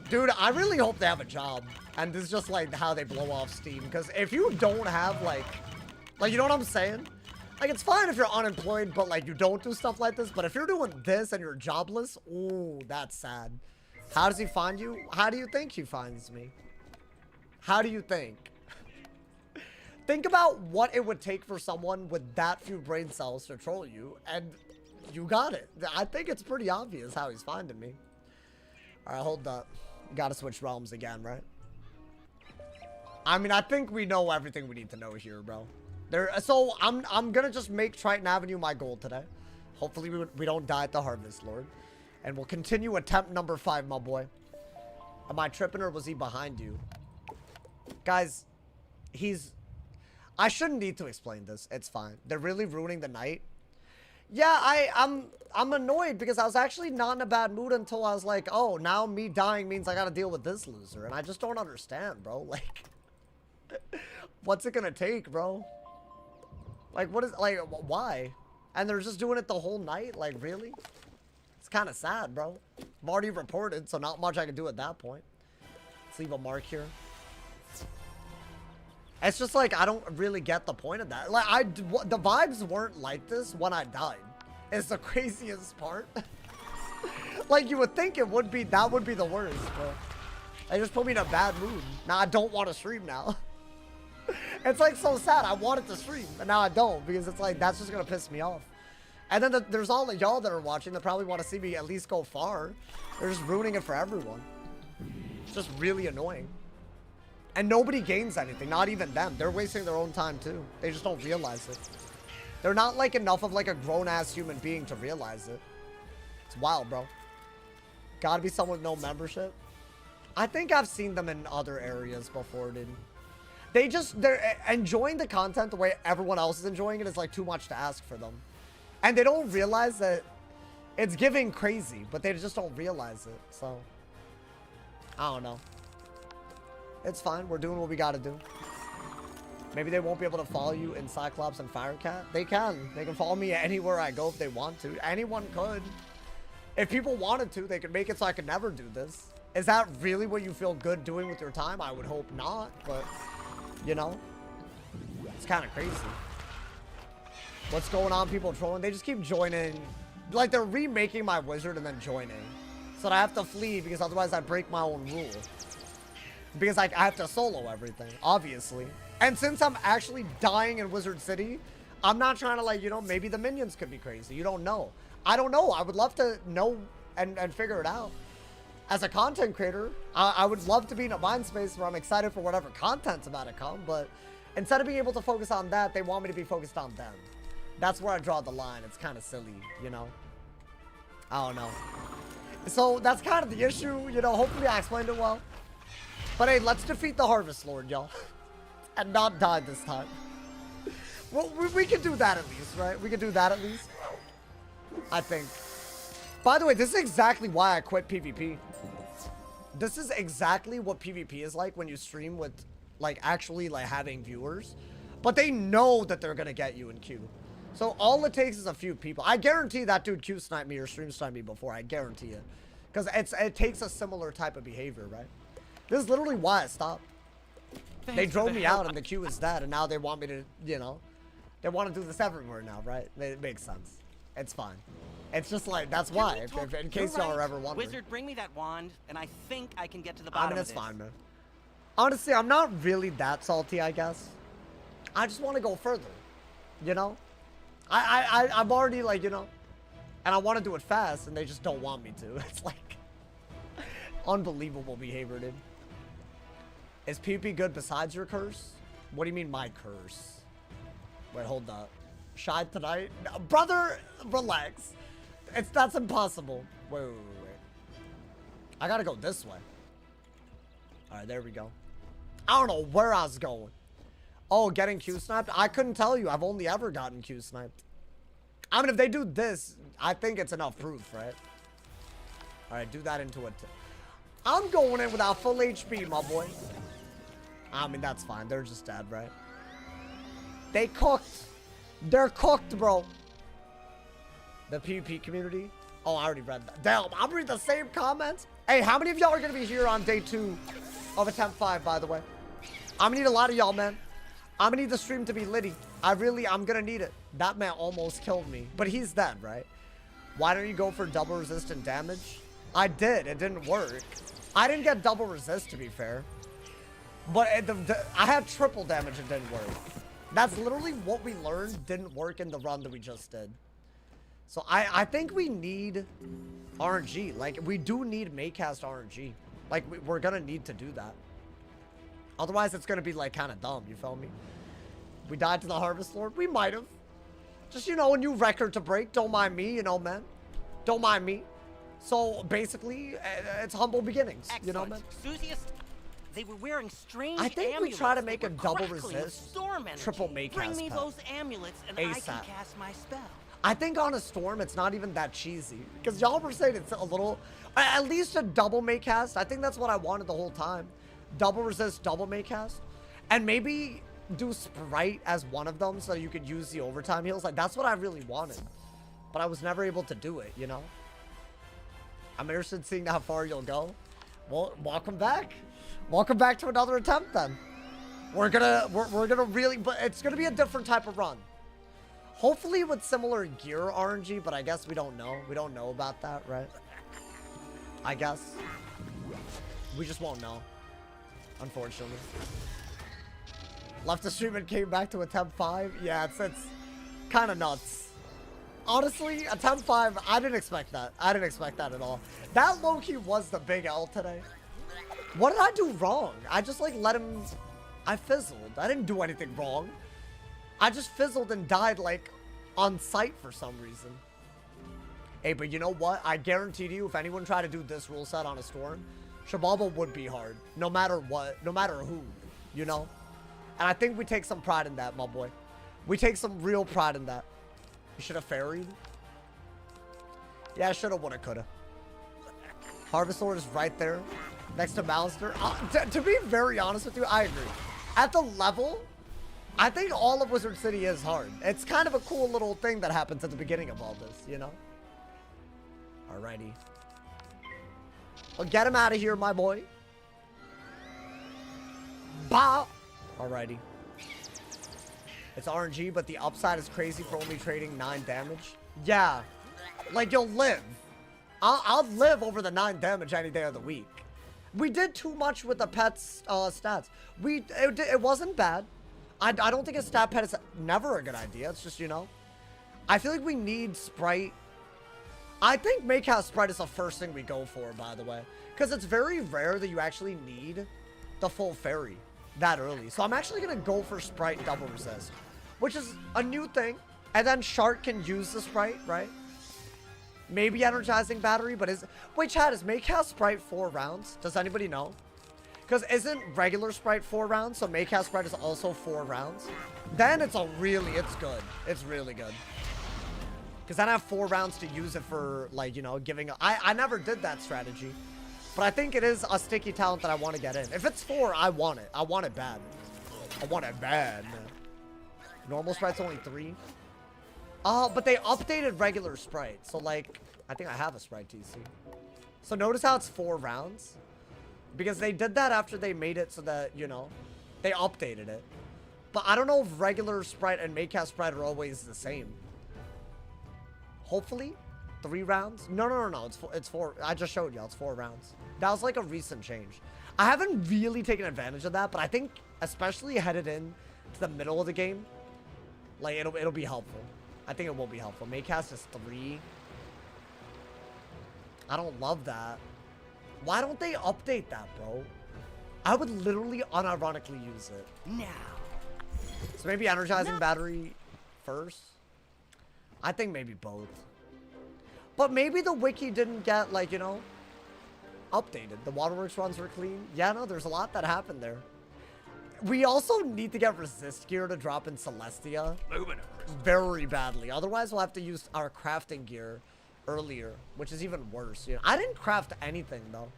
Dude, I really hope they have a job. And this is just like how they blow off steam. Because if you don't have like, you know what I'm saying? Like, it's fine if you're unemployed, but like you don't do stuff like this. But if you're doing this and you're jobless, ooh, that's sad. How does he find you? How do you think he finds me? How do you think? Think about what it would take for someone with that few brain cells to troll you. And you got it. I think it's pretty obvious how he's finding me. All right, hold up. Gotta switch realms again, right? I mean, I think we know everything we need to know here, bro. So I'm gonna just make Triton Avenue my goal today. Hopefully we don't die at the Harvest Lord. And we'll continue attempt number 5, my boy. Am I tripping or was he behind you? Guys, I shouldn't need to explain this. It's fine. They're really ruining the night. Yeah, I'm annoyed because I was actually not in a bad mood until I was like, oh, now me dying means I gotta deal with this loser. And I just don't understand, bro. Like, what's it gonna take, bro? Like, what is, like, why? And they're just doing it the whole night? Like, really? It's kind of sad, bro. I've already reported, so not much I can do at that point. Let's leave a mark here. It's just like, I don't really get the point of that. Like, the vibes weren't like this when I died. It's the craziest part. Like, you would think it would be, that would be the worst, but they just put me in a bad mood. Now I don't want to stream now. It's like so sad. I wanted to stream, and now I don't, because it's like, that's just going to piss me off. And then there's all of y'all that are watching that probably want to see me at least go far. They're just ruining it for everyone. It's just really annoying. And nobody gains anything, not even them. They're wasting their own time too. They just don't realize it. They're not like enough of like a grown-ass human being to realize it. It's wild, bro. Gotta be someone with no membership. I think I've seen them in other areas before, dude. They're enjoying the content the way everyone else is enjoying it is like too much to ask for them. And they don't realize that it's giving crazy, but they just don't realize it. So, I don't know. It's fine. We're doing what we gotta do. Maybe they won't be able to follow you in Cyclops and Firecat. They can. They can follow me anywhere I go if they want to. Anyone could. If people wanted to, they could make it so I could never do this. Is that really what you feel good doing with your time? I would hope not, but, you know, it's kind of crazy. What's going on? People trolling. They just keep joining. Like, they're remaking my wizard and then joining. So I have to flee because otherwise I break my own rule. Because like, I have to solo everything, obviously. And since I'm actually dying in Wizard City, I'm not trying to like, you know, maybe the minions could be crazy. You don't know. I don't know. I would love to know and figure it out. As a content creator, I would love to be in a mind space where I'm excited for whatever content's about to come. But instead of being able to focus on that, they want me to be focused on them. That's where I draw the line. It's kind of silly, you know? I don't know. So that's kind of the issue, you know? Hopefully I explained it well. But hey, let's defeat the Harvest Lord, y'all. And not die this time. Well, we can do that at least, right? We can do that at least. I think. By the way, this is exactly why I quit PvP. This is exactly what PvP is like when you stream with, like, actually, like, having viewers. But they know that they're gonna get you in queue. So all it takes is a few people. I guarantee that dude Q sniped me or stream sniped me before. I guarantee it. Because it takes a similar type of behavior, right? This is literally why I stopped. They drove me out and the queue is dead, and now they want me to, you know, they want to do this everywhere now, right? It makes sense. It's fine. It's just like, that's why, if in case y'all are ever wondering. Wizard, bring me that wand, and I think I can get to the bottom of this. It's fine, man. Honestly, I'm not really that salty, I guess. I just want to go further, you know? I'm already like, you know, and I want to do it fast, and they just don't want me to. It's like, unbelievable behavior, dude. Is PvP good besides your curse? What do you mean my curse? Wait, hold up. Shy tonight? No, brother, relax. That's impossible. Wait. I gotta go this way. Alright, there we go. I don't know where I was going. Oh, getting Q sniped? I couldn't tell you. I've only ever gotten Q sniped. I mean, if they do this, I think it's enough proof, right? Alright, do that into it. I'm going in without full HP, my boy. I mean, that's fine. They're just dead, right? They cooked. They're cooked, bro. The PvP community. Oh, I already read that. Damn, I'm reading the same comments. Hey, how many of y'all are going to be here on day 2 of attempt 5, by the way? I'm going to need a lot of y'all, man. I'm going to need the stream to be litty. I'm going to need it. That man almost killed me. But he's dead, right? Why don't you go for double resistant damage? I did. It didn't work. I didn't get double resist, to be fair. But I had triple damage and didn't work. That's literally what we learned didn't work in the run that we just did. So I think we need RNG. Like, we do need Maycast RNG. Like, we're gonna need to do that. Otherwise, it's gonna be, like, kind of dumb. You feel me? We died to the Harvest Lord? We might have. Just, you know, a new record to break. Don't mind me, you know, man. Don't mind me. So, basically, it's humble beginnings. Excellent. You know, man? Susius, they were wearing strange I think we try to make a double resist, triple Maycast Bring me pet. those amulets and I can cast my spell. I think on a storm, it's not even that cheesy. Because y'all were saying it's a little, at least a double Maycast. I think that's what I wanted the whole time. Double resist, double Maycast. And maybe do Sprite as one of them so you could use the overtime heals. Like, that's what I really wanted. But I was never able to do it, you know? I'm interested in seeing how far you'll go. Well, welcome back. Welcome back to another attempt then. We're gonna really, but it's gonna be a different type of run. Hopefully with similar gear RNG, but I guess we don't know. We don't know about that, right? I guess. We just won't know. Unfortunately. Left the stream and came back to attempt 5. Yeah, it's kind of nuts. Honestly, attempt 5, I didn't expect that. I didn't expect that at all. That low-key was the big L today. What did I do wrong? I just like let him... I fizzled. I didn't do anything wrong. I just fizzled and died like on sight for some reason. Hey, but you know what? I guarantee you, if anyone tried to do this rule set on a storm, XIBALBA would be hard. No matter what. No matter who. You know? And I think we take some pride in that, my boy. We take some real pride in that. You should have ferried. Yeah, shoulda, woulda, coulda. Harvest Lord is right there. Next to Malister. To be very honest with you, I agree. At the level, I think all of Wizard City is hard. It's kind of a cool little thing that happens at the beginning of all this, you know? Alrighty. Well, get him out of here, my boy. Bah! Alrighty. It's RNG, but the upside is crazy for only trading 9 damage. Yeah. Like, you'll live. I'll live over the 9 damage any day of the week. We did too much with the pet's stats. It wasn't bad. I don't think a stat pet is never a good idea. It's just, you know. I feel like we need Sprite. I think Makehouse Sprite is the first thing we go for, by the way. Because it's very rare that you actually need the full fairy that early. So I'm actually going to go for Sprite double resist, which is a new thing. And then Shark can use the Sprite, right? Maybe energizing battery, but is... Wait, chat, is Makehouse Sprite 4 rounds? Does anybody know? Because isn't regular Sprite 4 rounds? So Makehouse Sprite is also 4 rounds. Then it's it's good. It's really good. Because then I have 4 rounds to use it for, like, you know, giving... I never did that strategy. But I think it is a sticky talent that I want to get in. If it's 4, I want it. I want it bad. I want it bad. Normal Sprite's only 3. But they updated regular Sprite. So, like, I think I have a Sprite TC. So notice how it's 4 rounds? Because they did that after they made it so that, you know, they updated it. But I don't know if regular Sprite and Makehouse Sprite are always the same. Hopefully, 3 rounds. No. It's 4. I just showed you. It's 4 rounds. That was like a recent change. I haven't really taken advantage of that, but I think, especially headed in to the middle of the game, like it'll be helpful. I think it will be helpful. Makehouse is 3. I don't love that. Why don't they update that, bro? I would literally unironically use it. Now. So maybe energizing battery first? I think maybe both. But maybe the wiki didn't get, like, you know, updated. The waterworks runs were clean. Yeah, no, there's a lot that happened there. We also need to get resist gear to drop in Celestia very badly. Otherwise, we'll have to use our crafting gear earlier, which is even worse. You know, I didn't craft anything, though.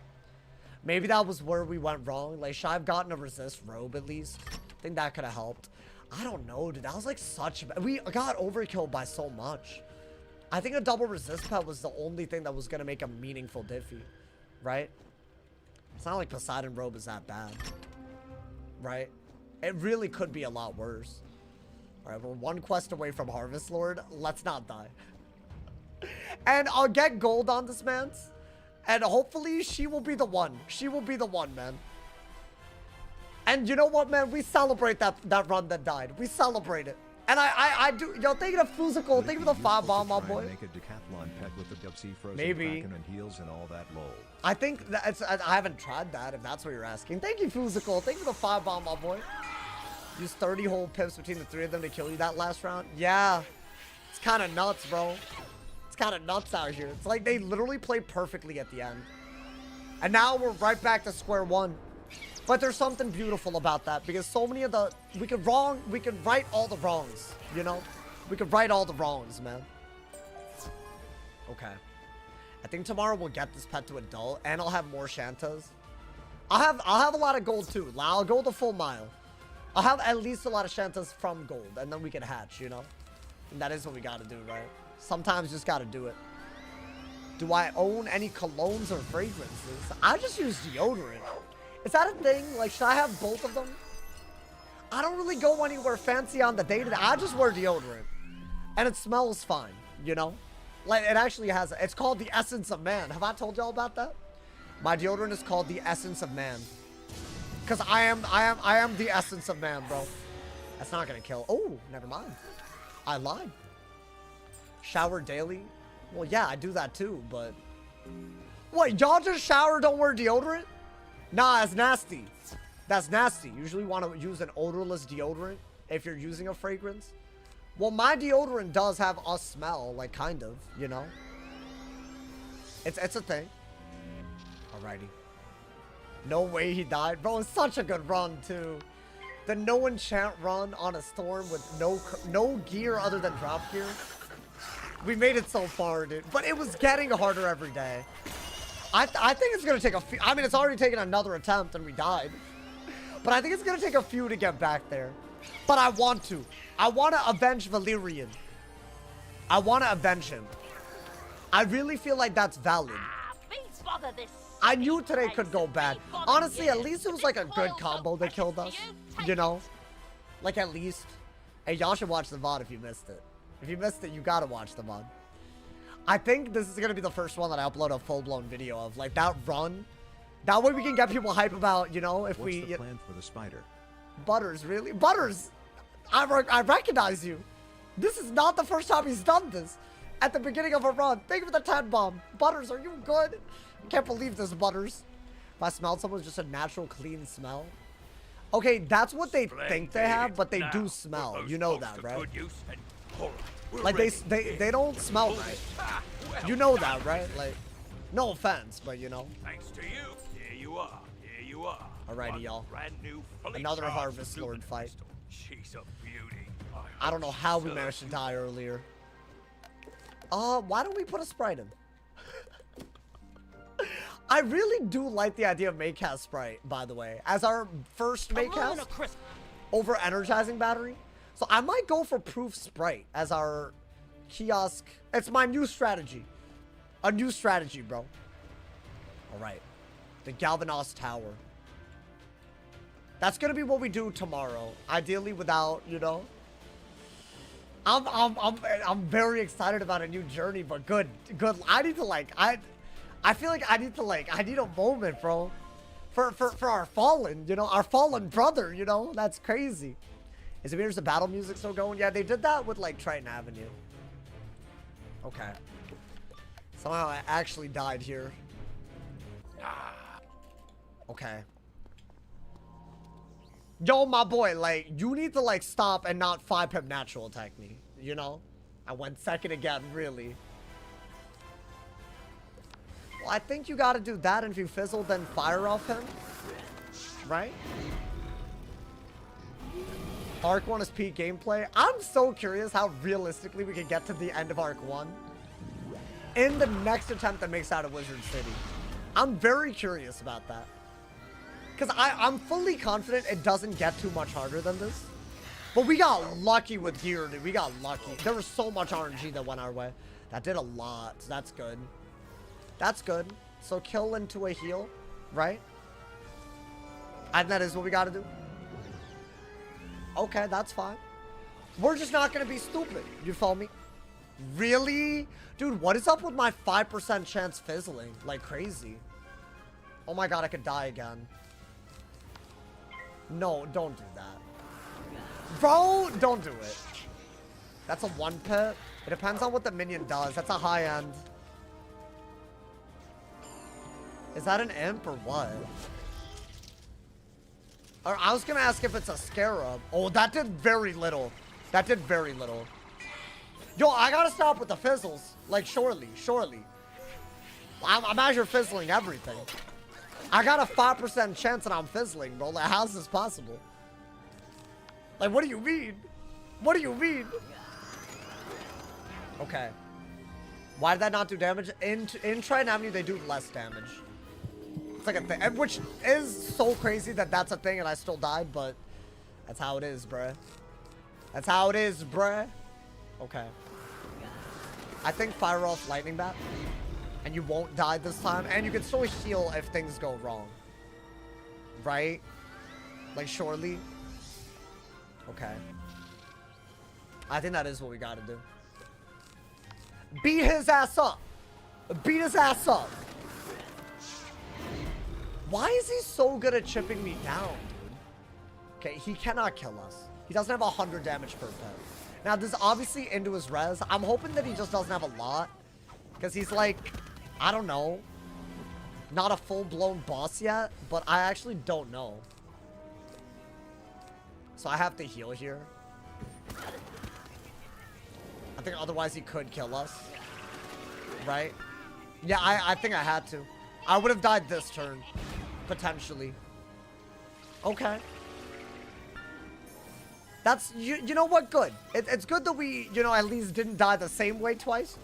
Maybe that was where we went wrong. Like, should I have gotten a resist robe at least? I think that could have helped. I don't know, dude. That was like such... We got overkill by so much. I think a double resist pet was the only thing that was going to make a meaningful diffy. Right? It's not like Poseidon robe is that bad. Right? It really could be a lot worse. Alright, we're 1 quest away from Harvest Lord. Let's not die. And I'll get gold on this man's. And hopefully she will be the one. She will be the one, man. And you know what, man? We celebrate that run that died. We celebrate it. And I do. Yo, thank you to Fusical. Thank you for the 5 bomb, my boy. Make a decathlon pet with the Dubsy frozen maybe. Kraken and heals and all that lol. I think that's... I haven't tried that, if that's what you're asking. Thank you, Fusical. Thank you for the 5 bomb, my boy. Use 30 whole pips between the 3 of them to kill you that last round. Yeah. It's kind of nuts, bro. It's kind of nuts out here. It's like they literally play perfectly at the end. And now we're right back to square one. But there's something beautiful about that, because so many of the... We could right all the wrongs, you know? We could right all the wrongs, man. Okay. I think tomorrow we'll get this pet to adult, and I'll have more Shantas. I'll have a lot of gold too. I'll go the full mile. I'll have at least a lot of Shantas from gold, and then we can hatch, you know? And that is what we gotta do, right? Sometimes just gotta do it. Do I own any colognes or fragrances? I just use deodorant. Is that a thing? Like, should I have both of them? I don't really go anywhere fancy on the day-to-day. I just wear deodorant. And it smells fine, you know? Like, it actually has... It's called the Essence of Man. Have I told y'all about that? My deodorant is called the essence of man. Cause I am the essence of man, bro. That's not gonna kill. Oh, never mind. I lied. Shower daily? Well, yeah, I do that too, but... What, y'all just shower, don't wear deodorant? Nah, that's nasty. That's nasty. Usually want to use an odorless deodorant if you're using a fragrance. Well, my deodorant does have a smell, like, kind of, you know? It's a thing. Alrighty. No way he died. Bro, it's such a good run, too. The no enchant run on a storm with no gear other than drop gear. We made it so far, dude. But it was getting harder every day. I think it's going to take a few... I mean, it's already taken another attempt and we died. But I think it's going to take a few to get back there. But I want to. I want to avenge Valerian. I want to avenge him. I really feel like that's valid. I knew today could go bad. Honestly, at least it was like a good combo that killed us. You know? Like, at least. Hey, y'all should watch the VOD if you missed it. If you missed it, you gotta watch the VOD. I think this is gonna be the first one that I upload a full-blown video of. Like, that run. That way we can get people hype about, you know, if What's the plan for the spider? Butters, really? Butters! I recognize you. This is not the first time he's done this. At the beginning of a run. Thank you for the 10 bomb. Butters, are you good? Can't believe this, Butters. If I smelled someone, it's just a natural, clean smell. Okay, that's what they think they have, but they do smell. You know that, right? Like, they don't smell right. You know that, right? Like, no offense, but you know. Thanks to you. Here you are. Here you are. Alrighty, y'all. Brand new, Another Harvest Lord fight. She's a beauty. I don't know how we managed to die earlier. Why don't we put a Sprite in? I really do like the idea of Maycast Sprite, by the way, as our first Maycast over Energizing Battery. So I might go for Proof Sprite as our kiosk. It's my new strategy. A new strategy, bro. All right. The Galvanos Tower. That's going to be what we do tomorrow. Ideally without, you know. I'm very excited about a new journey, but good. I need to like, I feel like I need a moment, bro. For our fallen, you know, our fallen brother, you know, that's crazy. Is the battle music still going? Yeah, they did that with like Triton Avenue. Okay. Somehow I actually died here. Okay. Yo, my boy, like, you need to like stop and not 5-pip natural attack me, you know? I went second again, really. Well, I think you gotta do that, and if you fizzle, then fire off him. Right? Arc 1 is peak gameplay. I'm so curious how realistically we can get to the end of Arc 1 in the next attempt that makes out of Wizard City. I'm very curious about that. Because I'm fully confident it doesn't get too much harder than this. But we got lucky with gear, dude. We got lucky. There was so much RNG that went our way. That did a lot. So that's good. That's good. So kill into a heal, right? And that is what we got to do. Okay, that's fine. We're just not going to be stupid. You follow me? Really? Dude, what is up with my 5% chance fizzling? Like crazy. Oh my god, I could die again. No, don't do that. Bro, don't do it. That's a 1-pip. It depends on what the minion does. That's a high end. Is that an imp or what? Or I was gonna ask if it's a scarab. Oh, that did very little. That did very little. Yo, I gotta stop with the fizzles. Like, surely. I'm as you're fizzling everything. I got a 5% chance and I'm fizzling, bro. Like, how's this possible? Like, what do you mean? What do you mean? Okay. Why did that not do damage? In Triton Avenue, they do less damage. It's like a thing, which is so crazy that that's a thing and I still died, but that's how it is, bruh. That's how it is, bruh. Okay. I think fire off lightning bat and you won't die this time, and you can still heal if things go wrong. Right? Like, surely. Okay. I think that is what we gotta do. Beat his ass up. Beat his ass up. Why is he so good at chipping me down, dude? Okay, he cannot kill us. He doesn't have 100 damage per pet. Now, this is obviously into his res. I'm hoping that he just doesn't have a lot. Because he's like, I don't know. Not a full-blown boss yet. But I actually don't know. So I have to heal here. I think otherwise he could kill us. Right? Yeah, I think I had to. I would have died this turn. Potentially. Okay. That's, you know what? Good. It's good that we, you know, at least didn't die the same way twice.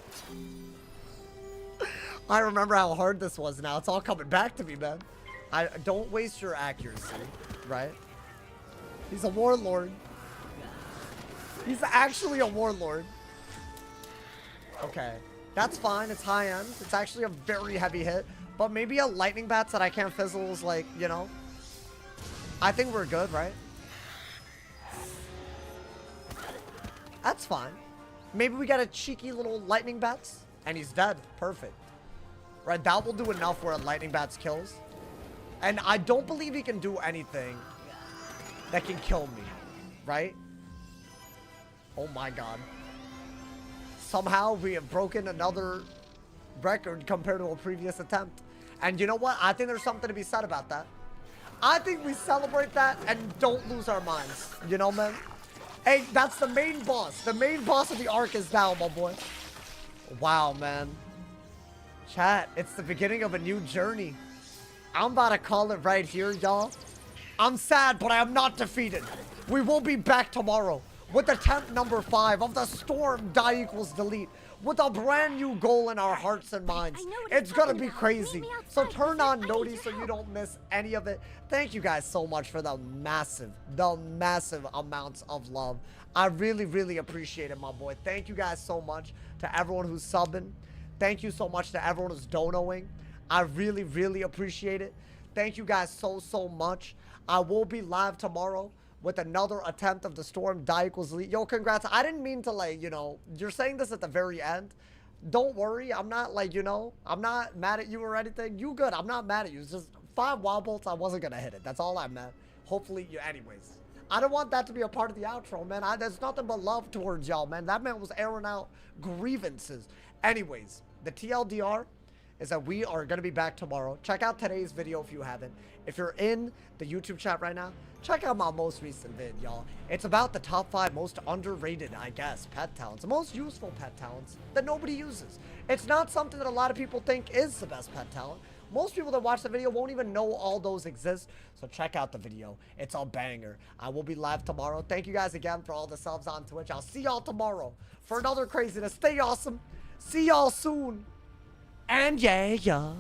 I remember how hard this was now. It's all coming back to me, man. Don't waste your accuracy, right? He's a warlord. He's actually a warlord. Okay. That's fine. It's high end. It's actually a very heavy hit. But maybe a lightning bats that I can't fizzle is like, you know. I think we're good, right? That's fine. Maybe we got a cheeky little lightning bats. And he's dead. Perfect. Right, that will do enough where a lightning bats kills. And I don't believe he can do anything that can kill me. Right? Oh my god. Somehow we have broken another record compared to a previous attempt. And you know what? I think there's something to be said about that. I think we celebrate that and don't lose our minds. You know, man? Hey, that's the main boss. The main boss of the arc is down, my boy. Wow, man. Chat, it's the beginning of a new journey. I'm about to call it right here, y'all. I'm sad, but I am not defeated. We will be back tomorrow with attempt number 5 of the Storm Die Equals Delete, with a brand new goal in our hearts and minds. It's gonna be crazy. So turn on noties so you don't miss any of it. Thank you guys so much for the massive amounts of love. I really, really appreciate it, my boy. Thank you guys so much to everyone who's subbing. Thank you so much to everyone who's donoing. I really, really appreciate it. Thank you guys so much. I will be live tomorrow with another attempt of the Storm Die Equals Delete. Yo, congrats. I didn't mean to, like, you know, you're saying this at the very end. Don't worry. I'm not, like, you know, I'm not mad at you or anything. You good. I'm not mad at you. It's just 5 wild bolts. I wasn't going to hit it. That's all I meant. Hopefully, anyways. I don't want that to be a part of the outro, man. There's nothing but love towards y'all, man. That man was airing out grievances. Anyways, the TLDR is that we are going to be back tomorrow. Check out today's video if you haven't. If you're in the YouTube chat right now, check out my most recent vid, y'all. It's about the top 5 most underrated, I guess, pet talents. The most useful pet talents that nobody uses. It's not something that a lot of people think is the best pet talent. Most people that watch the video won't even know all those exist. So check out the video. It's a banger. I will be live tomorrow. Thank you guys again for all the subs on Twitch. I'll see y'all tomorrow for another craziness. Stay awesome. See y'all soon. And yeah.